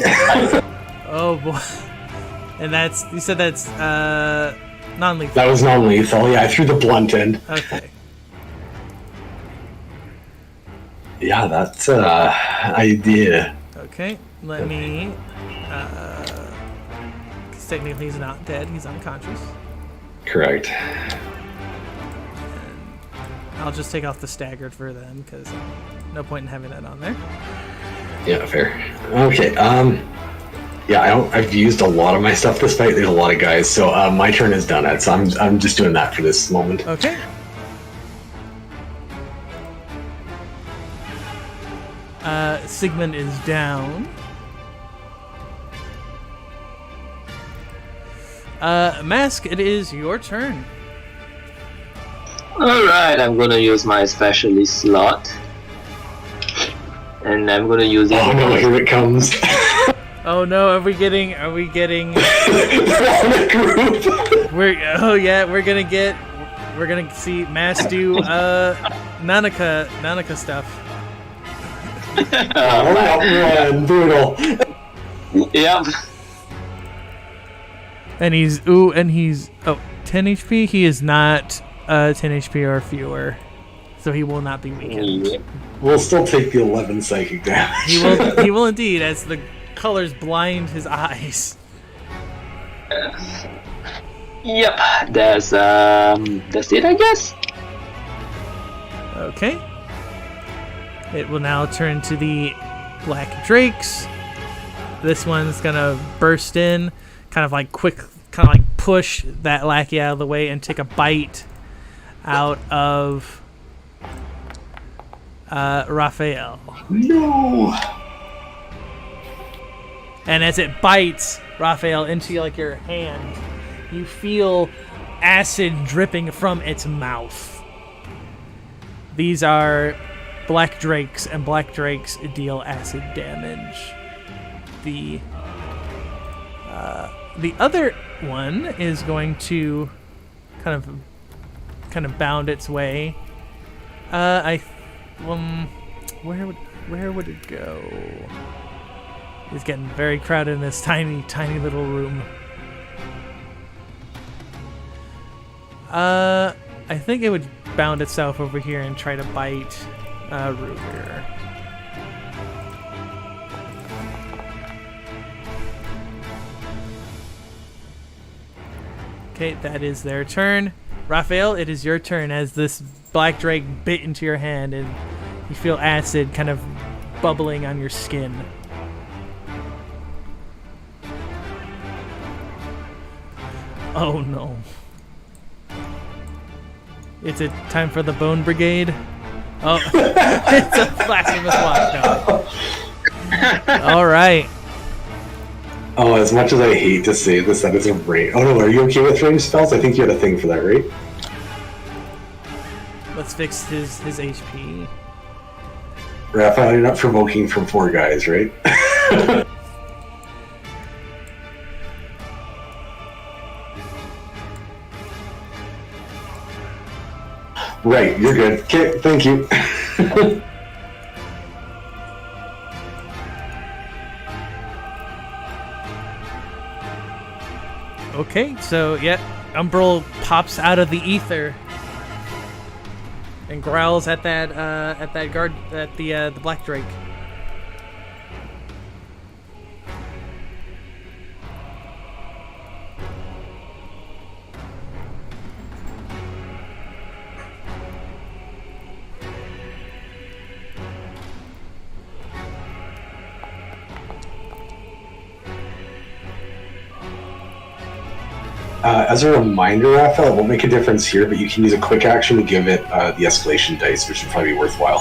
Oh boy. And you said that's non-lethal. That was non-lethal. Yeah, I threw the blunt end. Okay. Yeah, that's idea. Okay, let me. 'Cause technically he's not dead; he's unconscious. Correct. I'll just take off the staggered for them because no point in having that on there. Yeah, fair. Okay. Yeah, I've used a lot of my stuff this fight. There's a lot of guys, so my turn is done. So I'm just doing that for this moment. Okay. Sigmund is down. Mask, it is your turn. Alright, I'm gonna use my specialist slot. And I'm gonna use it. Oh no, here it comes. Oh no, are we getting They're on a group. we're gonna see Mask do Nanaka stuff. Run, brutal. Yep. And he's 10 HP. He is not 10 HP or fewer, so he will not be weakened. Yep. We'll still take the 11 psychic damage. He will indeed, as the colors blind his eyes. Yep. That's it, I guess. Okay. It will now turn to the Black Drakes. This one's gonna burst in, kind of like push that lackey out of the way and take a bite out of Raphael. No. And as it bites Raphael into like your hand, you feel acid dripping from its mouth. These are Black Drakes, and Black Drakes deal acid damage. The other one is going to kind of bound its way. Where would it go? It's getting very crowded in this tiny little room. I think it would bound itself over here and try to bite Ruger. Okay, that is their turn. Raphael, it is your turn as this Black Drake bit into your hand and you feel acid kind of bubbling on your skin. Oh no. It's a time for the Bone Brigade. Oh, it's a blasphemous watch now. All right. Oh, as much as I hate to say this, that is a range. Oh no, are you okay with range spells? I think you had a thing for that, right? Let's fix his HP. Raphael, you're not provoking from 4 guys, right? Right, you're good. Okay, thank you. Okay, so yeah, Umbral pops out of the ether and growls at that guard, at the Black Drake. As a reminder, Raphael, it won't make a difference here, but you can use a quick action to give it the escalation dice, which would probably be worthwhile.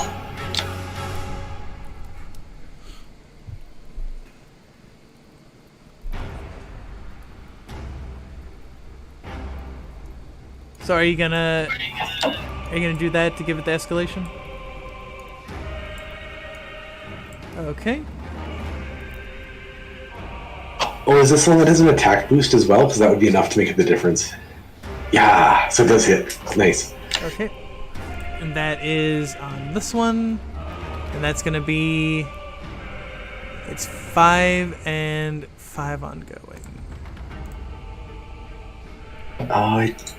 So are you gonna do that to give it the escalation? Okay. Oh, is this one that has an attack boost as well? Because that would be enough to make up the difference. Yeah, so it does hit. Nice. Okay. And that is on this one. And that's going to be... It's 5 and 5 ongoing. It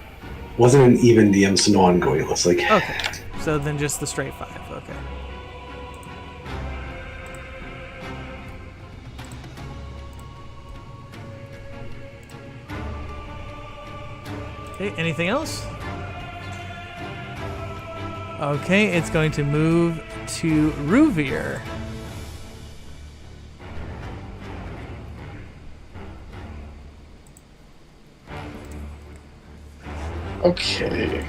wasn't an even DM, so no ongoing, it looks like. Okay. So then just the straight 5. Okay. Okay, anything else? Okay, it's going to move to Ruvier. Okay.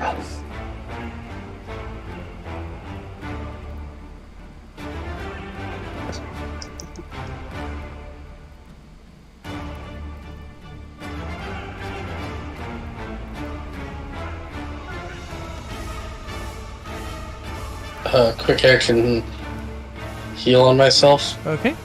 Quick action heal on myself. Okay.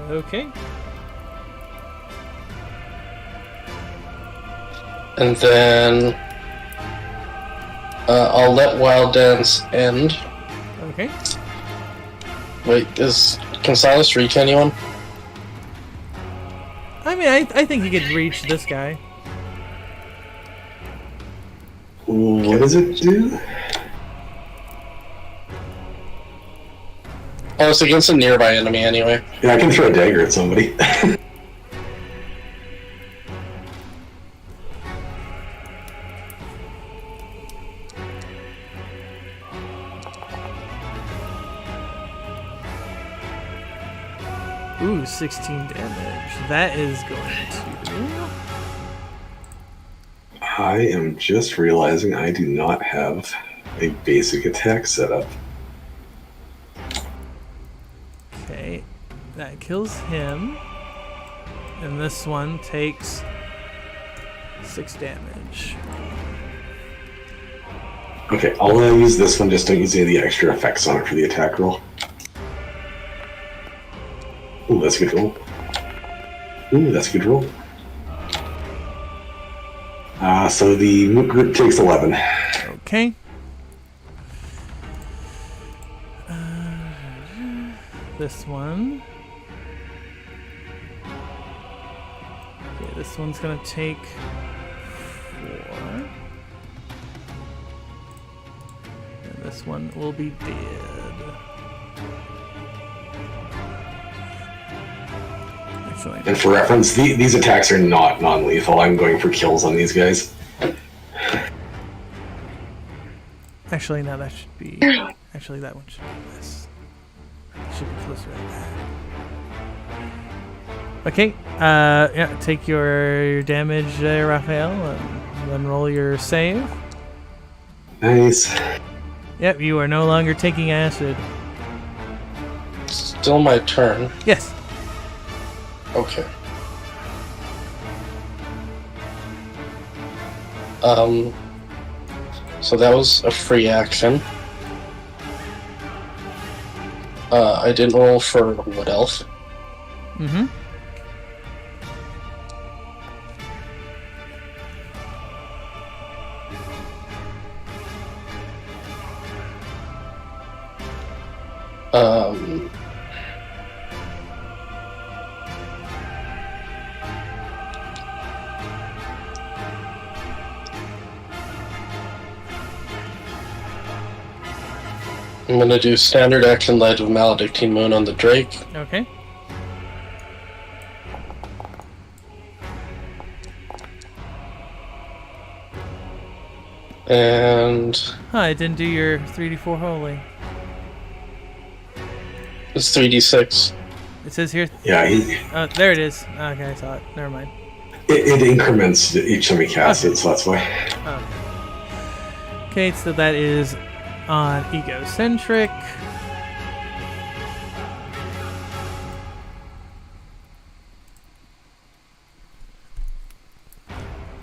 Okay. And then I'll let Wild Dance end. Okay. Wait, can Silas reach anyone? I mean, I think you could reach this guy. What does it do? Oh, it's against a nearby enemy anyway. Yeah, I can throw a dagger at somebody. Ooh, 16 damage. That is going to... I am just realizing I do not have a basic attack set up. Okay, that kills him. And this one takes 6 damage. Okay, I'll use this one, just don't use any of the extra effects on it for the attack roll. Ooh, that's a good roll. Ooh, that's a good roll. So the moot group takes 11. Okay. This one. Okay, this one's gonna take 4. And this one will be dead. Excellent. And for reference, these attacks are not non-lethal. I'm going for kills on these guys. Actually, no, that should be... Actually, that one should be less. Should be closer to that. Okay, yeah, take your damage there, Raphael, and then roll your save. Nice. Yep, you are no longer taking acid. Still my turn. Yes. Okay. So that was a free action. I didn't roll for Wood Elf. Mm-hmm. Um, I'm gonna do standard action Light of Maledictine Moon on the Drake. Okay. And Huh, I didn't do your 3d4 holy. it's 3d6. It says here. Yeah, Oh, there it is. Okay, I saw it. Never mind. it increments each time he casts it, so that's why. Okay, so that is on egocentric.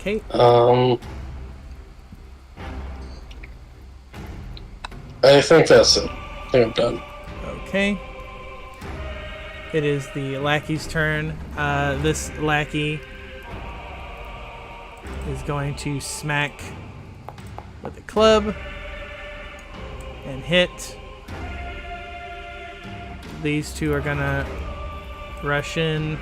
Okay. I think that's it. I think I'm done. Okay. It is the lackey's turn. This lackey is going to smack with a club and hit. These two are gonna rush in.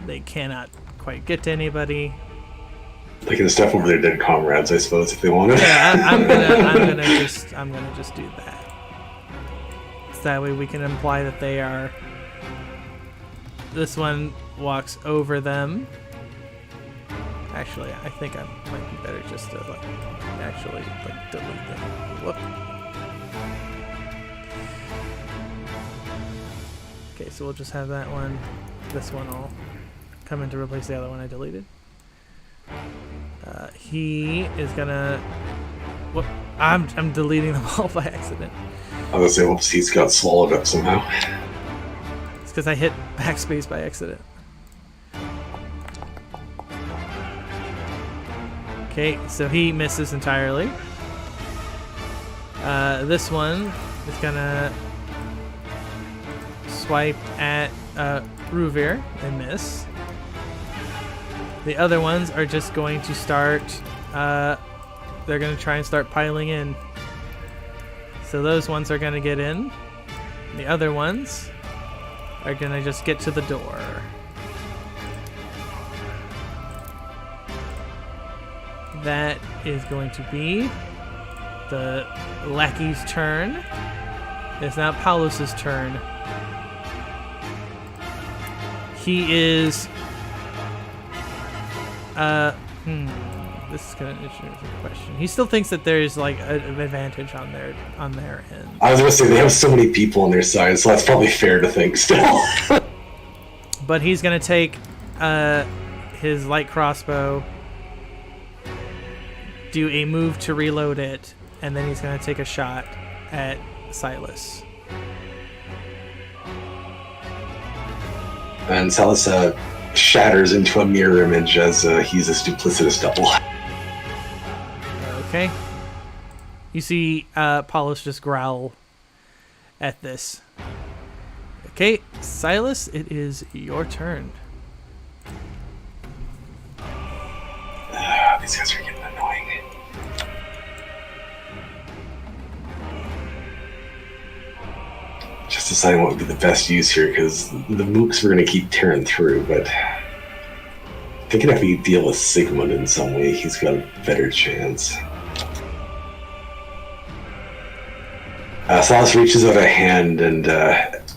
They cannot quite get to anybody. They can step over their dead comrades, I suppose, if they wanted. Yeah, I'm gonna just do that. So that way we can imply that they are. This one walks over them. Actually, I think I might be better just to actually delete them. Whoop. Okay, so we'll just have that one. This one will come in to replace the other one I deleted. He is gonna. Whoop, I'm deleting them all by accident. I was gonna say, whoops, he's got swallowed up somehow. It's because I hit backspace by accident. Okay, so he misses entirely. This one is gonna swipe at Ruvir and miss. The other ones are just going to start, they're going to try and start piling in. So those ones are going to get in. The other ones are going to just get to the door. That is going to be the lackey's turn. It's now Paulus's turn. He is... this is kind of an interesting question. He still thinks that there's like an advantage on their end. I was gonna say, they have so many people on their side, so that's probably fair to think still. But he's gonna take his light crossbow, do a move to reload it, and then he's gonna take a shot at Silas. And Silas shatters into a mirror image as he's a duplicitous double. Okay. You see Paulus just growl at this. Okay, Silas, it is your turn. These guys are getting annoying. Just deciding what would be the best use here, because the mooks were going to keep tearing through, but thinking if we deal with Sigmund in some way, he's got a better chance. Silas reaches out a hand, and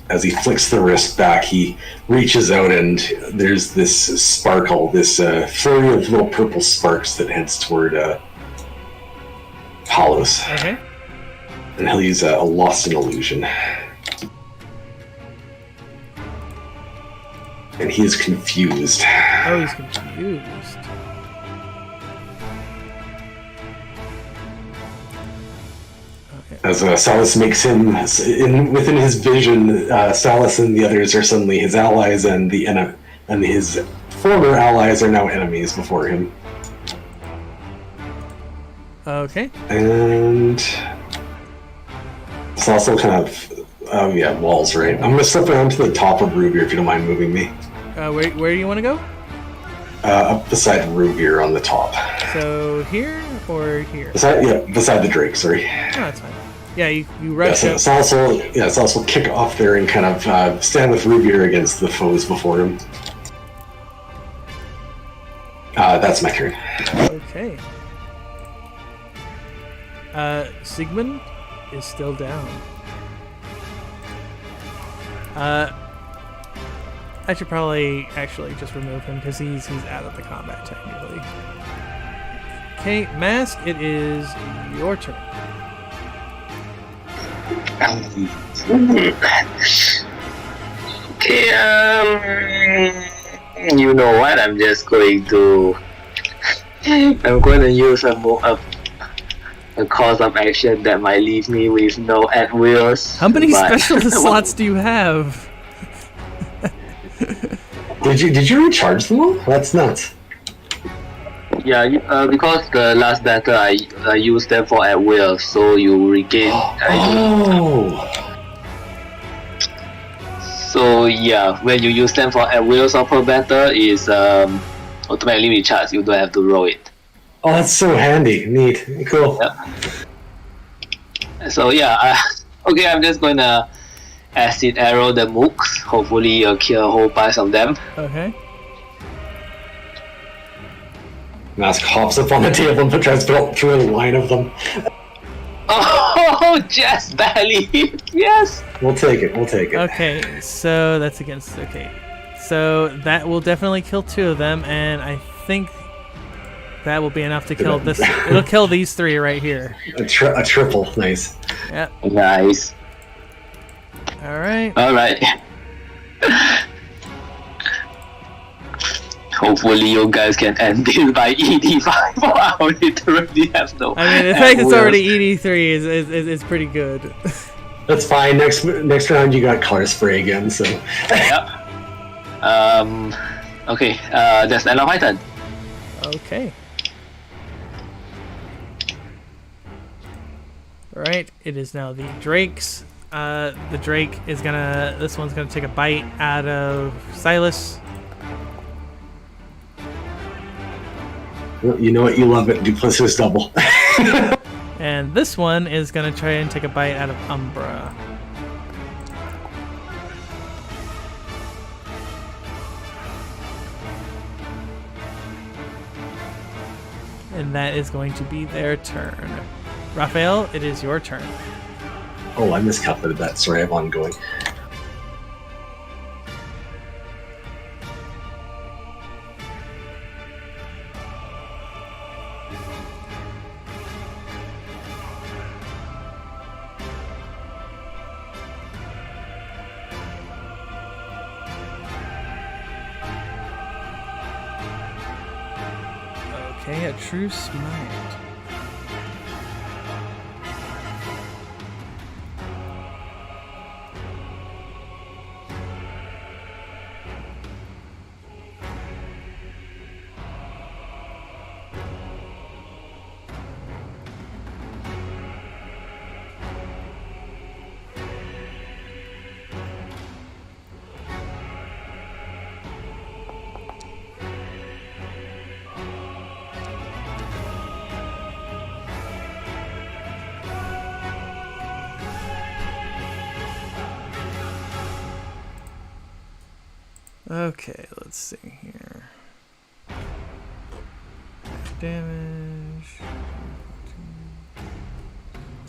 as he flicks the wrist back, he reaches out, and there's this sparkle, this flurry of little purple sparks that heads toward Paulus. Okay. And he'll use a Lost in Illusion. And he is confused. Oh, he's confused. Okay. As Silas makes him, within his vision, Silas and the others are suddenly his allies, and his former allies are now enemies before him. Okay. And it's also kind of, walls, right? I'm gonna step around to the top of Ruvir if you don't mind moving me. Where do you want to go? Up beside Ruvir on the top. So here or here? Beside the Drake, sorry. Oh, that's fine. Yeah, you Yes, rush up. it's also kick off there and kind of stand with Rubier against the foes before him. That's my turn. Okay. Sigmund is still down. I should probably actually just remove him because he's out of the combat technically. Okay, Mask, it is your turn. Okay, you know what? I'm just going to. I'm going to use a course of action that might leave me with no at wills. How many but- specialist slots do you have? Did you recharge them all? That's nuts. Yeah, because the last battle I used them for at will, so you regain. Oh. So yeah, when you use them for at wills or per battle, is automatically recharged. You don't have to roll it. Oh, that's so handy. Neat. Cool. Yep. So yeah, okay. I'm just gonna acid arrow the mooks. Hopefully, you'll kill a whole bunch of them. Okay. Mask hops up on the table and tries to build through a line of them. Oh, just barely. Yes. We'll take it. Okay, so that's against. Okay, so that will definitely kill 2 of them, and I think that will be enough to kill this. It'll kill these 3 right here. A triple. Nice. Yep. Nice. All right. All right. Hopefully you guys can end this by ED5 or I will literally have no. I mean, the fact it's already ED3 is pretty good. That's fine. Next round you got color spray again. So. Yep. Okay. That's the end of my turn. Okay. Alright, it is now the Drake's. The Drake is gonna. This one's gonna take a bite out of Silas. You know what? You love it. Duplicitous double. And this one is gonna try and take a bite out of Umbra. And that is going to be their turn. Raphael, it is your turn. Oh, I miscalculated that. Sorry, I'm ongoing. Okay, a true smite. Okay, let's see here. Damage.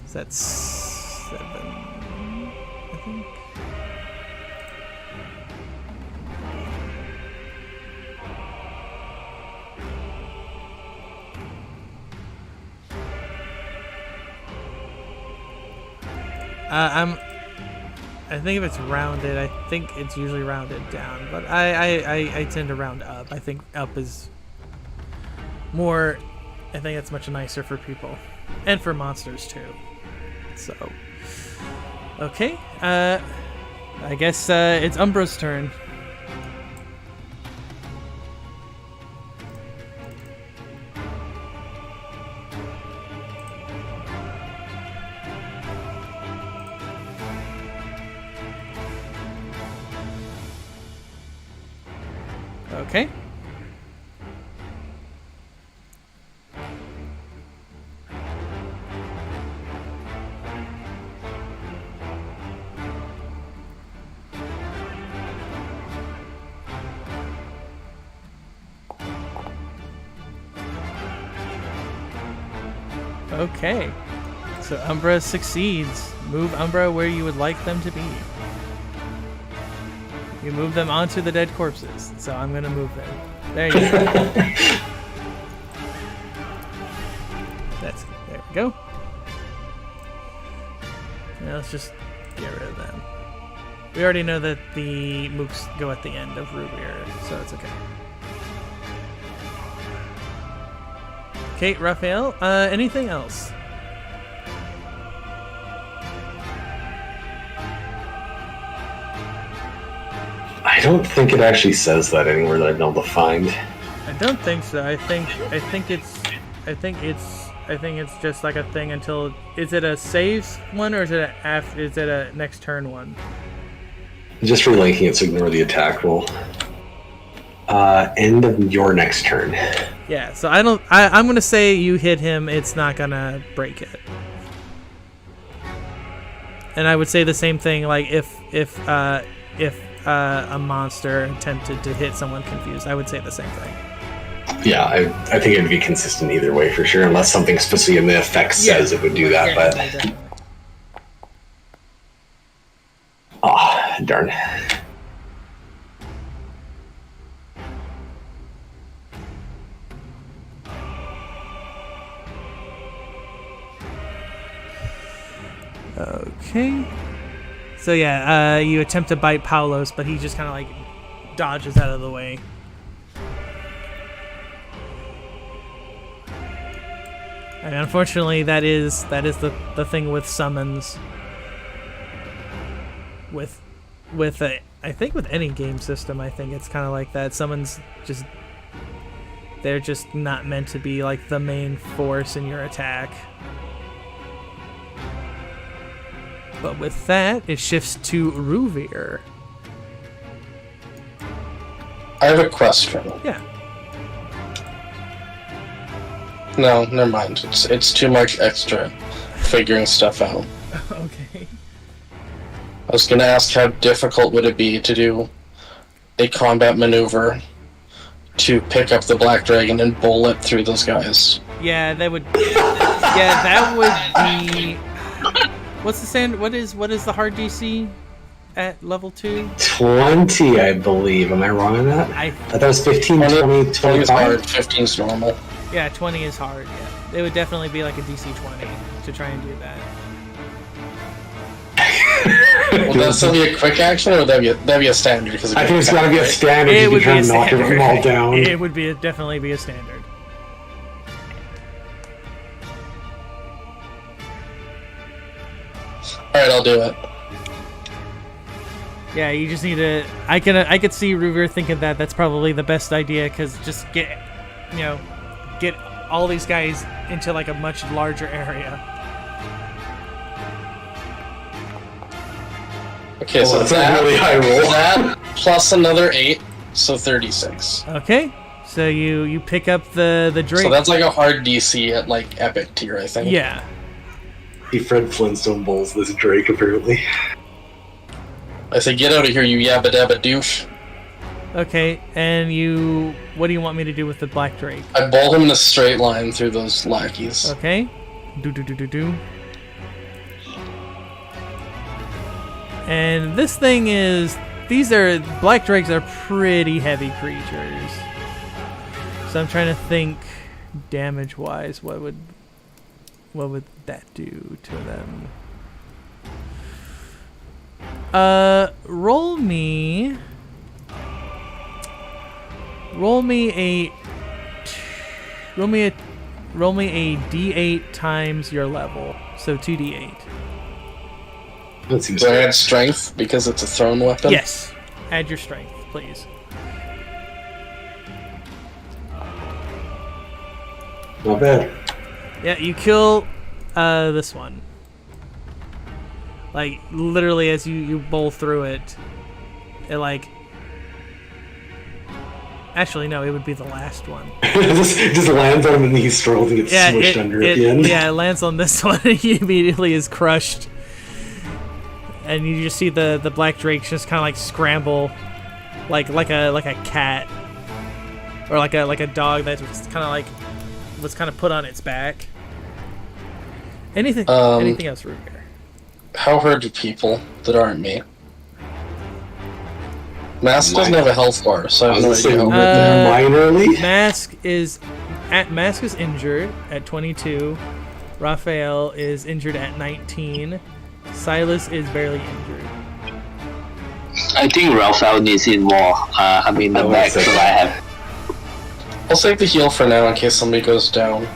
Is that 7? I think. I think if it's rounded, I think it's usually rounded down, but I tend to round up. I think up is more. I think it's much nicer for people and for monsters too. So, okay. I guess it's Umbra's turn. Okay. Okay. So Umbra succeeds. Move Umbra where you would like them to be. You move them onto the dead corpses. So I'm gonna move them. There you go. There we go. Now let's just get rid of them. We already know that the mooks go at the end of Rubier, so it's okay. Okay, Raphael, anything else? I don't think it actually says that anywhere that I've been able to find. I don't think so. I think it's just like a thing until. Is it a saves one or is it a next turn one? Just relinking it, so ignore the attack roll. End of your next turn. Yeah. So I'm gonna say you hit him. It's not gonna break it. And I would say the same thing. Like if a monster attempted to hit someone confused, I would say the same thing. Yeah, I think it'd be consistent either way for sure, unless something specific in the effect says it would do that. Yeah, but definitely. oh, darn. Okay. So yeah, you attempt to bite Paulos, but he just kind of like dodges out of the way. And unfortunately, that is the thing with summons. With I think with any game system, I think it's kind of like that. Summons they're just not meant to be like the main force in your attack. But with that, it shifts to Ruvir. I have a question. Yeah. No, never mind. It's too much extra figuring stuff out. Okay. I was gonna ask how difficult would it be to do a combat maneuver to pick up the Black Dragon and bowl it through those guys. Yeah, that would. Yeah, that would be. What's the stand? What is the hard DC at level 2? 20, I believe. Am I wrong on that? I thought that was 15, 20, 20 is 25. hard, 15 is normal. Yeah, 20 is hard. Yeah, it would definitely be like a DC 20 to try and do that. Would that still be a quick action, or would that be a standard? Because I think it's got to be a standard. It You would can be a try and knock standard. them all down. It would be definitely be a standard. Alright, I'll do it. Yeah, you just need to. I could see Ruvir thinking that that's probably the best idea, because just get all these guys into like a much larger area. Okay, so that's a really high roll. That plus another 8, so 36. Okay, so you pick up the Drake. So that's like a hard DC at like epic tier, I think. Yeah. He Fred Flintstone bowls this Drake, apparently. I say, get out of here, you yabba dabba douche. Okay, and what do you want me to do with the Black Drake? I bowl him in a straight line through those lackeys. Okay. Do. And this thing Black Drakes are pretty heavy creatures. So I'm trying to think damage-wise, what would that do to them? Roll me a D8 times your level, so 2D8. That seems Do I fair. add strength because it's a thrown weapon? Yes, add your strength, please. Not bad. Yeah, you kill this one. Like, literally as you bowl through it, it like... Actually, no, it would be the last one. just lands on him and he strolls and gets smushed under at the end. Yeah, it lands on this one and he immediately is crushed. And you just see the Black Drake just kind of like scramble, like a cat, or like a dog that was kind of put on its back. Anything else, Ruger? How hurt are people that aren't me? Mask doesn't have a health bar, so I have no idea how hurt they are. Minorly. Mask is injured at 22. Raphael is injured at 19. Silas is barely injured. I think Raphael needs it more. I'm in the back, so I have. I'll save the heal for now in case somebody goes down.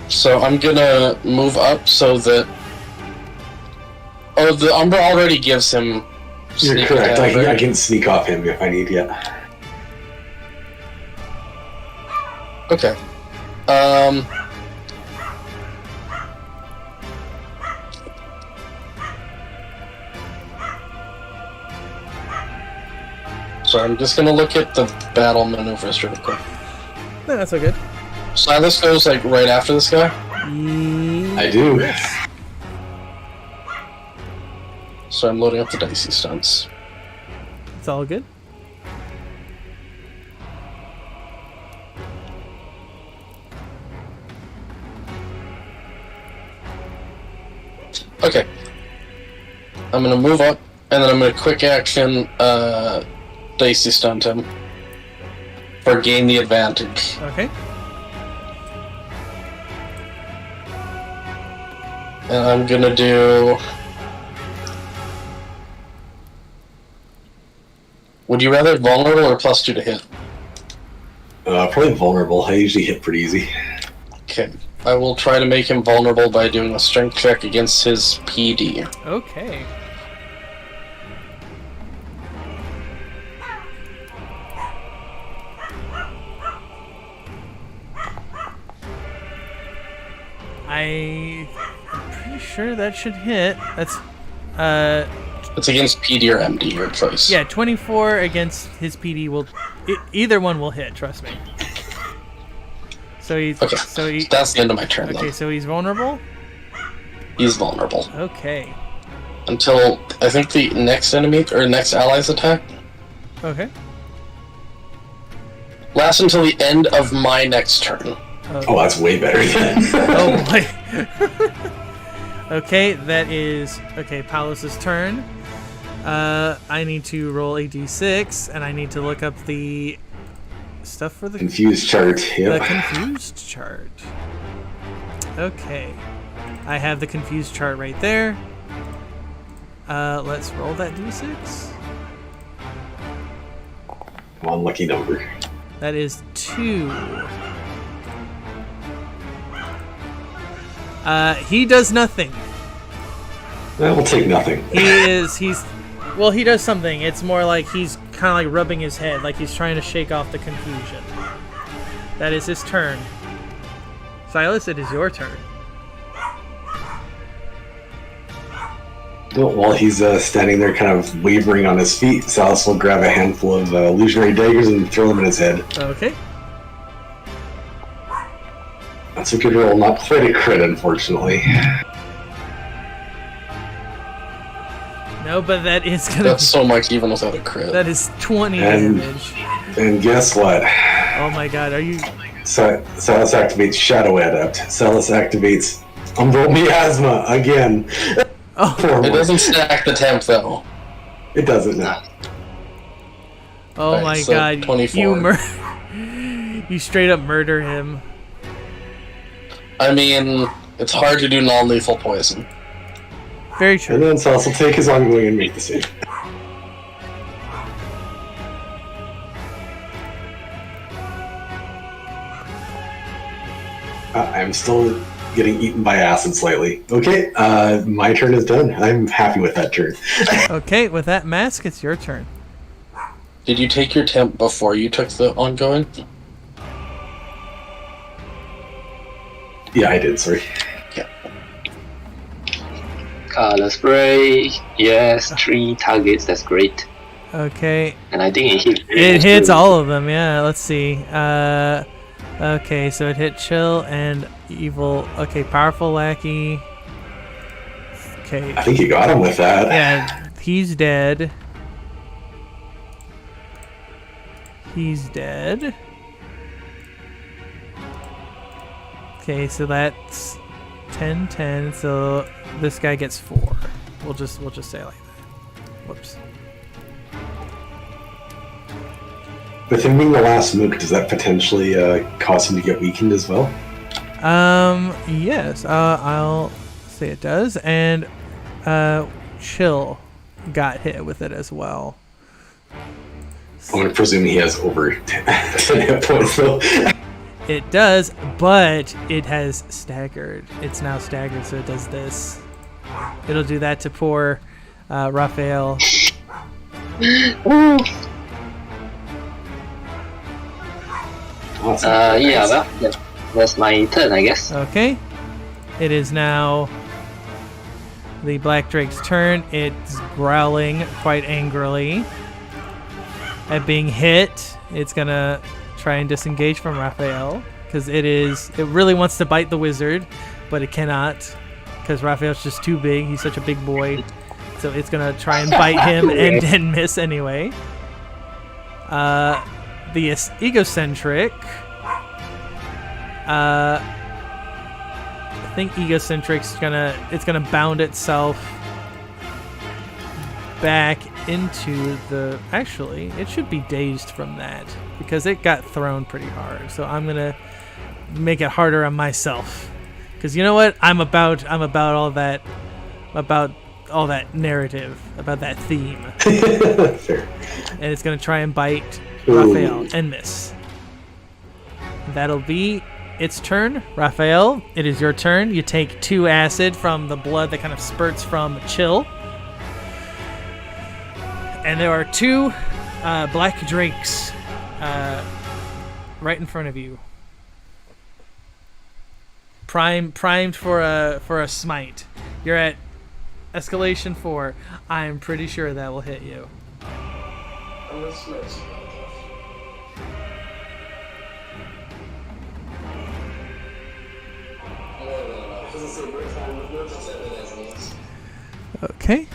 So I'm gonna move up so that. Oh, the Umbra already gives him. You're correct. I can sneak off him if I need, yeah. Okay. So I'm just gonna look at the battle maneuvers real quick. No, that's so good. Silas goes like right after this guy. I do. So I'm loading up the dicey stunts. It's all good. Okay. I'm gonna move up, and then I'm gonna quick action dicey stunt him for gain the advantage. Okay. And I'm gonna do. Would you rather vulnerable or +2 to hit? Probably vulnerable. I usually hit pretty easy. Okay. I will try to make him vulnerable by doing a strength check against his PD. Okay. I'm pretty sure that should hit. That's It's against PD or MD, your choice. yeah, 24 against his PD will either one will hit, trust me. So he's Okay. That's the end of my turn okay, then. so he's vulnerable? He's vulnerable. Okay. Until I think the next enemy or next ally's attack. Okay. Lasts until the end of my next turn. Oh, that's way better. Oh boy. Okay, that is Paulus' turn. I need to roll a d6 and I need to look up the stuff for the Confused chart. the Yep. confused chart. Okay. I have the confused chart right there. Let's roll that d6. One lucky number. That is 2. He does nothing. That will take nothing. He does something. It's more like he's kind of like rubbing his head, like he's trying to shake off the confusion. That is his turn. Silas, it is your turn. While he's standing there kind of wavering on his feet, Silas will grab a handful of illusionary daggers and throw them in his head. Okay. That's a good roll. Not quite a crit, unfortunately. No, but that is gonna. That's so much even without a crit. That is 20 And- damage. And guess what? Oh my god, are you? Silas activates Shadow Adept. Silas activates Umbral Miasma again. Oh, It doesn't stack the temp though. It doesn't now. oh Right, my so god, 24. You straight up murder him. I mean, it's hard to do non-lethal poison. Very And true. then Silas will take his ongoing and make the save. I'm still getting eaten by acid slightly. Okay, my turn is done. I'm happy with that turn. Okay, with that mask, it's your turn. Did you take your temp before you took the ongoing? Yeah, I did, sorry. Yeah. Color spray. Yes, 3 targets. That's great. Okay, And I think it hit. it hits all of them. Yeah, let's see. Okay, so it hit chill and evil. Okay, powerful lackey. Okay, I think you got him with that. yeah, he's dead. He's dead. Okay, so that's 10, 10. So this guy gets 4. We'll just say it like that. Whoops. With him being the last mook, does that potentially cause him to get weakened as well? Yes. I'll say it does, and Chill got hit with it as well. I'm going to presume he has over 10 hit points, though. It does, but it has staggered. It's now staggered, so it does this. It'll do that to poor Raphael. Awesome. Yeah, well, that's my turn, I guess. Okay. It is now the Black Drake's turn. It's growling quite angrily at being hit. It's gonna try and disengage from Raphael because it really wants to bite the wizard, but it cannot because Raphael's just too big. He's such a big boy. So it's gonna try and bite him and miss anyway. The egocentric. I think egocentric's gonna bound itself back into the. Actually, it should be dazed from that because it got thrown pretty hard. So I'm gonna make it harder on myself because you know what? I'm about all that narrative, about that theme. Fair. And it's gonna try and bite Raphael and miss. That'll be its turn. Raphael, it is your turn. You take 2 acid from the blood that kind of spurts from Chill. And there are 2 black drakes right in front of you. Primed for a smite. You're at escalation 4. I'm pretty sure that will hit you. Okay.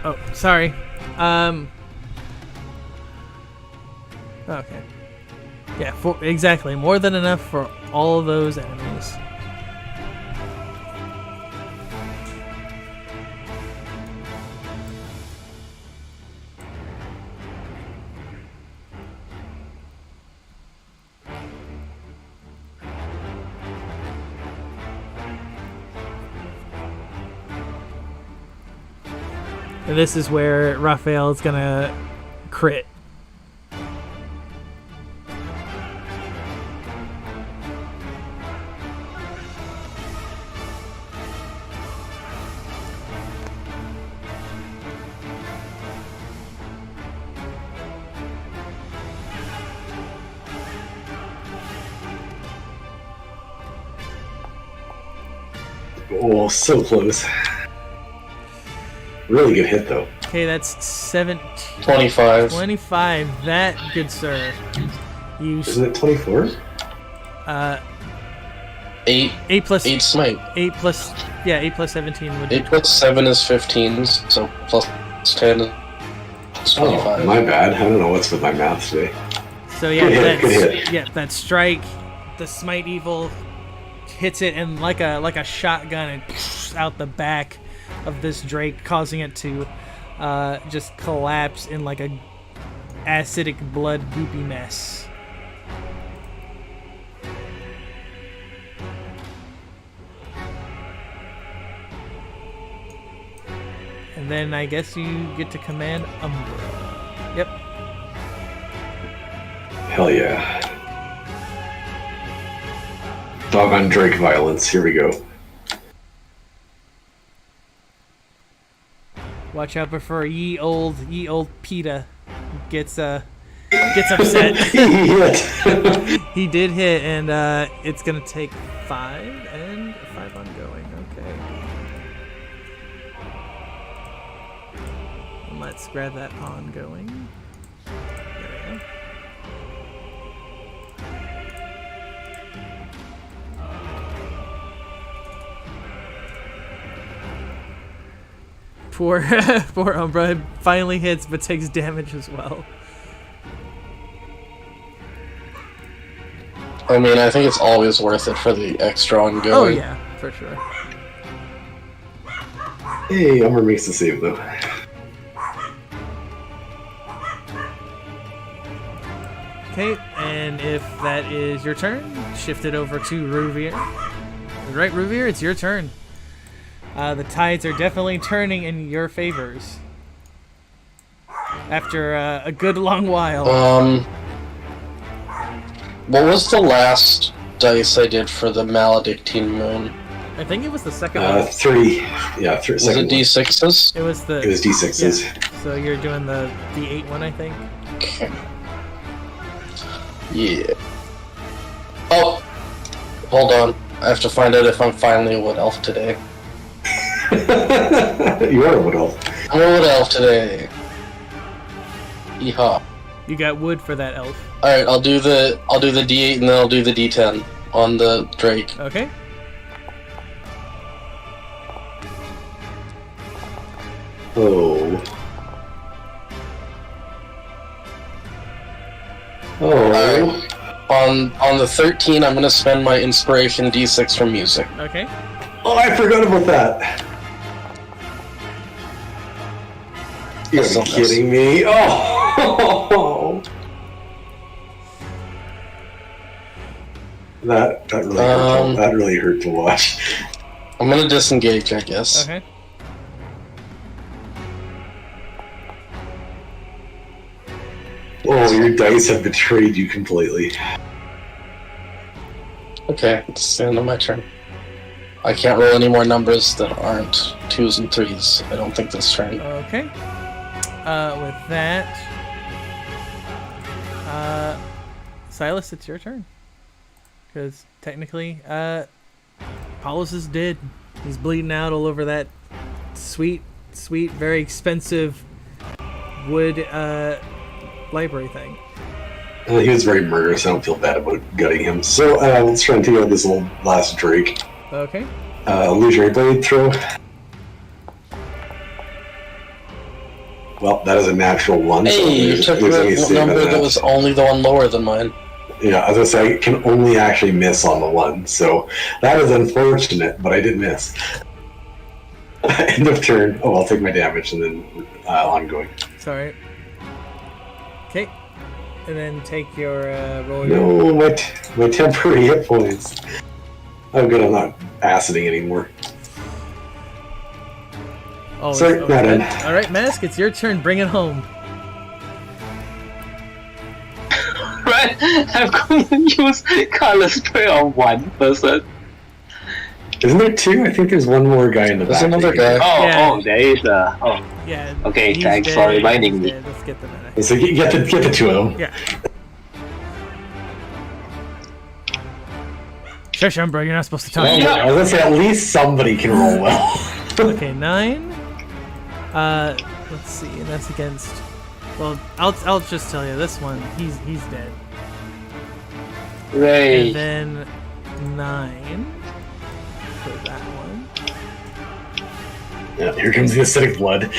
Oh, sorry. Okay. Yeah, exactly. More than enough for all those enemies. And this is where Raphael is gonna crit. Oh, so close. Really good hit, though. Okay, that's 17. 25. 25. That, good sir. You. Isn't it 24? 8. 8 plus. 8 smite. 8 plus. Yeah, 8 plus 17 would be. 8 plus 7 is 15, so plus 10 is 25. Oh, my bad. I don't know what's with my math today. So yeah, Good hit. yeah, that strike, the smite evil hits it and like a shotgun and out the back of this drake, causing it to just collapse in like a acidic blood goopy mess. And then I guess you get to command Umbra. Yep. Hell yeah. Doggone Drake violence. Here we go. Watch out before ye old PETA gets upset. He hit. He did hit, and it's gonna take 5 and 5 ongoing. Okay. And let's grab that ongoing. Poor poor Umbra finally hits, but takes damage as well. I mean, I think it's always worth it for the extra ongoing. Oh yeah, for sure. Hey, Umber makes the save though. Okay, and if that is your turn, shift it over to Ruvir. Right, Ruvir, it's your turn. The tides are definitely turning in your favors. After a good long while. What was the last dice I did for the Maledictine Moon? I think it was the second one. 3. Yeah, 3. Was it D6s? It was the. It was D6s. Yeah. So you're doing the D8 one, I think. Okay. Yeah. Oh! Hold on. I have to find out if I'm finally a Wood Elf today. You are a Wood Elf. I'm a Wood Elf today. Yeehaw. You got wood for that elf. Alright, I'll do the D8 and then I'll do the D10 on the Drake. Okay. Oh. Oh. Alright. On the 13, I'm gonna spend my inspiration D6 for music. Okay. Oh, I forgot about that. You're kidding me. Oh. That really hurt. That really hurt to watch. I'm gonna disengage, I guess. Okay. Oh, your dice have betrayed you completely. Okay, it's the end of my turn. I can't roll any more numbers that aren't 2s and 3s. I don't think this turn. Okay. With that, Silas, it's your turn. Because technically, Paulus is dead. He's bleeding out all over that sweet, very expensive wood library thing. He was very murderous. I don't feel bad about gutting him. So let's try and take out this little last Drake. Okay. Illusionary blade throw. Well, that is a natural 1. Hey, you took the number that was only the one lower than mine. Yeah, as I say, I can only actually miss on the 1, so that is unfortunate, but I did miss. End of turn. Oh, I'll take my damage and then ongoing. Sorry. Okay. And then take your roll. No, my temporary hit points. Oh, good, I'm not aciding anymore. Oh, sorry, not in. All right, Mask, it's your turn. Bring it home. Right, I'm going to use color spray on one person. Isn't there 2? I think there's one more guy in the back. There's another guy. Oh, there is a. Oh. Yeah. Okay, he's thanks dead, for reminding he's me. dead. Let's get them in. So get the 2 of them. Yeah. Shush, Umbra, you're not supposed to talk. Well, I was gonna say at least somebody can roll well. Okay, 9. Let's see, and that's against. Well, I'll just tell you this one. He's dead. Ray. And then 9 for that one. Yeah, here comes the acidic blood.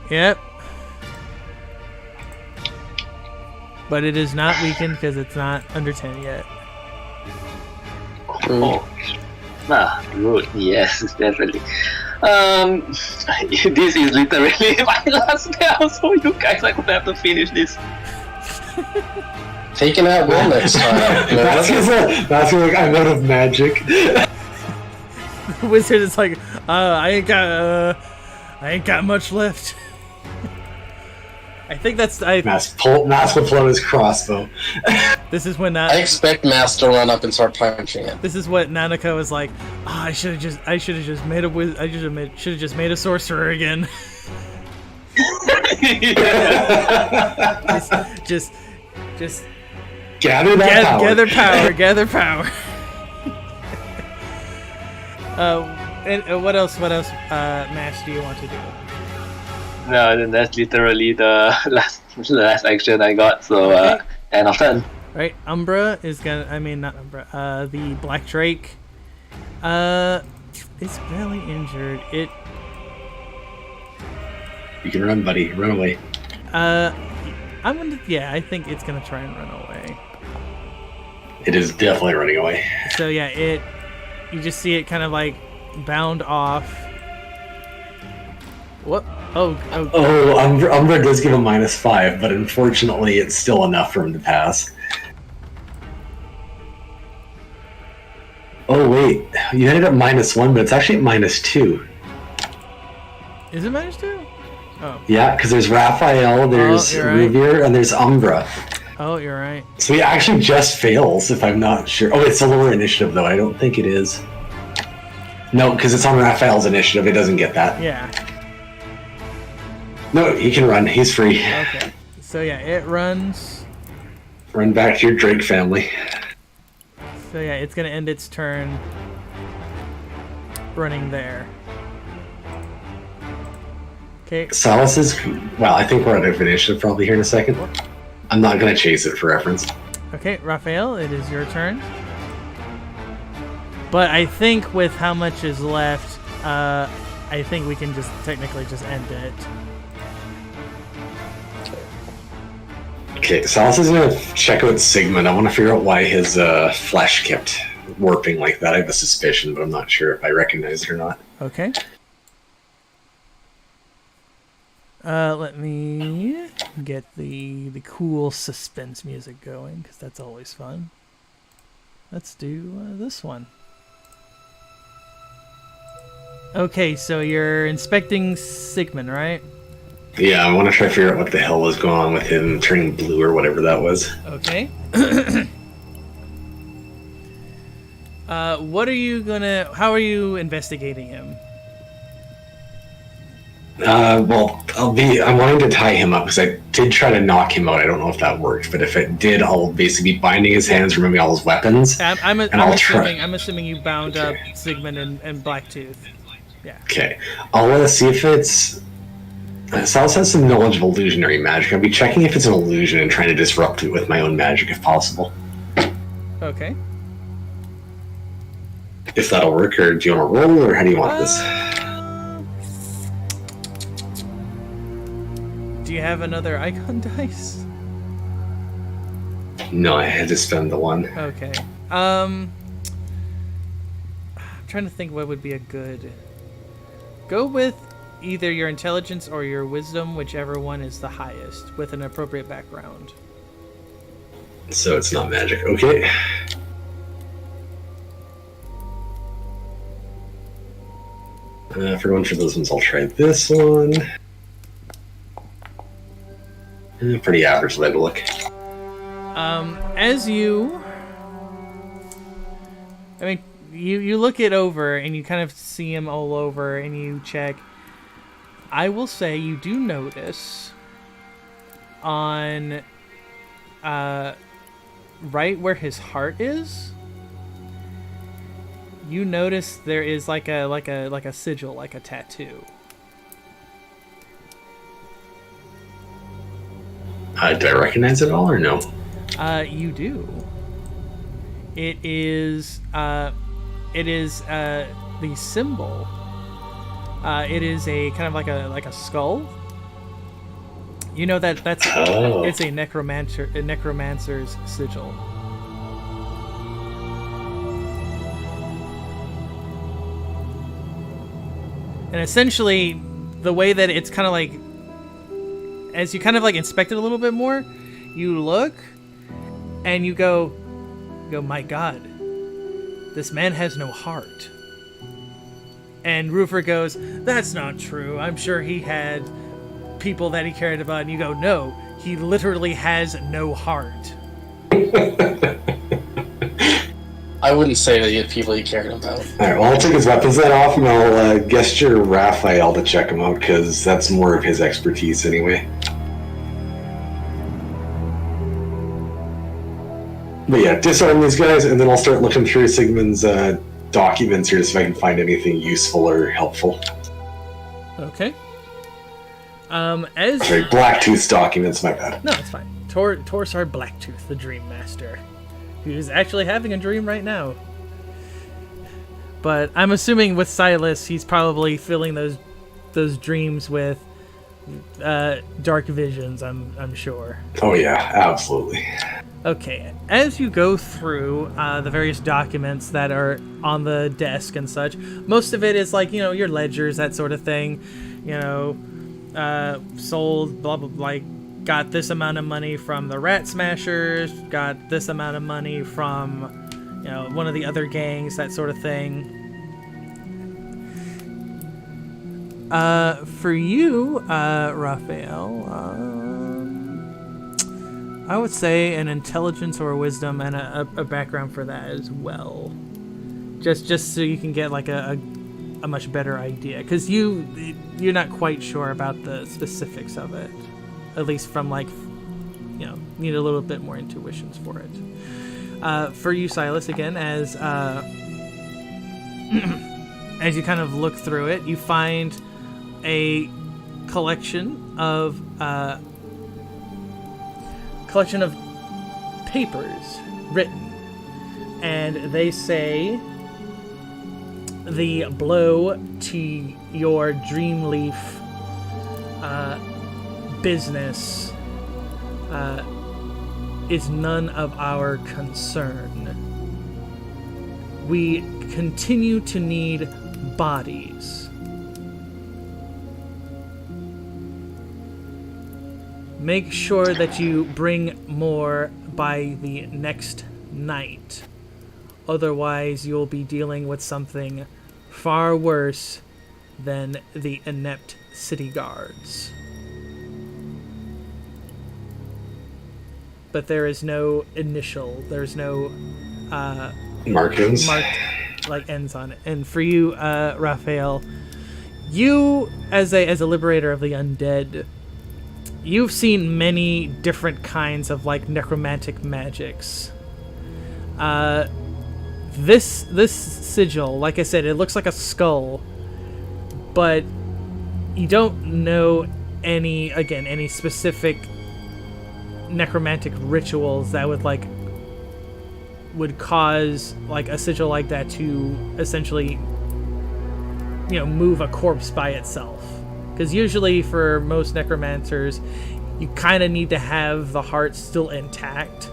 Yep. But it is not weakened because it's not under 10 yet. Oh. Good. Yes, definitely. This is literally my last spell, so you guys are gonna have to finish this. Taking out Will next time. That's like I'm out of magic. The wizard is like, I ain't got much left. I think that's Mask will pull out his crossbow. This is when I expect Mass to run up and start punching it. This is what Nanako was like. Oh, I should have just made a should have just made a sorcerer again. just gather that power. Gather power. And what else, Mash, do you want to do? No, then that's literally the last action I got. So Okay. End of turn. Right, Umbra is gonna. I mean, not Umbra. The Black Drake. It's barely injured. You can run, buddy. Run away. Yeah, I think it's gonna try and run away. It is definitely running away. So yeah, you just see it kind of like bound off. What? Oh. Umbra does give a -5, but unfortunately it's still enough for him to pass. Oh wait, you ended up -1, but it's actually at -2. Is it -2? Oh. Yeah, because there's Raphael, there's Revere, and there's Umbra. Oh, you're right. So he actually just fails, if I'm not sure. Oh, it's a lower initiative, though. I don't think it is. No, because it's on Raphael's initiative. It doesn't get that. Yeah. No, he can run. He's free. Okay. So yeah, it runs. Run back to your Drake family. So yeah, it's gonna end its turn running there. Okay. Salus is... Well, I think we're out of initiative probably here in a second. I'm not going to chase it for reference. Okay, Raphael, it is your turn. But I think with how much is left, I think we can just technically just end it. Okay, Salus is going to check out Sigmund. I want to figure out why his flesh kept warping like that. I have a suspicion, but I'm not sure if I recognize it or not. Okay. Let me get the cool suspense music going, because that's always fun. Let's do this one. Okay, so you're inspecting Sigmund, right? Yeah, I want to try to figure out what the hell was going on with him turning blue or whatever that was. Okay. How are you investigating him? Well, I'm wanting to tie him up because I did try to knock him out. I don't know if that worked, but if it did, I'll basically be binding his hands, removing all his weapons. I'm assuming you bound up Sigmund and Blacktooth. Yeah. Okay. I'll see if it's... Salus has some knowledge of illusionary magic. I'll be checking if it's an illusion and trying to disrupt it with my own magic if possible. Okay. If that'll work, or do you want to roll, or how do you want this? Do you have another icon dice? No, I had to spend the one. Okay. I'm trying to think what would be a good... Go with either your intelligence or your wisdom, whichever one is the highest, with an appropriate background. So it's not magic. Okay. For going for those ones, I'll try this one. Pretty average way to look. As you... I mean, you look it over, and you kind of see him all over, and you check. I will say you do notice on... right where his heart is, you notice there is like a sigil, like a tattoo. Do I recognize it all or no? You do. It is the symbol. It is a kind of like a skull. You know that's it's a necromancer's sigil. And essentially, the way that it's kind of like, as you kind of like inspect it a little bit more, you look and you go, my God, this man has no heart. And Roofer goes, that's not true. I'm sure he had people that he cared about. And you go, no, he literally has no heart. I wouldn't say that he had people he cared about. Alright, well, I'll take his weapons then off and I'll gesture Raphael to check him out because that's more of his expertise anyway. But yeah, disarm these guys and then I'll start looking through Sigmund's documents here to see if I can find anything useful or helpful. Okay. Sorry, Blacktooth's documents, my bad. No, it's fine. Torsar Blacktooth, the Dreamaster, who's actually having a dream right now. But I'm assuming with Silas, he's probably filling those dreams with dark visions, I'm sure. Oh yeah, absolutely. Okay, as you go through the various documents that are on the desk and such, most of it is like, your ledgers, that sort of thing. Sold, blah, blah, like, got this amount of money from the Rat Smashers, got this amount of money from, one of the other gangs, that sort of thing. For you, Raphael, I would say an intelligence or a wisdom and a background for that as well. Just so you can get like a much better idea, because you're not quite sure about the specifics of it, at least from like, need a little bit more intuitions for it. For you, Silas, again, as as you kind of look through it, you find a collection of papers written, and they say the blow to your Dreamleaf business is none of our concern. We continue to need bodies. Make sure that you bring more by the next night. Otherwise, you'll be dealing with something far worse than the inept city guards. But there is no initial, there's no Markings. Marked ends on it. And for you, Raphael, you as a liberator of the undead, you've seen many different kinds of like necromantic magics. This sigil, like I said, it looks like a skull, but you don't know any specific necromantic rituals that would cause like a sigil like that to essentially move a corpse by itself. Because usually for most necromancers, you kind of need to have the heart still intact.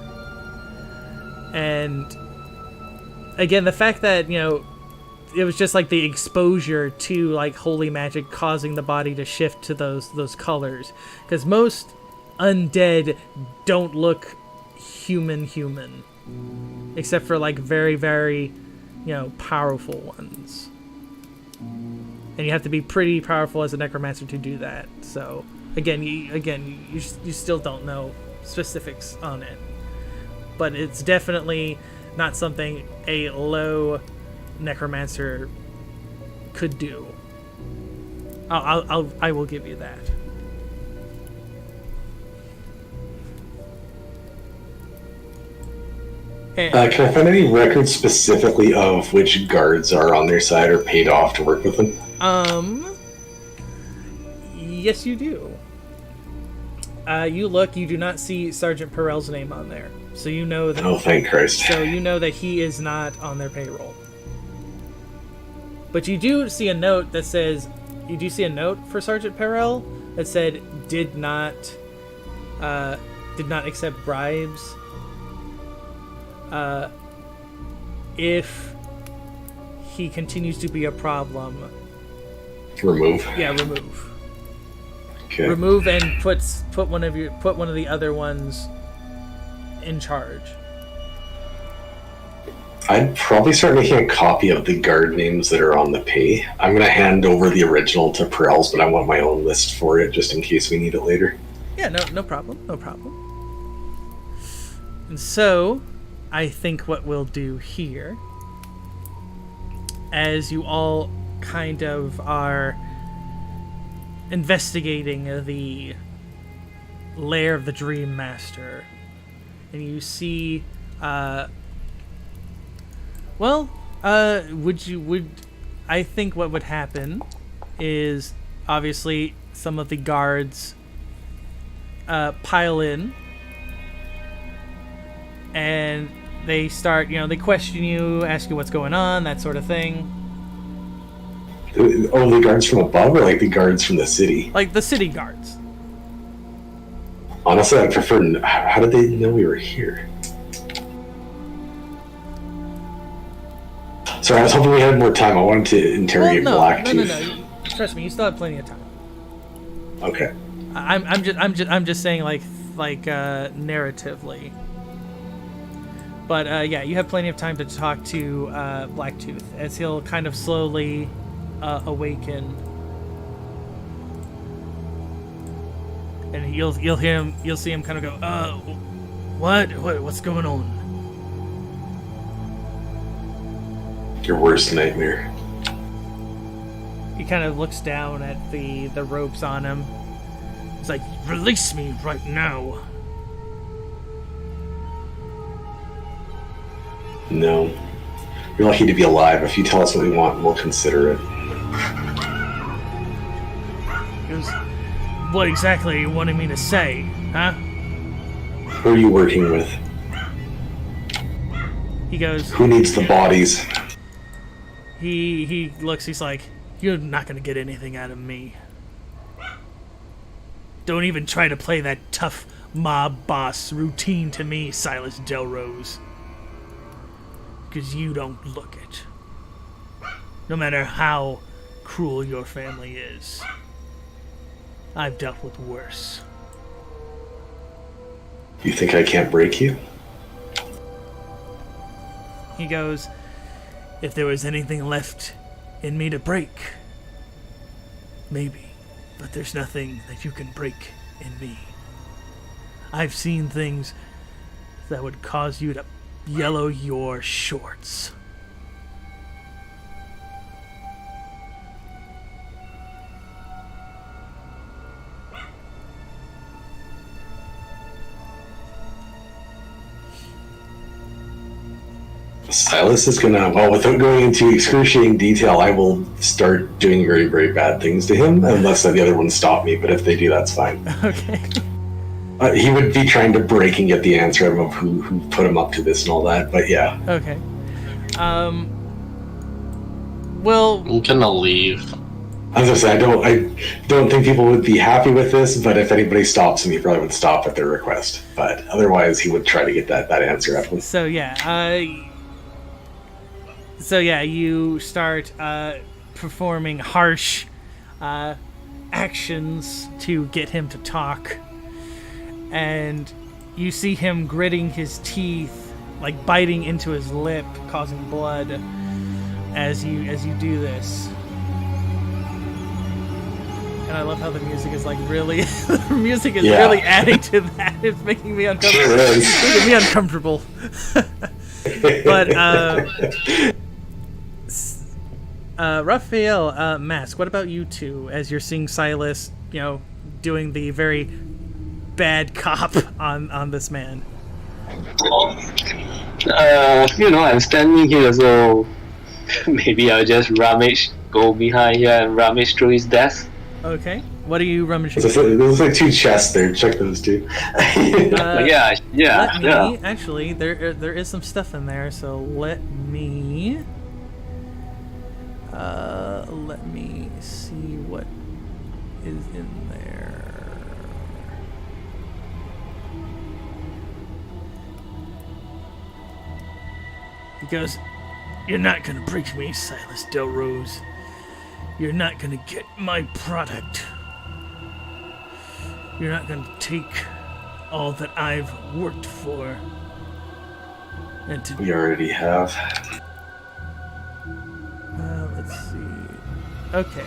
And again, the fact that, it was just like the exposure to like holy magic causing the body to shift to those colors. Because most undead don't look human. Except for like very, very, powerful ones. And you have to be pretty powerful as a necromancer to do that. So again, you still don't know specifics on it, but it's definitely not something a low necromancer could do. I will give you that. Can I find any records specifically of which guards are on their side or paid off to work with them? Yes, you do. You do not see Sergeant Perel's name on there. So you know that. Oh, thank Christ. So you know that he is not on their payroll. But you do see a note for Sergeant Perel that said did not accept bribes. If he continues to be a problem, remove. Yeah, remove. Okay. Remove and put one of the other ones in charge. I'd probably start making a copy of the guard names that are on the pay. I'm gonna hand over the original to Perel's, but I want my own list for it just in case we need it later. Yeah, no problem. And so, I think what we'll do here, as you all kind of are investigating the lair of the Dreamaster, and you see, I think what would happen is obviously some of the guards pile in, and they start, they question you, ask you what's going on, that sort of thing. Oh, the guards from above, or like the guards from the city? Like the city guards. Honestly, I prefer. How did they know we were here? Sorry, I was hoping we had more time. I wanted to interrogate Blacktooth. No. Trust me, you still have plenty of time. Okay. I'm just saying like narratively. But yeah, you have plenty of time to talk to Blacktooth as he'll kind of slowly awaken, and you'll see him kind of go, what's going on? Your worst nightmare. He kind of looks down at the ropes on him. He's like, release me right now. No. You're lucky to be alive. If you tell us what we want, we'll consider it. He goes, what exactly are you wanting me to say, huh? Who are you working with? He goes, who needs the bodies? He looks, he's like, you're not gonna get anything out of me. Don't even try to play that tough mob boss routine to me, Silas Delrose. Because you don't look it. No matter how cruel your family is. I've dealt with worse. You think I can't break you? He goes, if there was anything left in me to break, maybe. But there's nothing that you can break in me. I've seen things that would cause you to yellow your shorts. Silas is gonna, well, without going into excruciating detail, I will start doing very, very bad things to him, unless the other ones stop me, but if they do, that's fine. Okay. He would be trying to break and get the answer out of who put him up to this and all that, but yeah. Okay. Well, I'm gonna leave. As I say, I don't think people would be happy with this, but if anybody stops him, he probably would stop at their request. But otherwise, he would try to get that answer out of him. So yeah, you start performing harsh actions to get him to talk, and you see him gritting his teeth, like biting into his lip, causing blood as you do this. And I love how the music is like really, the music is really adding to that. It's making me uncomfortable. Sure is. It's making me uncomfortable. But Raphael, Mask, what about you two as you're seeing Silas, doing the very bad cop on this man? I'm standing here, so maybe I'll just go behind here and rummage through his desk. Okay. What are you rummaging? There's like two chests there. Check those two. Yeah. Actually, there is some stuff in there, so let me see what is in there. He goes, you're not gonna break me, Silas Delrose. You're not gonna get my product. You're not gonna take all that I've worked for. And We already have. Let's see. Okay.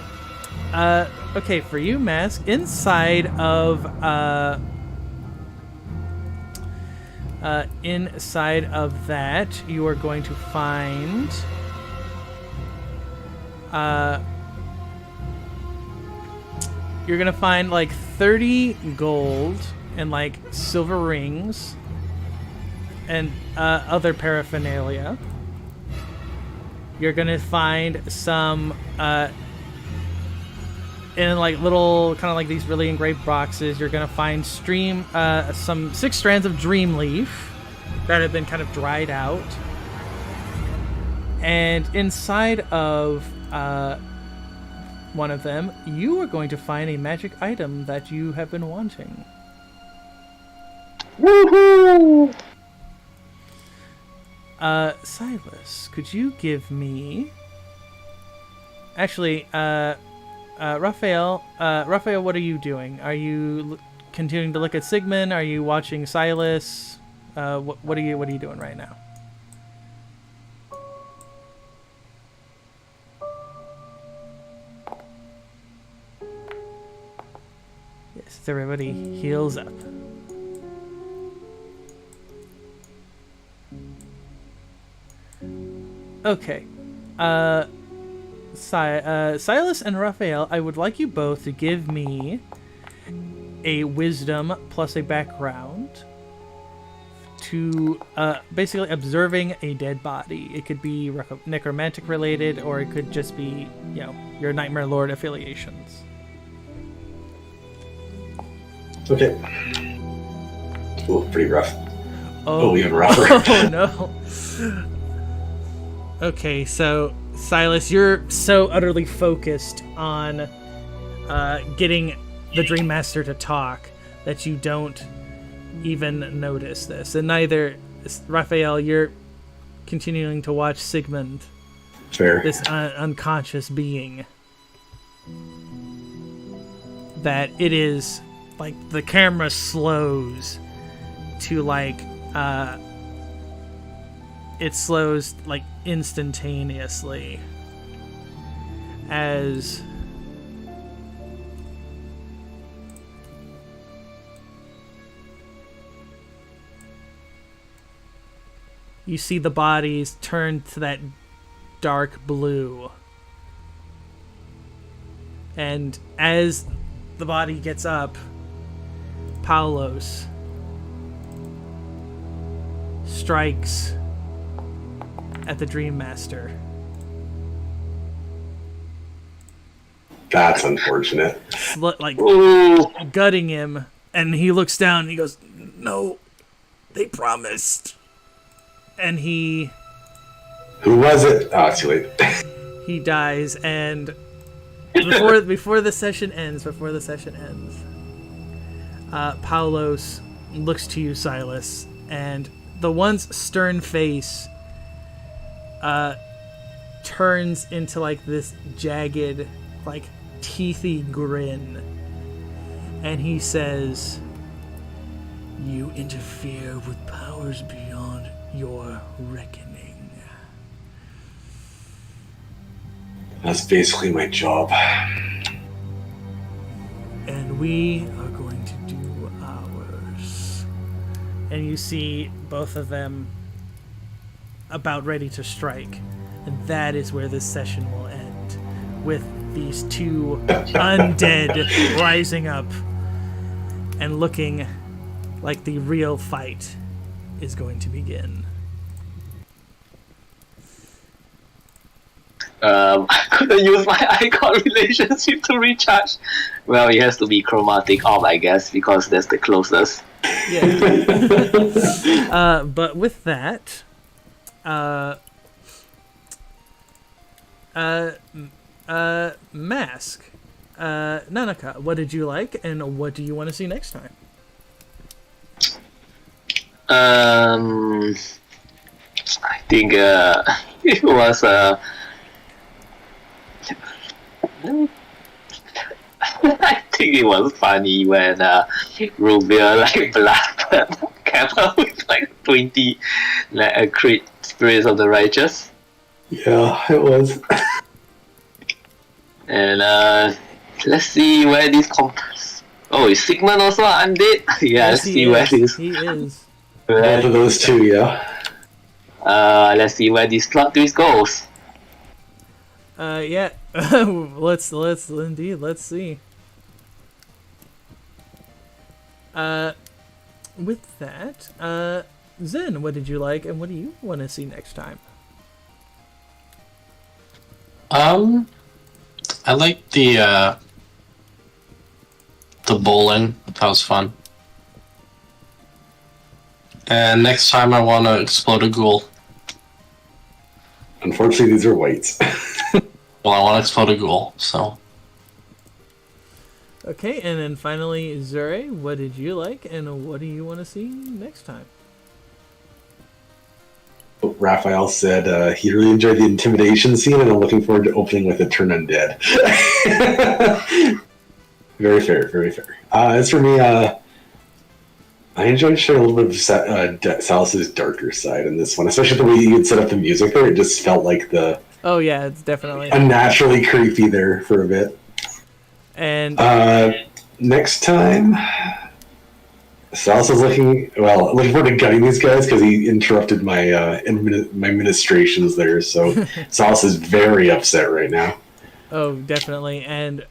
Okay, for you, Mask, inside of that, you are going to find you're gonna find like 30 gold and like silver rings and other paraphernalia. You're gonna find some in like little kind of like these really engraved boxes. You're gonna find some 6 strands of dream leaf that have been kind of dried out, and inside of one of them, you are going to find a magic item that you have been wanting. Woohoo! Silas, could you give me... Actually, Raphael, what are you doing? Are you continuing to look at Sigmund? Are you watching Silas? What are you doing right now? Yes, everybody heals up. Okay. Silas and Raphael, I would like you both to give me a wisdom plus a background to basically observing a dead body. It could be necromantic related, or it could just be, your Nightmare Lord affiliations. Okay. Ooh, pretty rough. Oh, even rougher. Oh no. Okay, so Silas, you're so utterly focused on getting the Dreamaster to talk that you don't even notice this. And neither, Raphael, you're continuing to watch Sigmund, Fair. this unconscious being. That it is, like, the camera slows to, like, it slows, like, instantaneously as you see the bodies turn to that dark blue. And as the body gets up, Paulos strikes at the Dreamaster. That's unfortunate. Like, Ooh. gutting him, and he looks down and he goes, "No, they promised." And he Who was it? Oh, it's too late. he dies, and before the session ends, Paulos looks to you, Silas, and the once stern face turns into, like, this jagged, like, teethy grin, and he says, "You interfere with powers beyond your reckoning." That's basically my job. And we are going to do ours. And you see both of them about ready to strike. And that is where this session will end, with these two undead rising up and looking like the real fight is going to begin. I couldn't use my icon relationship to recharge. Well, it has to be chromatic orb, I guess, because that's the closest. Yeah. But with that, Mask, Nanaka, what did you like, and what do you want to see next time? I think it was I think it was funny when Rubia like blasted Kappa with like 20 like crit spirits of the righteous. Yeah, it was. And let's see where this comes. Oh, is Sigmund also undead? Yeah, let's see where this. He is. Both of those two, yeah. Let's see where this plot twist goes. Yeah. let's see. With that, Zen, what did you like, and what do you want to see next time? I like the bowling. That was fun. And next time I want to explode a ghoul. Unfortunately, these are whites. Well, I want to explode a ghoul, so... Okay, and then finally, Zure, what did you like, and what do you want to see next time? Raphael said he really enjoyed the intimidation scene, and I'm looking forward to opening with a turn undead. Very fair, very fair. As for me, I enjoyed sharing a little bit of Salus's darker side in this one, especially the way you had set up the music there. It just felt like Oh yeah, it's definitely. unnaturally creepy there for a bit. And next time, Salus is looking forward to gutting these guys because he interrupted my my ministrations there. So Salus is very upset right now. oh, definitely. And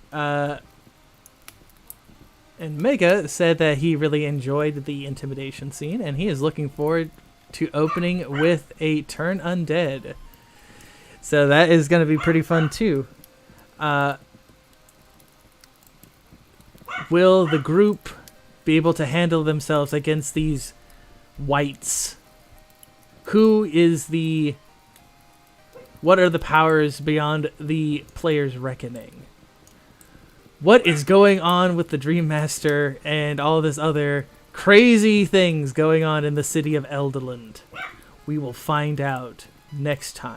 Mega said that he really enjoyed the intimidation scene, and he is looking forward to opening with a turn undead. So that is going to be pretty fun too. Will the group be able to handle themselves against these wights? What are the powers beyond the player's reckoning? What is going on with the Dreamaster and all this other crazy things going on in the city of Eldolan? We will find out next time